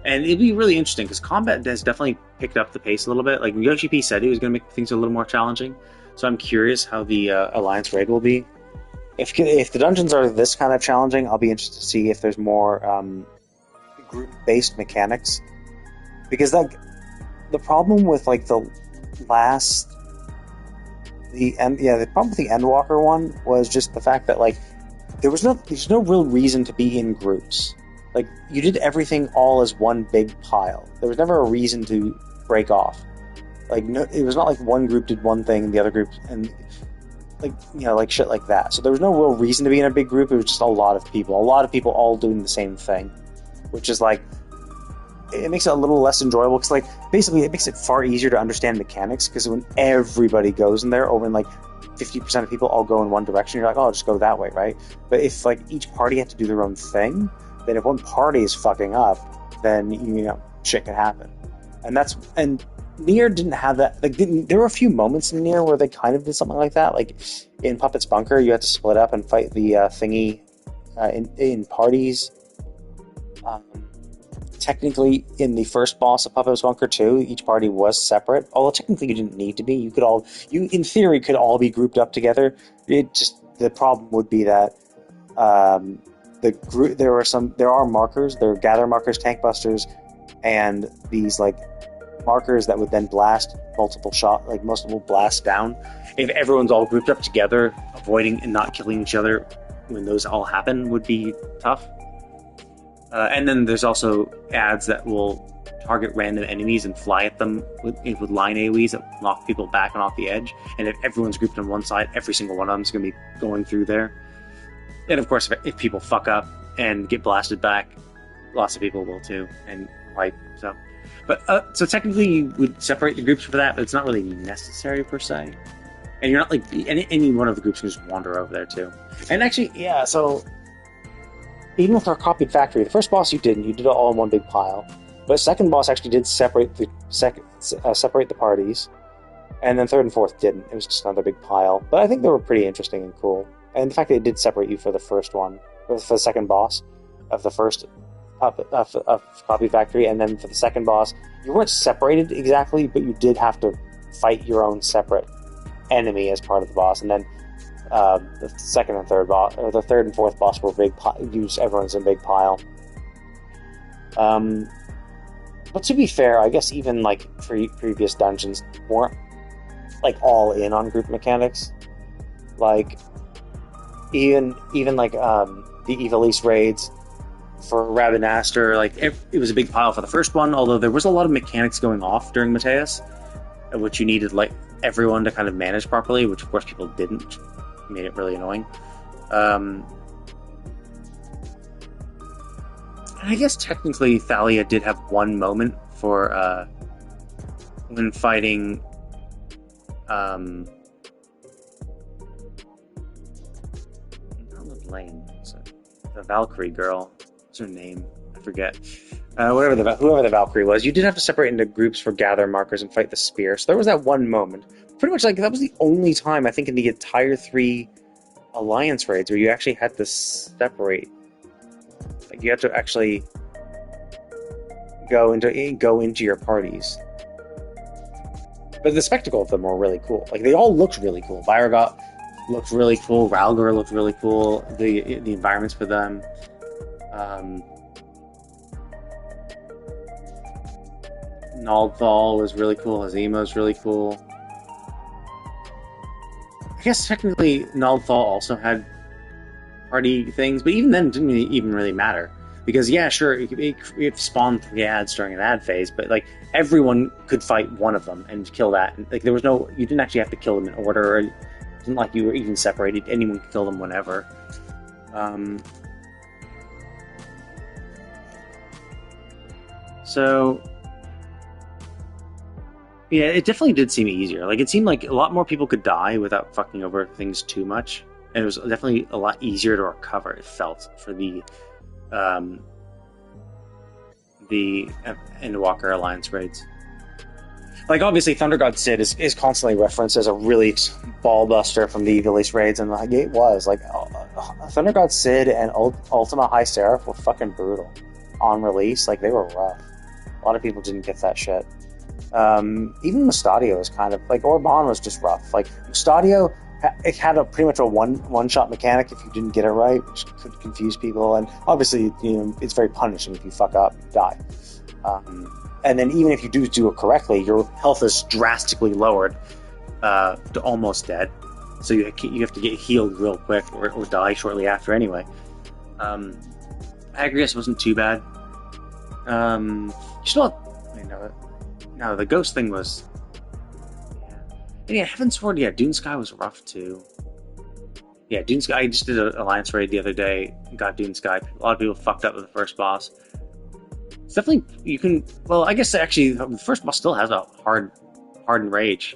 And it'd be really interesting, because combat has definitely picked up the pace a little bit. Like, Yoshi P said he was going to make things a little more challenging. So I'm curious how the Alliance raid will be. If the dungeons are this kind of challenging, I'll be interested to see if there's more group-based mechanics. Because the problem with, like, the problem with the Endwalker one was just the fact that, like, there's no real reason to be in groups. Like, you did everything all as one big pile. There was never a reason to break off. Like, no, it was not like one group did one thing and the other group, and like, you know, like shit like that. So there was no real reason to be in a big group. It was just a lot of people all doing the same thing, which is like, it makes it a little less enjoyable, because like basically it makes it far easier to understand mechanics, because when everybody goes in there, or when like 50% of people all go in one direction, you're like, oh, I'll just go that way, right? But if like each party had to do their own thing, then if one party is fucking up, then you know shit can happen. And Nier didn't have that. Like, there were a few moments in Nier where they kind of did something like that. Like in Puppet's Bunker, you had to split up and fight the thingy in parties. Technically, in the first boss of Puppet's Bunker 2, each party was separate. Although technically you didn't need to be. You in theory could all be grouped up together. The problem would be that there are markers. There are gather markers, tank busters, and these like markers that would then blast multiple blasts down. If everyone's all grouped up together, avoiding and not killing each other when those all happen would be tough. And then there's also ads that will target random enemies and fly at them with line AoEs that knock people back and off the edge. And if everyone's grouped on one side, every single one of them is going to be going through there. And of course, if people fuck up and get blasted back, lots of people will too, and wipe. So technically you would separate the groups for that, but it's not really necessary per se. And you're not like any one of the groups can just wander over there too. And actually, yeah. So even with our copied factory, the first boss you did it all in one big pile. But the second boss actually did separate the parties, and then third and fourth didn't. It was just another big pile. But I think they were pretty interesting and cool. And the fact that it did separate you for the first one, or for the second boss of the first of Copy Factory, and then for the second boss, you weren't separated exactly, but you did have to fight your own separate enemy as part of the boss. And then the second and third boss, or the third and fourth boss, were everyone's in a big pile. But to be fair, I guess even like previous dungeons weren't like all in on group mechanics. Like even like the Evilise raids for Rabinaster, like it was a big pile for the first one. Although there was a lot of mechanics going off during Mateus, which you needed like everyone to kind of manage properly, which of course people didn't, which made it really annoying. And I guess technically Thalia did have one moment for when fighting not Lane, the Valkyrie girl. What's her name? I forget. Whoever the Valkyrie was, you did have to separate into groups for gather markers and fight the spear. So there was that one moment. Pretty much like that was the only time I think in the entire 3 alliance raids where you actually had to separate. Like you had to actually go into your parties. But the spectacle of them were really cool. Like they all looked really cool. Byrogot looked really cool. Ralgar looked really cool. The environments for them. Naldthal was really cool. Hazima was really cool. I guess technically Naldthal also had party things, but even then it didn't even really matter. Because yeah, sure, it spawned 3 ads during an ad phase, but like everyone could fight one of them and kill that. Like there was no, you didn't actually have to kill them in order. It wasn't like you were even separated. Anyone could kill them whenever. So yeah, it definitely did seem easier. Like it seemed like a lot more people could die without fucking over things too much, and it was definitely a lot easier to recover. It felt for the Endwalker Alliance raids. Like obviously Thunder God Sid is constantly referenced as a really ball buster from the Evilise raids, and like it was like Thunder God Sid and Ultima High Seraph were fucking brutal on release. Like they were rough. A lot of people didn't get that shit. Even Mustadio was kind of like Orban was just rough. Like Mustadio, it had pretty much a one shot mechanic if you didn't get it right, which could confuse people. And obviously, it's very punishing if you fuck up, die. And then even if you do it correctly, your health is drastically lowered to almost dead. So you have to get healed real quick or die shortly after anyway. Agrius wasn't too bad. You still no, the ghost thing was... Yeah, Heavensward, yeah, Dune Sky was rough too. Yeah, Dune Sky, I just did an Alliance raid the other day, got Dune Sky. A lot of people fucked up with the first boss. It's definitely, you can... Well, I guess actually, the first boss still has a hardened rage.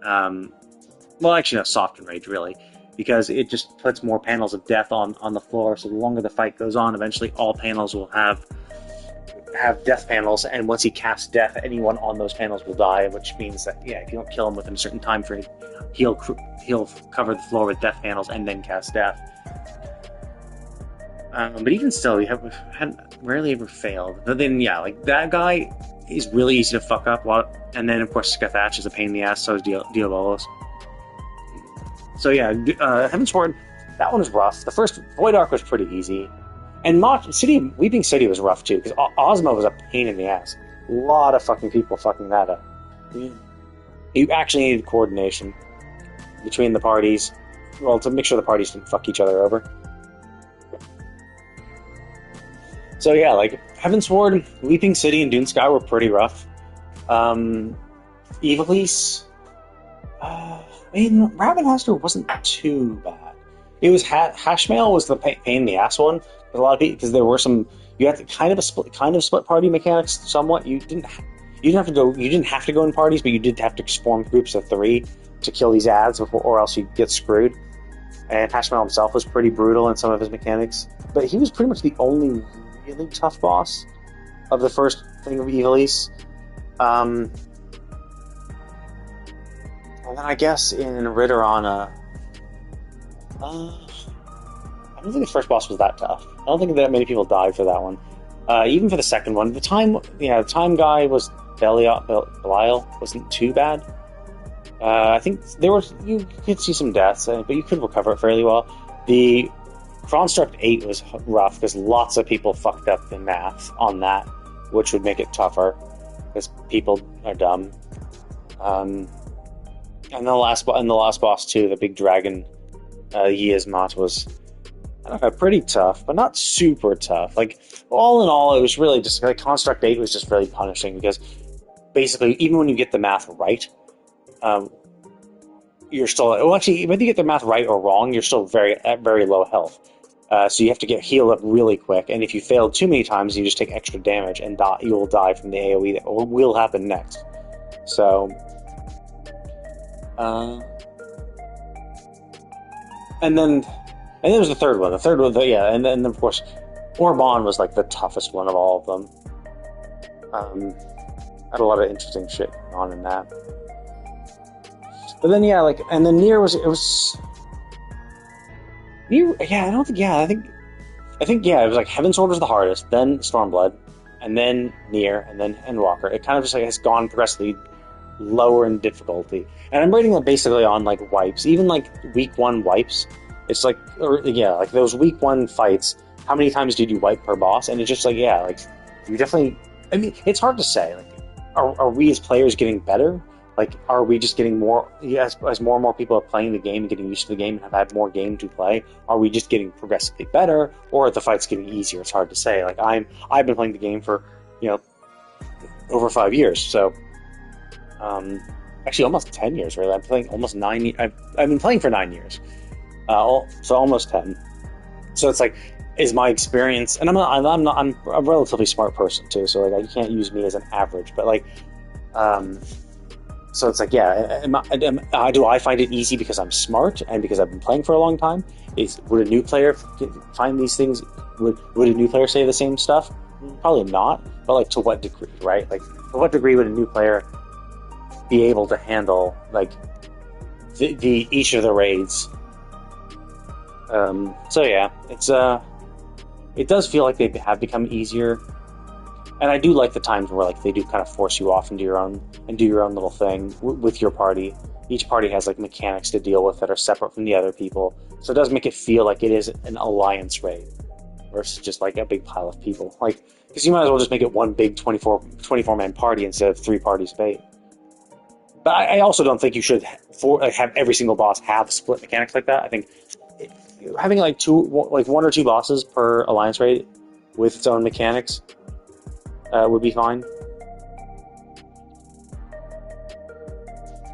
Well, actually, no, softened rage, really. Because it just puts more panels of death on the floor, so the longer the fight goes on, eventually all panels will have death panels, and once he casts death, anyone on those panels will die, which means that, yeah, if you don't kill him within a certain time frame, he'll cover the floor with death panels and then cast death. But even still, we had rarely ever failed. But then, yeah, like, that guy is really easy to fuck up, and then, of course, Scathach is a pain in the ass, so is Diabolos. So, yeah, Heavensward, that one was rough. The first Void Arc was pretty easy. And Weeping City was rough too, because Ozma was a pain in the ass. A lot of fucking people fucking that up. You actually needed coordination between the parties, well, to make sure the parties didn't fuck each other over. So yeah, like, Heavensward, Weeping City, and Dune Sky were pretty rough. Evilise, Ravenhaster wasn't too bad. It was Hashmail was the pain in the ass one. A lot of people, because there were some, you had to kind of split party mechanics somewhat. You didn't have to go in parties, but you did have to form groups of 3 to kill these ads or else you get screwed. And Hashmail himself was pretty brutal in some of his mechanics, but he was pretty much the only really tough boss of the first thing of Evilise. And then I guess in Ritterana, I don't think the first boss was that tough. I don't think that many people died for that one. Even for the second one, the time guy was Belial wasn't too bad. I think you could see some deaths, but you could recover it fairly well. The Construct 8 was rough because lots of people fucked up the math on that, which would make it tougher because people are dumb. And the last boss too, the big dragon Yizmat was, I don't know, pretty tough, but not super tough. Like, all in all, it was really just, like, Construct 8 was just really punishing, because basically, even when you get the math right, you're still, well, actually, whether you get the math right or wrong, you're still at very low health. So you have to get healed up really quick, and if you fail too many times, you just take extra damage, and you will die from the AoE that will happen next. So, and then there was the third one. The third one, yeah, and then of course, Orban was like the toughest one of all of them. Had a lot of interesting shit going on in that. But then yeah, like, and then Nier was Nier. Yeah, I think yeah, it was like Heaven's Sword was the hardest, then Stormblood, and then Nier, and then Endwalker. It kind of just like has gone progressively lower in difficulty, and I'm rating it basically on like wipes, even like week 1 wipes. It's like, like those week 1 fights. How many times did you wipe per boss? And it's just like, yeah, like you definitely. I mean, it's hard to say. Like, are we as players getting better? Like, are we just getting more, as more and more people are playing the game and getting used to the game and have had more game to play? Are we just getting progressively better, or are the fights getting easier? It's hard to say. Like, I've been playing the game for, over 5 years, so, actually almost 10 years, really. I'm playing almost 9. I've been playing for 9 years, so almost 10. So it's like, is my experience, and I'm a relatively smart person too, so like, you can't use me as an average, but like, so it's like, yeah, do I find it easy because I'm smart and because I've been playing for a long time? Would a new player find these things? Would a new player say the same stuff? Probably not, but like, to what degree, right? Like, to what degree would a new player be able to handle like the each of the raids? So yeah, it does feel like they have become easier. And I do like the times where like they do kind of force you off into your own and do your own little thing with your party. Each party has like mechanics to deal with that are separate from the other people, so it does make it feel like it is an alliance raid versus just like a big pile of people. Like, because you might as well just make it one big 24 man party instead of 3 parties of 8. But I also don't think you should have every single boss have split mechanics like that. I think having like 1 or 2 bosses per alliance raid with its own mechanics would be fine.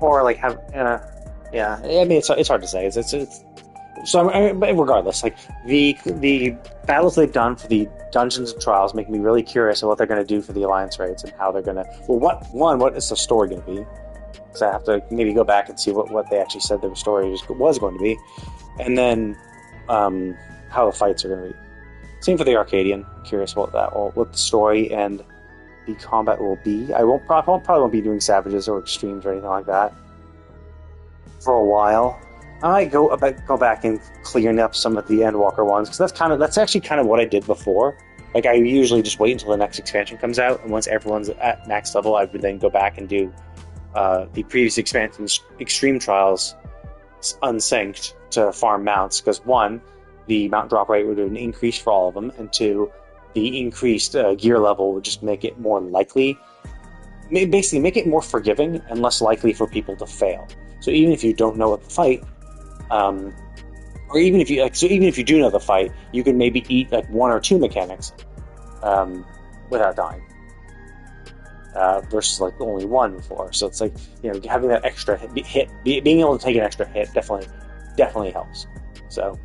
Or like have, yeah. I mean, it's hard to say. It's so. But regardless, like the battles they've done for the Dungeons and Trials make me really curious of what they're going to do for the Alliance raids and how they're going to. Well, what is the story going to be? So I have to maybe go back and see what they actually said their story was going to be, and then how the fights are going to be. Same for the Arcadian. Curious what the story and the combat will be. I probably won't be doing Savages or Extremes or anything like that for a while. I might go back and clearing up some of the Endwalker ones, because that's actually kind of what I did before. Like, I usually just wait until the next expansion comes out, and once everyone's at max level, I would then go back and do the previous expansion's Extreme Trials unsynced to farm mounts, because 1, the mount drop rate would have been increased for all of them, and 2, the increased gear level would just make it more likely, basically make it more forgiving and less likely for people to fail. So even if you don't know what the fight, or even if you do know the fight, you can maybe eat like 1 or 2 mechanics without dying, versus like only 1 before. So it's like, having that extra hit, being able to take an extra hit definitely helps. So,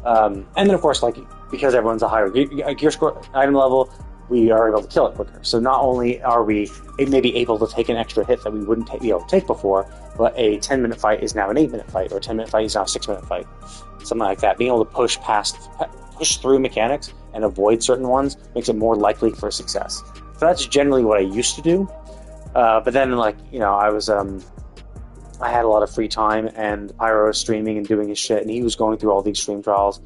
and then of course, like, because everyone's a higher gear score item level, we are able to kill it quicker. So not only are we maybe able to take an extra hit that we wouldn't be able to take before, but a 10-minute fight is now an 8-minute fight, or a 10-minute fight is now a 6-minute fight. Something like that. Being able to push through mechanics and avoid certain ones makes it more likely for success. So that's generally what I used to do. But then, like, I had a lot of free time, and Pyro was streaming and doing his shit, and he was going through all these stream trials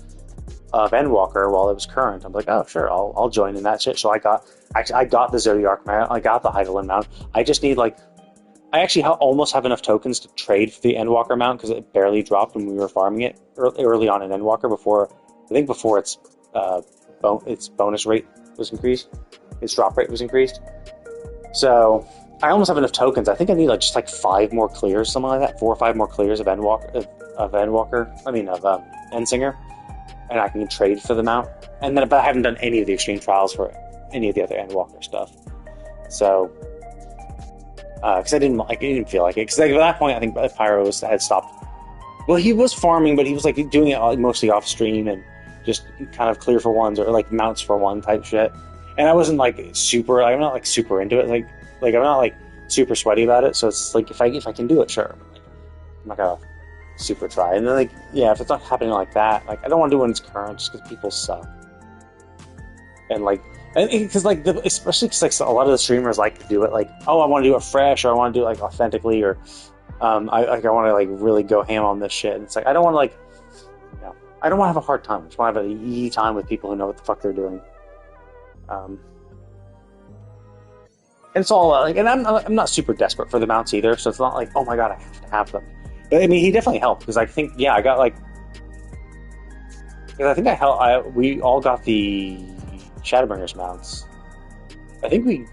of Endwalker while it was current. I'm like, oh sure, I'll join in that shit. So I got the Zodiac mount, I got the Heidelin mount. I just need I actually almost have enough tokens to trade for the Endwalker mount, because it barely dropped when we were farming it early on in Endwalker before its bonus rate was increased, its drop rate was increased. So I almost have enough tokens. I think I need just 5 more clears, something like that, 4 or 5 more clears of Endwalker, Endwalker. I mean of Endsinger, and I can trade for the mount. And then, but I haven't done any of the extreme trials for any of the other Endwalker stuff. So, because I didn't feel like it. Because at that point, I think Pyro had stopped. Well, he was farming, but he was like doing it mostly off stream and just kind of clear for ones or like mounts for one type shit. And I wasn't like super. I'm not like super into it. Like I'm not like super sweaty about it. So it's like if I can do it, sure. Like, I'm not gonna super try. And then like yeah, if it's not happening like that, like I don't want to do it when it's current just because people suck. And like because like especially because like a lot of the streamers like to do it like, oh, I want to do it fresh, or I want to do it like authentically, or I want to like really go ham on this shit. And it's like I don't want to like, you know, I don't want to have a hard time. I just want to have an easy time with people who know what the fuck they're doing. And it's all like, and I'm not super desperate for the mounts either, so it's not like, oh my god, I have to have them. But I mean, he definitely helped because I think I got like, because I think we all got the Shadowbringers mounts. I think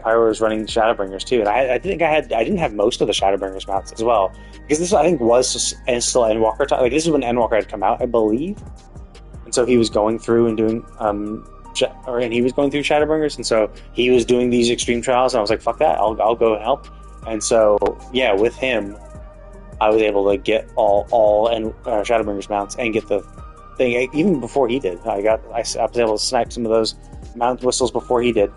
Pyro was running Shadowbringers too, and I didn't have most of the Shadowbringers mounts as well, because this I think was still Endwalker time. Like this is when Endwalker had come out, I believe, and so he was going through and doing and he was going through Shadowbringers, and so he was doing these extreme trials, and I was like, fuck that, I'll go help. And so yeah, with him, I was able to get all Shadowbringers mounts and get the thing even before he did. I was able to snipe some of those mount whistles before he did.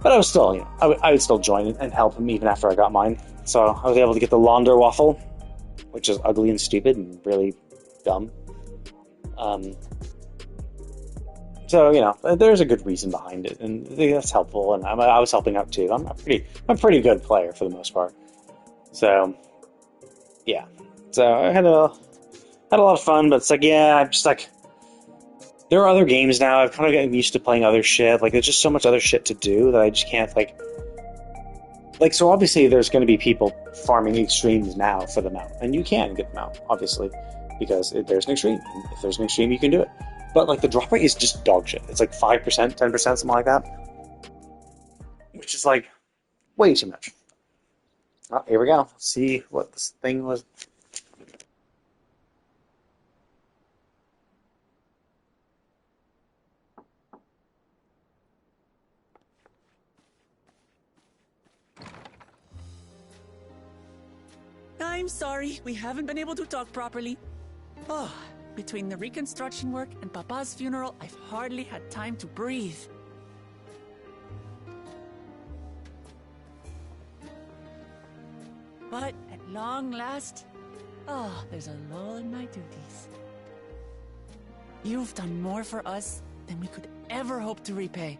But I was still, I would still join and help him even after I got mine. So I was able to get the Launder Waffle, which is ugly and stupid and really dumb. So there's a good reason behind it, and that's helpful. And I was helping out too. I'm a pretty good player for the most part. So yeah, so I had a lot of fun, but it's like I'm just like. There are other games now. I've kind of gotten used to playing other shit. Like, there's just so much other shit to do that I just can't, like... so obviously there's going to be people farming extremes now for the mount. And you can get the mount, obviously, because there's an extreme. And if there's an extreme, you can do it. But, like, the drop rate is just dog shit. It's like 5%, 10%, something like that. Which is, like, way too much. Oh, here we go. Let's see what this thing was... I'm sorry, we haven't been able to talk properly. Oh, between the reconstruction work and Papa's funeral, I've hardly had time to breathe. But at long last, there's a lull in my duties. You've done more for us than we could ever hope to repay.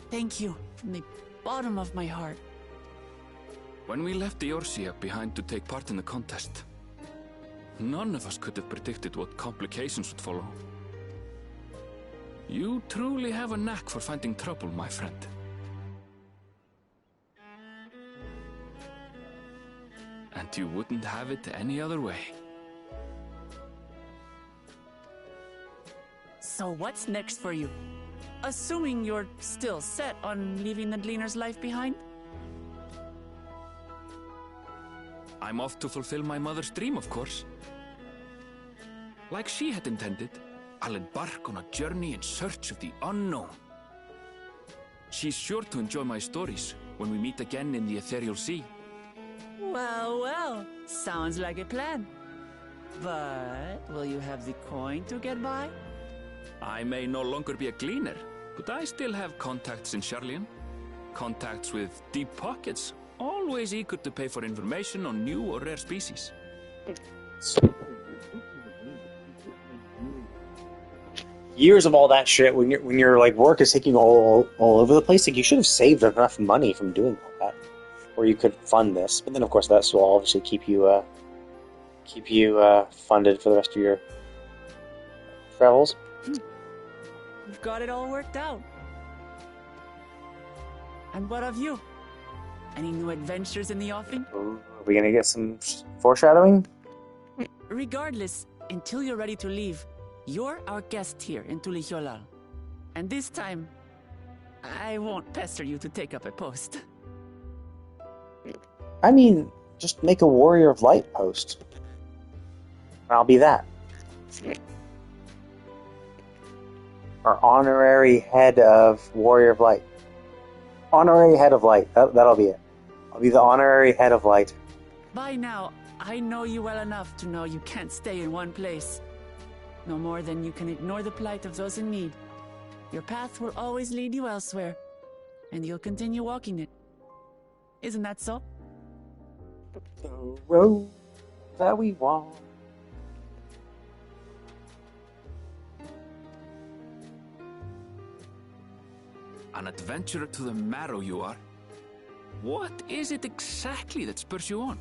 Thank you from the bottom of my heart. When we left the Eorzea behind to take part in the contest, none of us could have predicted what complications would follow. You truly have a knack for finding trouble, my friend. And you wouldn't have it any other way. So what's next for you? Assuming you're still set on leaving the Gleaner's life behind? I'm off to fulfill my mother's dream, of course. Like she had intended, I'll embark on a journey in search of the unknown. She's sure to enjoy my stories when we meet again in the Ethereal Sea. Well, sounds like a plan. But will you have the coin to get by? I may no longer be a gleaner, but I still have contacts in Sharlayan. Contacts with deep pockets, always eager to pay for information on new or rare species. Years of all that shit, when your like work is taking all over the place, like you should have saved enough money from doing all that, or you could fund this. But then, of course, that will obviously keep you funded for the rest of your travels. You've got it all worked out. And what of you? Any new adventures in the offing? Are we gonna get some foreshadowing? Regardless, until you're ready to leave, you're our guest here in Tulihyolal. And this time, I won't pester you to take up a post. I mean, just make a Warrior of Light post. I'll be that. Or honorary head of Warrior of Light. Honorary head of light. That'll be it. I'll be the honorary head of light. By now, I know you well enough to know you can't stay in one place. No more than you can ignore the plight of those in need. Your path will always lead you elsewhere, and you'll continue walking it. Isn't that so? The road that we walk. An adventurer to the marrow you are. What is it exactly that spurs you on?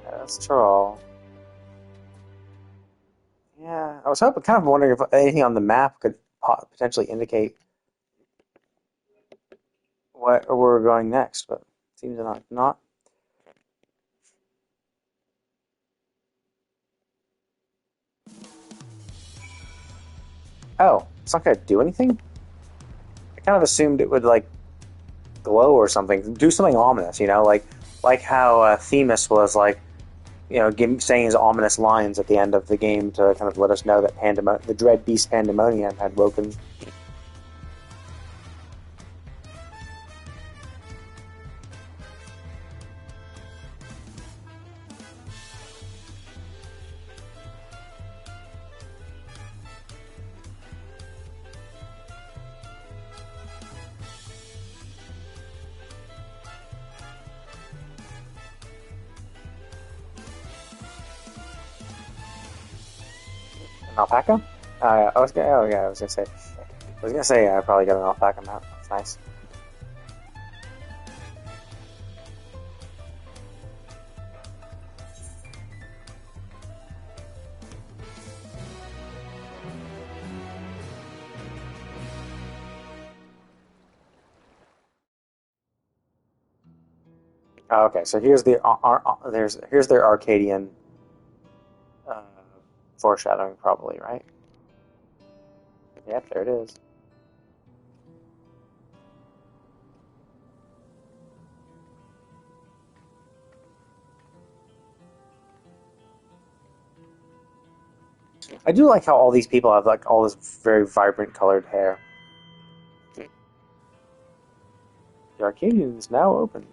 That's troll. Yeah, I was kind of wondering if anything on the map could potentially indicate where we're going next, but it seems not. Oh, it's not gonna do anything? I kind of assumed it would like glow or something, do something ominous, like how Themis was like, saying his ominous lines at the end of the game to kind of let us know that the dread beast Pandemonium had woken. An alpaca? I was gonna. Oh yeah, I was gonna say. I probably got an alpaca mount. That's nice. Oh, okay, so here's here's their Arcadian uh, foreshadowing, probably, right? Yep, there it is. I do like how all these people have like all this very vibrant colored hair. The Arcadian is now open.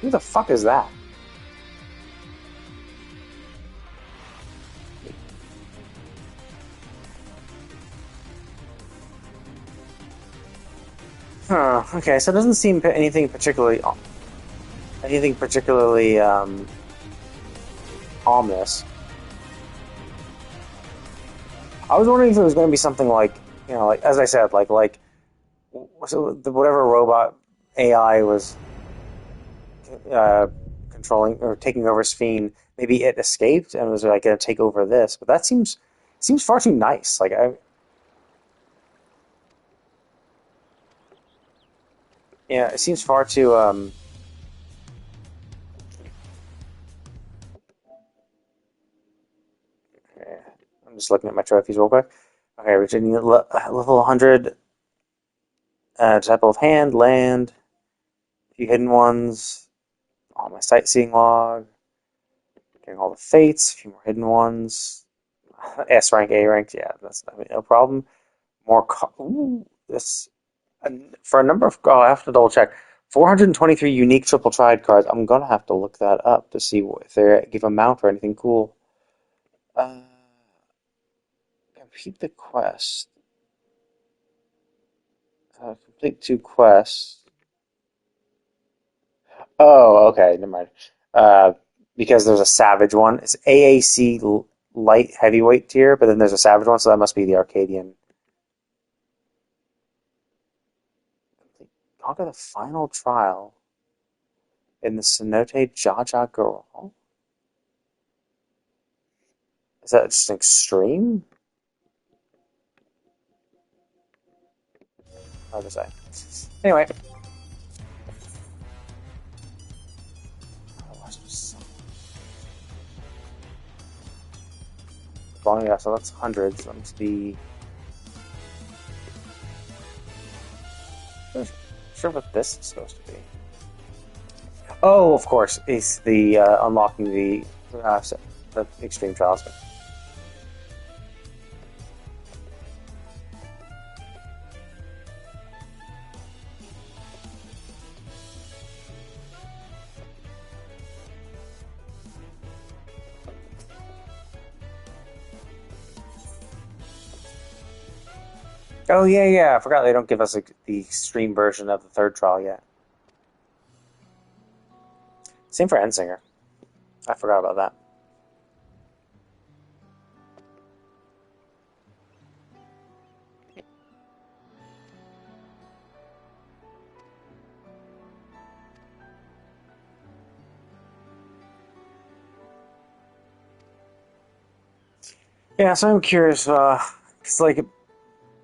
Who the fuck is that? Huh, okay, so it doesn't seem anything particularly ominous. I was wondering if it was going to be something like, like as I said, like so whatever robot AI was controlling or taking over Sphene, maybe it escaped and was like going to take over this. But that seems far too nice. Yeah, it seems far too Okay. I'm just looking at my trophies real quick. Okay, Virginia level 100. Type of hand, land, a few hidden ones. On my sightseeing log. Getting all the fates, a few more hidden ones. S rank, A rank, yeah, that's no problem. More, ooh, this for a number of. Oh, I have to double check. 423 unique triple tried cards. I'm gonna have to look that up to see if they give a mount or anything cool. Uh, complete the quest. Complete 2 quests. Oh, okay, never mind. Uh, because there's a savage one. It's AAC light heavyweight tier, but then there's a savage one, so that must be the Arcadian. Conquer the final trial in the Cenote Jaja Girl. Is that just extreme? Hard to say. Anyway. Well, yeah, so that's hundreds. That must be. I'm not sure what this is supposed to be. Oh, of course, it's the unlocking the extreme trials. Oh yeah, yeah. I forgot they don't give us the extreme version of the third trial yet. Same for Ensinger. I forgot about that. Yeah, so I'm curious. It's like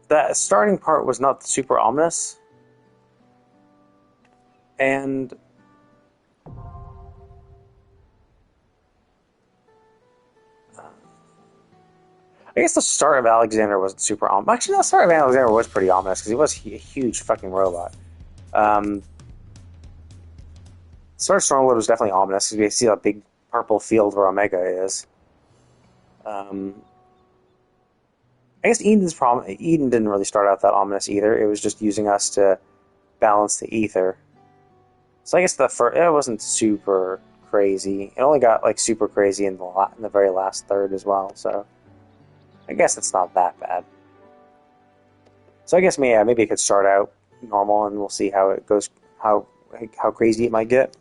that starting part was not super ominous, and I guess the start of Alexander wasn't super ominous. Actually, the start of Alexander was pretty ominous because he was a huge fucking robot. Start of Stormwood was definitely ominous because we see that big purple field where Omega is. I guess Eden's problem. Eden didn't really start out that ominous either. It was just using us to balance the ether. So I guess the first it wasn't super crazy. It only got like super crazy in the very last third as well. So I guess it's not that bad. So I guess maybe it could start out normal, and we'll see how it goes, how crazy it might get.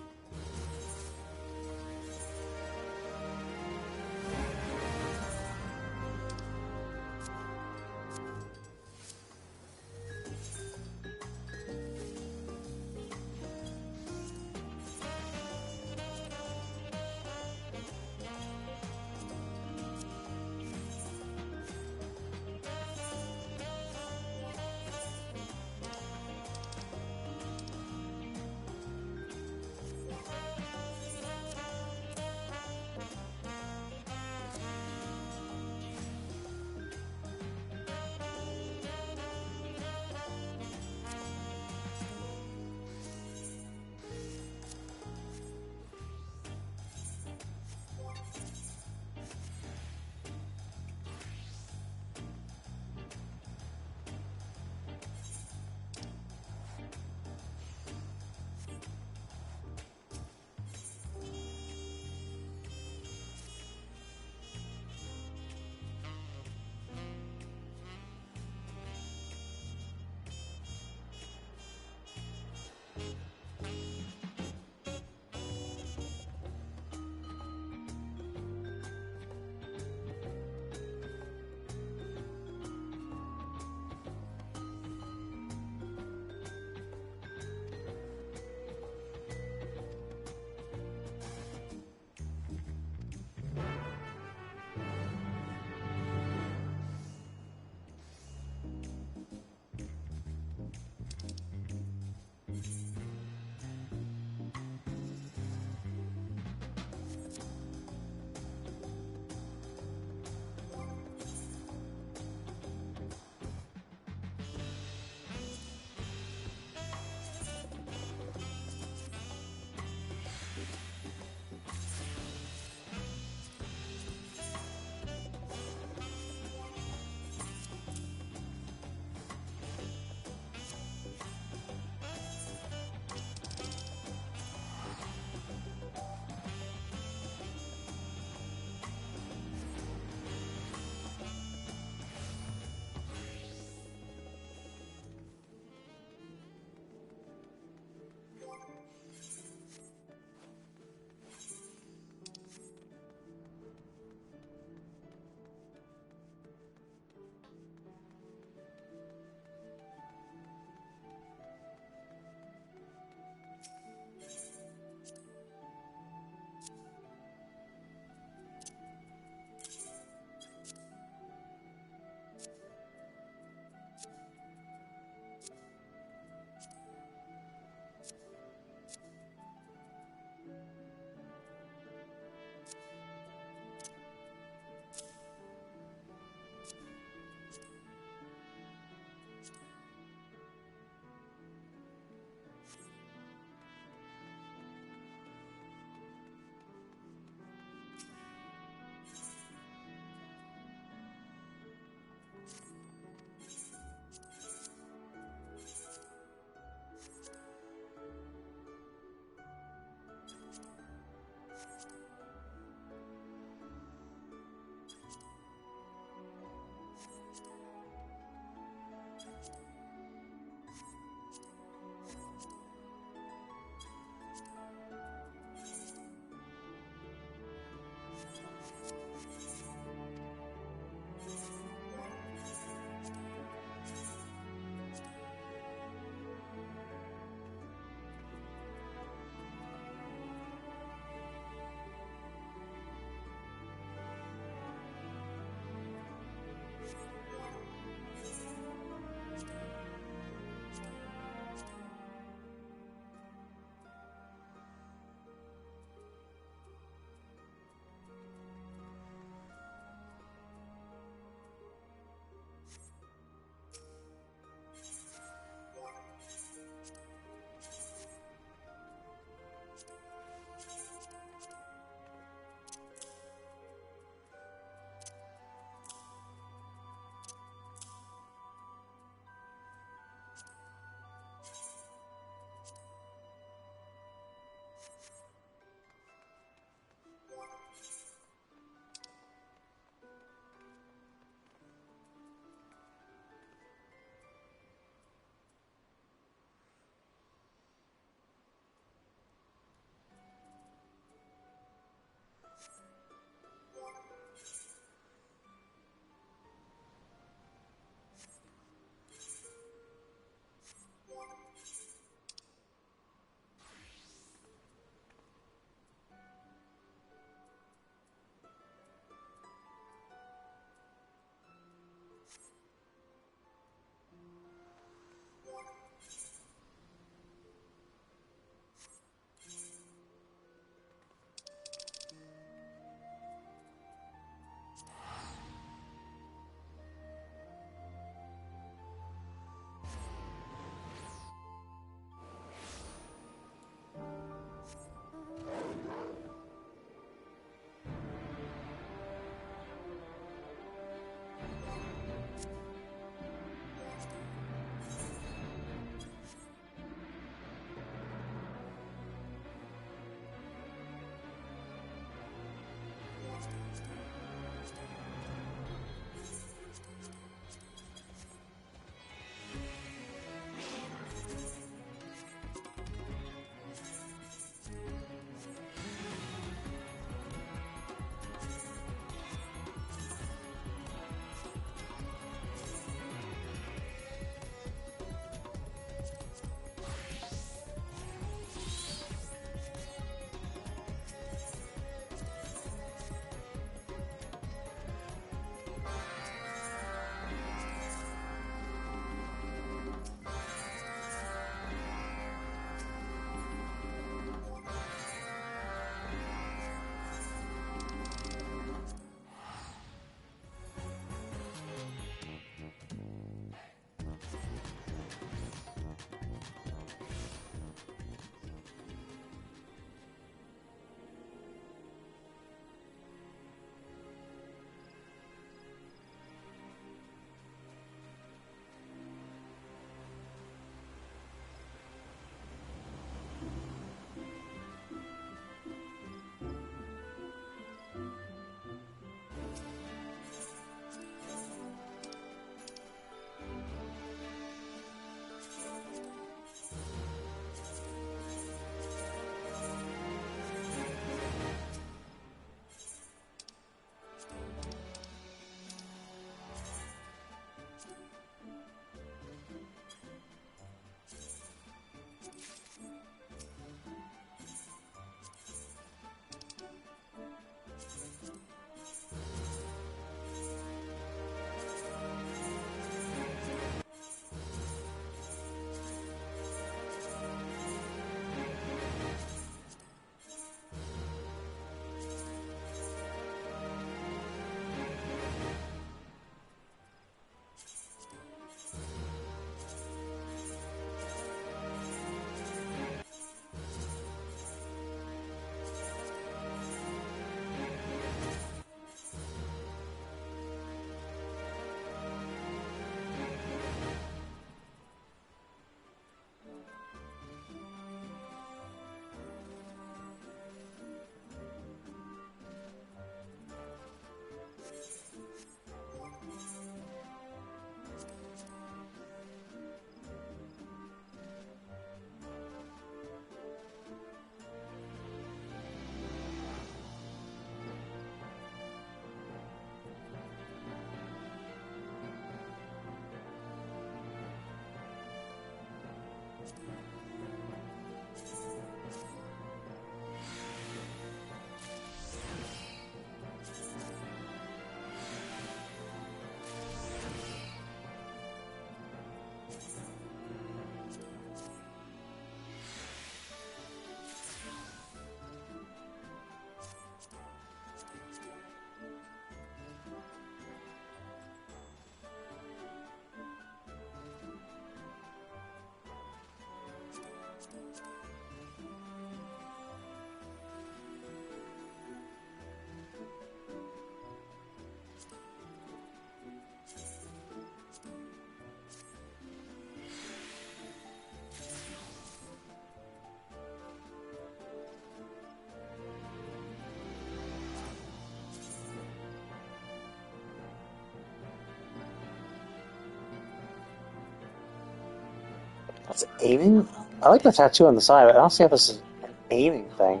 That's aiming? I like the tattoo on the side, but I don't see how this is an aiming thing.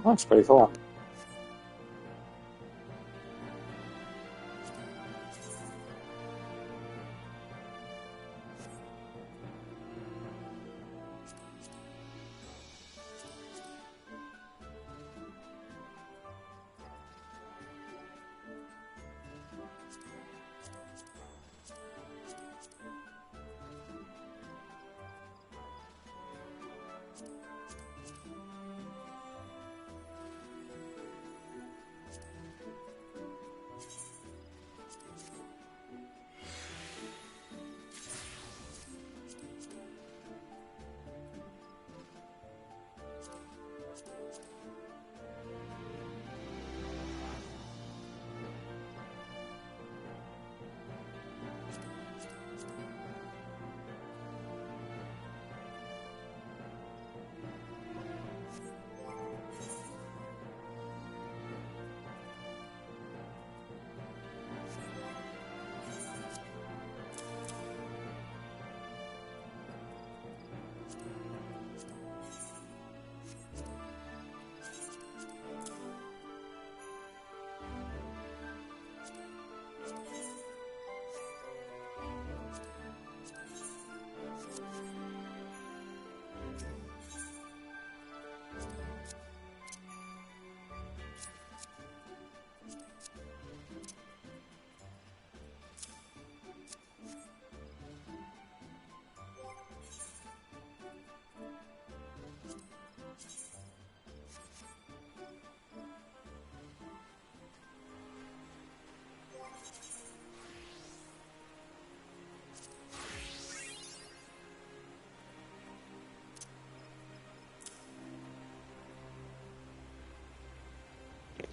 That's pretty cool.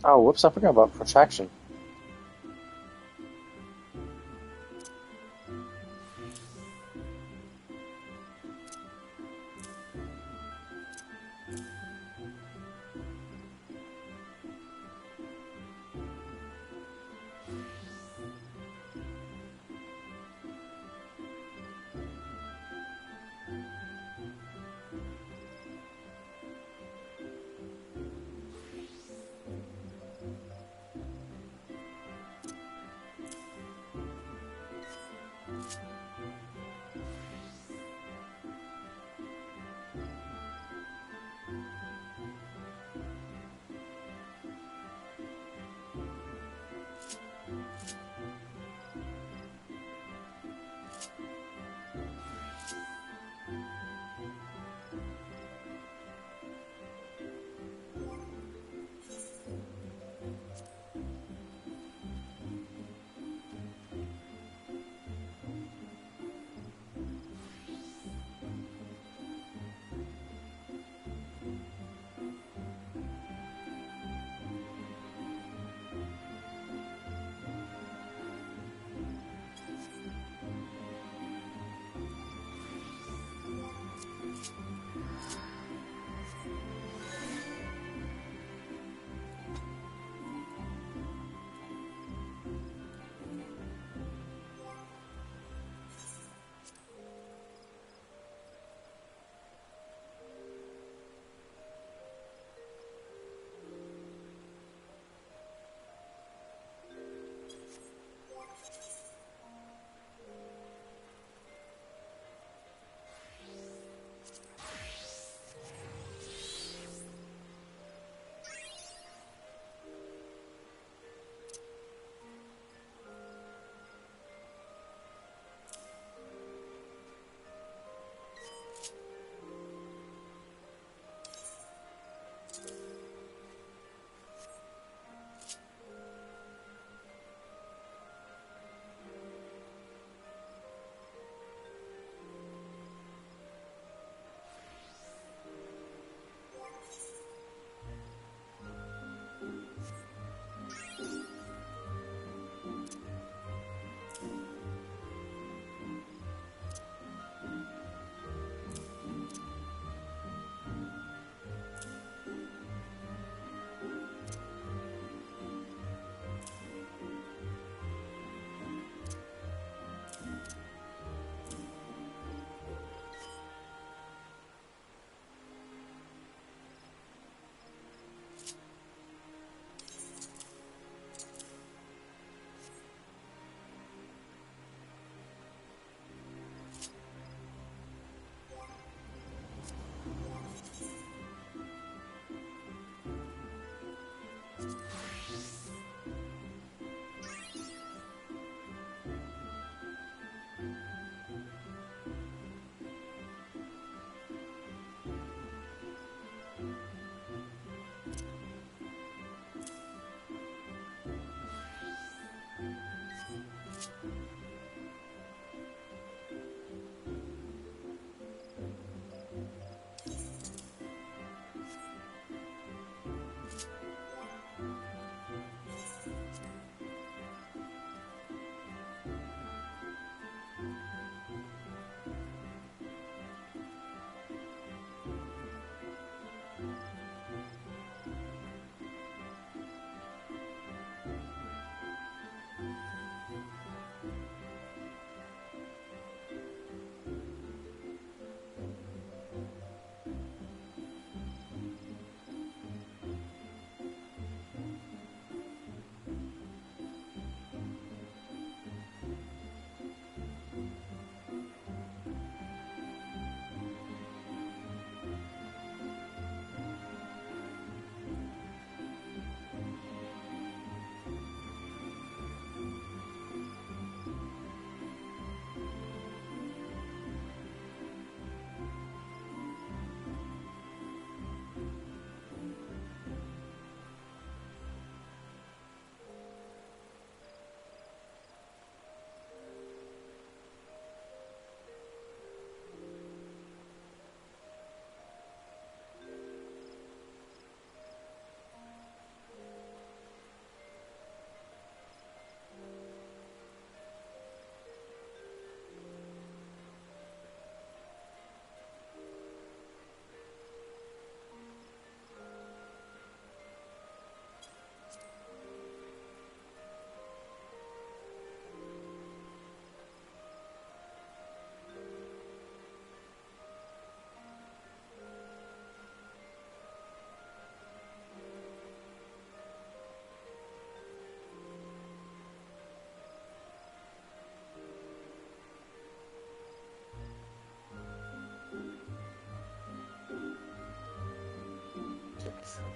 Oh, whoops, I forgot about protraction.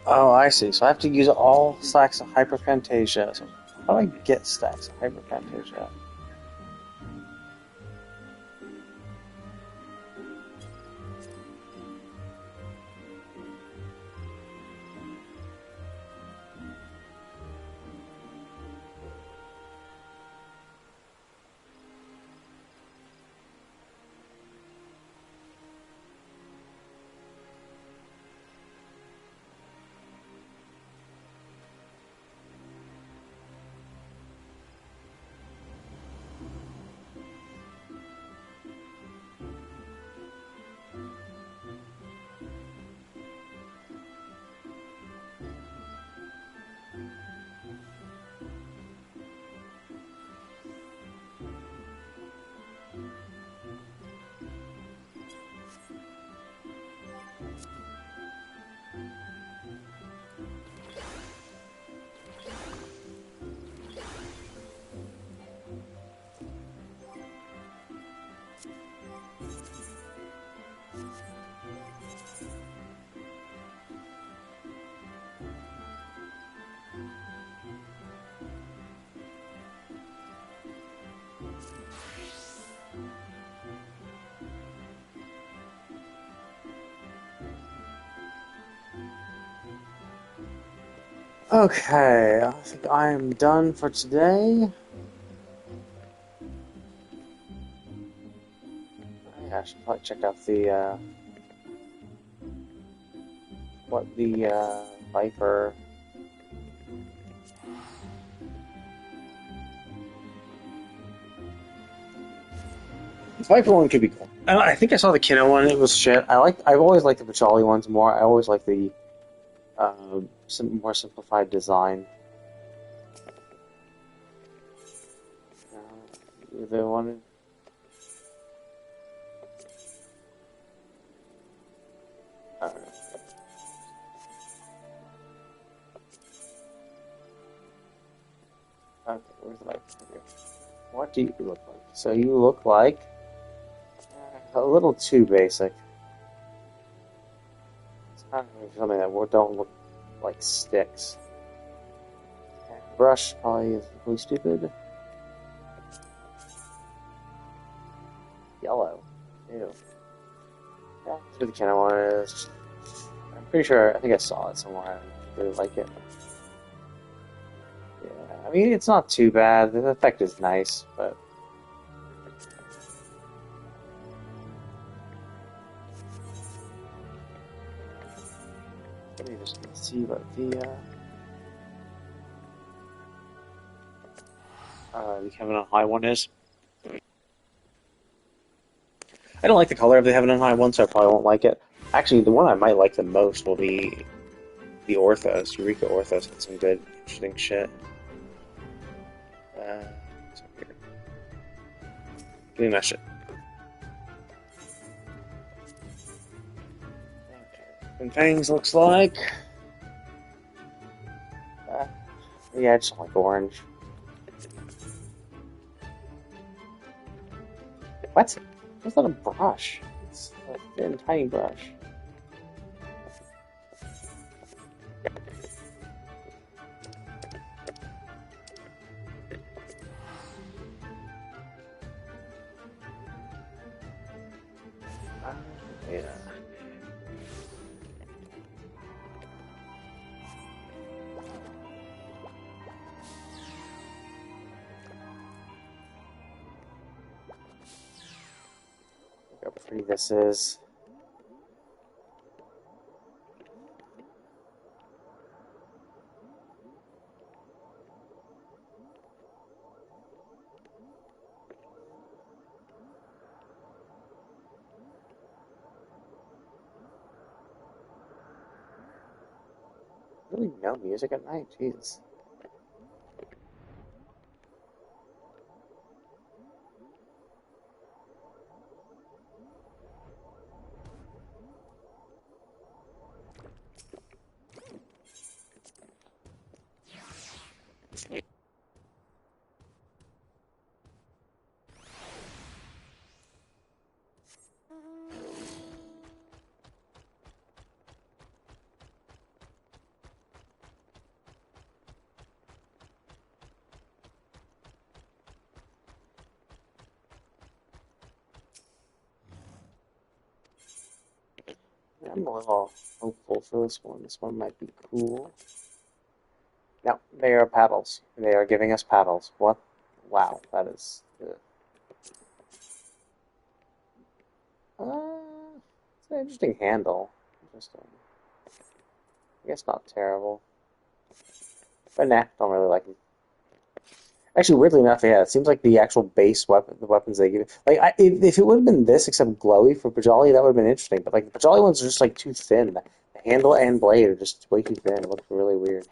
Oh, I see. So I have to use all stacks of hyperpantasia. So how do I get stacks of hyperpantasia? Okay, I think I am done for today. Yeah, I should probably check out the what the Viper. The Viper one could be cool. I think I saw the Kinna one. It was shit. I've always liked the Pachali ones more. I always like the some more simplified design. The one. I don't know. Okay, where's the Viper? Here. What do you look like? So you look like a little too basic. It's kind of something that don't look like sticks. And brush probably is really stupid. Yellow. Ew. Yeah, that's what the kind of one is. I'm pretty sure. I think I saw it somewhere. I really like it. Yeah, I mean it's not too bad. The effect is nice, but let me just see what the Heaven on High one is. I don't like the color of the Heaven on High one, so I probably won't like it. Actually, the one I might like the most will be the Orthos. Eureka Orthos had some good, interesting shit. So here. Give me that shit. And Fangs looks like. Yeah, I just don't like orange. What? That's not a brush. It's a thin, tiny brush. Yeah. Look how pretty this is. Really no music at night? Jesus. I'm a little hopeful for this one. This one might be cool. No, they are paddles. They are giving us paddles. What? Wow, that is. It's an interesting handle. Interesting. I guess not terrible. But nah, don't really like them. Actually, weirdly enough, yeah, it seems like the actual base weapon, the weapons they give, like if it would have been this except glowy for Pajali, that would have been interesting. But like the Pajali ones are just like too thin. The handle and blade are just way too thin. It looks really weird.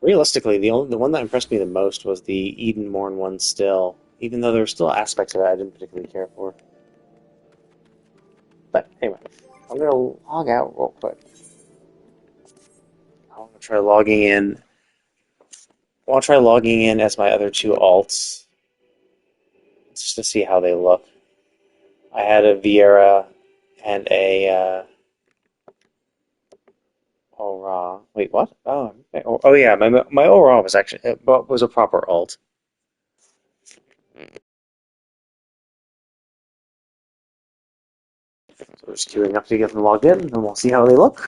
Realistically, the one that impressed me the most was the Eden Morn one still, even though there were still aspects of it I didn't particularly care for. But anyway, I'm gonna log out real quick. I'm gonna try logging in. I'll try logging in as my other two alts just to see how they look. I had a Vieira and a Aura. Wait, what? Oh yeah, my Aura was actually was a proper alt. So we're just queuing up to get them logged in, and we'll see how they look.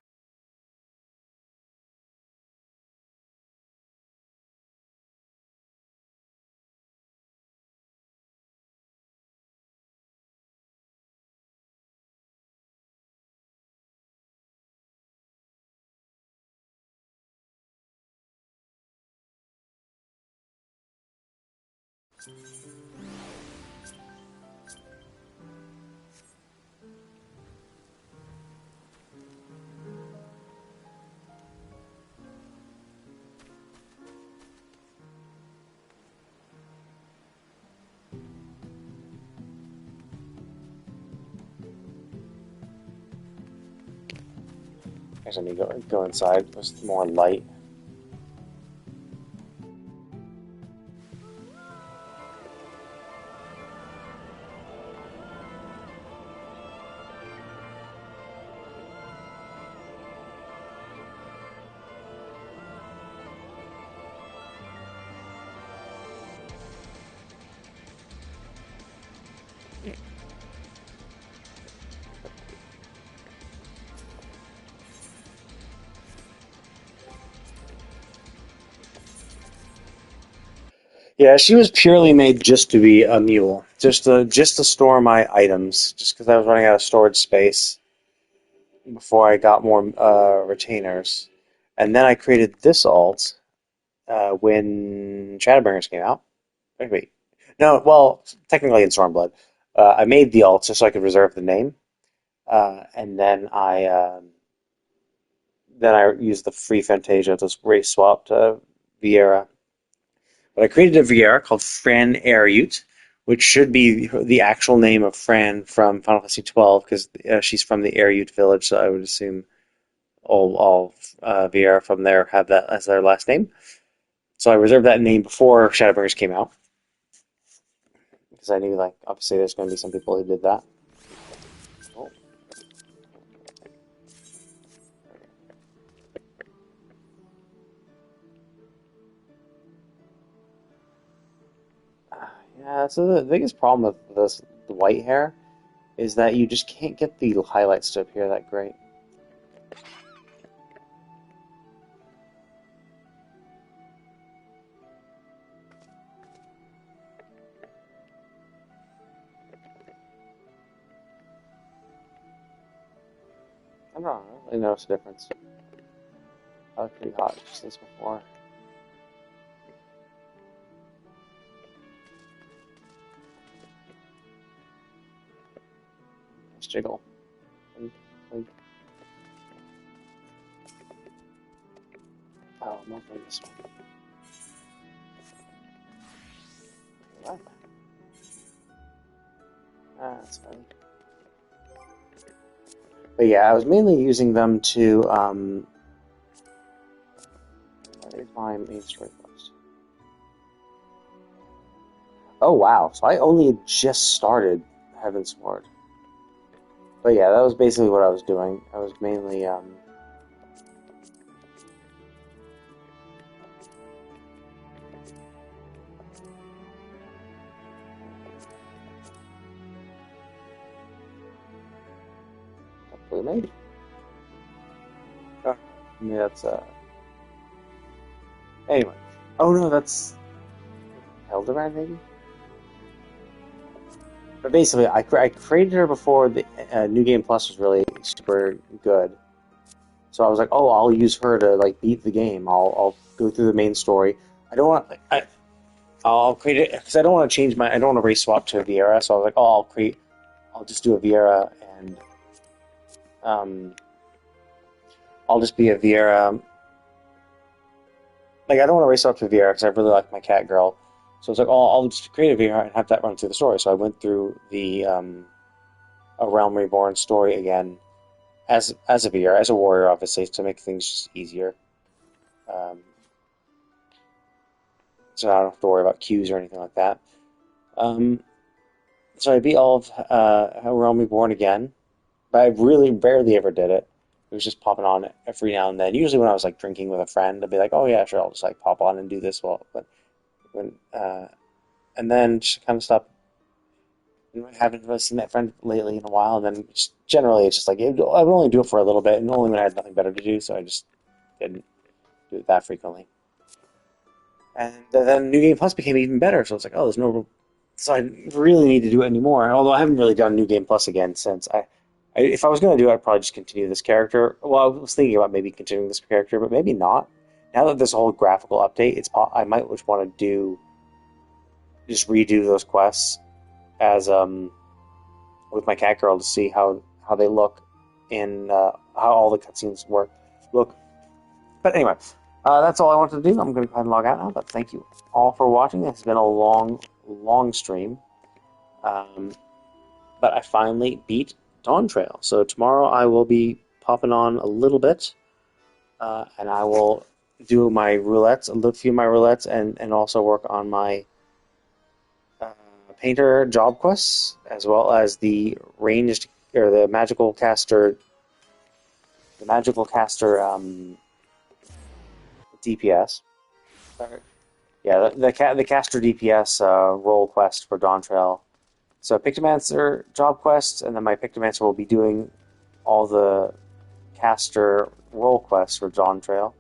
Guess I need to go inside. It's more light. Yeah, she was purely made just to be a mule, just to store my items, just because I was running out of storage space before I got more retainers, and then I created this alt when Shadowbringers came out. Wait, no, well, technically in Stormblood, I made the alt just so I could reserve the name, and then I used the free Fantasia to race swap to Vieira. But I created a Vieira called Fran Ariute, which should be the actual name of Fran from Final Fantasy 12, because she's from the Ariute village, so I would assume all Vieira from there have that as their last name. So I reserved that name before Shadowbringers came out, because I knew, like, obviously there's going to be some people who did that. Oh. Yeah, so the biggest problem with the white hair is that you just can't get the highlights to appear that great. I don't know, I don't really notice a difference. I was pretty hot just as before. Let's jiggle. Blink, blink. Oh, I'm not playing this one. What? That's fine. But yeah, I was mainly using them to, where's my main story quest? Oh wow, so I only just started Heavensward. But yeah, that was basically what I was doing. I was mainly, Possibly, maybe. Oh, maybe that's Anyway. Oh no, that's Hildebrand, maybe. But basically, I created her before the New Game Plus was really super good. So I was like, oh, I'll use her to like beat the game. I'll go through the main story. I don't want I'll create it because I don't want to change my. I don't want to race swap to a Viera. So I was like, oh, I'll just do a Viera and I'll just be a Viera. Like I don't want to race swap to a Viera because I really like my cat girl. So I was like, oh, I'll just create a Viera and have that run through the story. So I went through the A Realm Reborn story again as a Viera, as a warrior, obviously, to make things just easier. So I don't have to worry about queues or anything like that. So I beat all of Realm Reborn again, but I really rarely ever did it. It was just popping on every now and then. Usually when I was like drinking with a friend, I'd be like, "Oh yeah, sure, I'll just like pop on and do this." And then just kind of stopped. I haven't really seen that friend lately in a while. And then generally, it's just like I would only do it for a little bit, and only when I had nothing better to do. So I just didn't do it that frequently. And then New Game Plus became even better, so it's like, oh, there's no... So I really need to do it anymore, although I haven't really done New Game Plus again since. If I was going to do it, I'd probably just continue this character. Well, I was thinking about maybe continuing this character, but maybe not. Now that there's a whole graphical update, I might just want to just redo those quests as with my cat girl to see how they look in how all the cutscenes look. But anyway, that's all I wanted to do. I'm going to go ahead and log out now, but thank you all for watching. It's been a long stream. But I finally beat Dawn Trail. So tomorrow I will be popping on a little bit, and I will do my roulettes, a few of my roulettes, and also work on my painter job quests, as well as the ranged, or the magical caster DPS. Yeah, the caster DPS role quest for Dawn Trail. So Pictomancer job quests, and then my Pictomancer will be doing all the caster role quests for Dawn Trail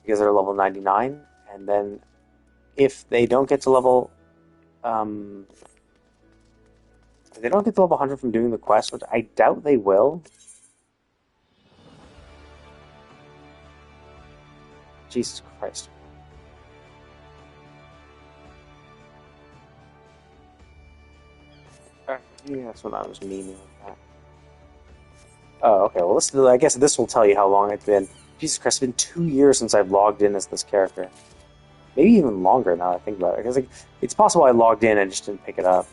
because they're level 99. And then if they don't get to level 100 from doing the quest, which I doubt they will. Jesus Christ. Yeah, that's what I was meaning. Oh, okay. Well, I guess this will tell you how long it's been. Jesus Christ, it's been 2 years since I've logged in as this character. Maybe even longer now that I think about it. Because it's possible I logged in and just didn't pick it up.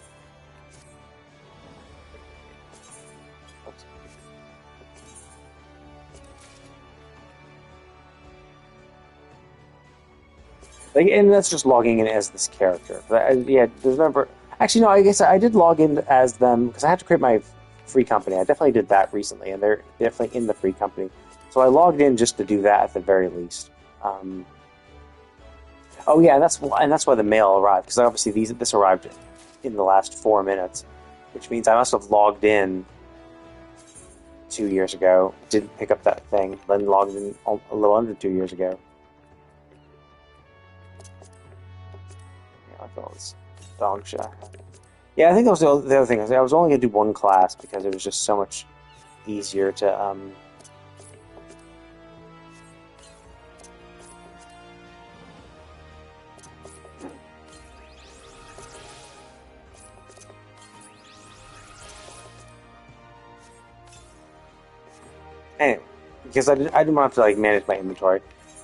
And that's just logging in as this character. But yeah, there's never... Actually, no, I guess I did log in as them, because I had to create my free company. I definitely did that recently, and they're definitely in the free company. So I logged in just to do that at the very least. Oh yeah, and that's why the mail arrived, because obviously this arrived in the last 4 minutes, which means I must have logged in 2 years ago, didn't pick up that thing, then logged in a little under 2 years ago. Yeah, I thought it was dog shit. Yeah, I think that was the other thing. I was only going to do one class because it was just so much easier to... Anyway, because I didn't want to like manage my inventory,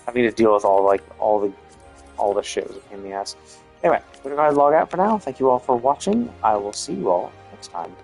having to deal with all the shit was a pain in the ass. Anyway, we're gonna go ahead and log out for now. Thank you all for watching. I will see you all next time.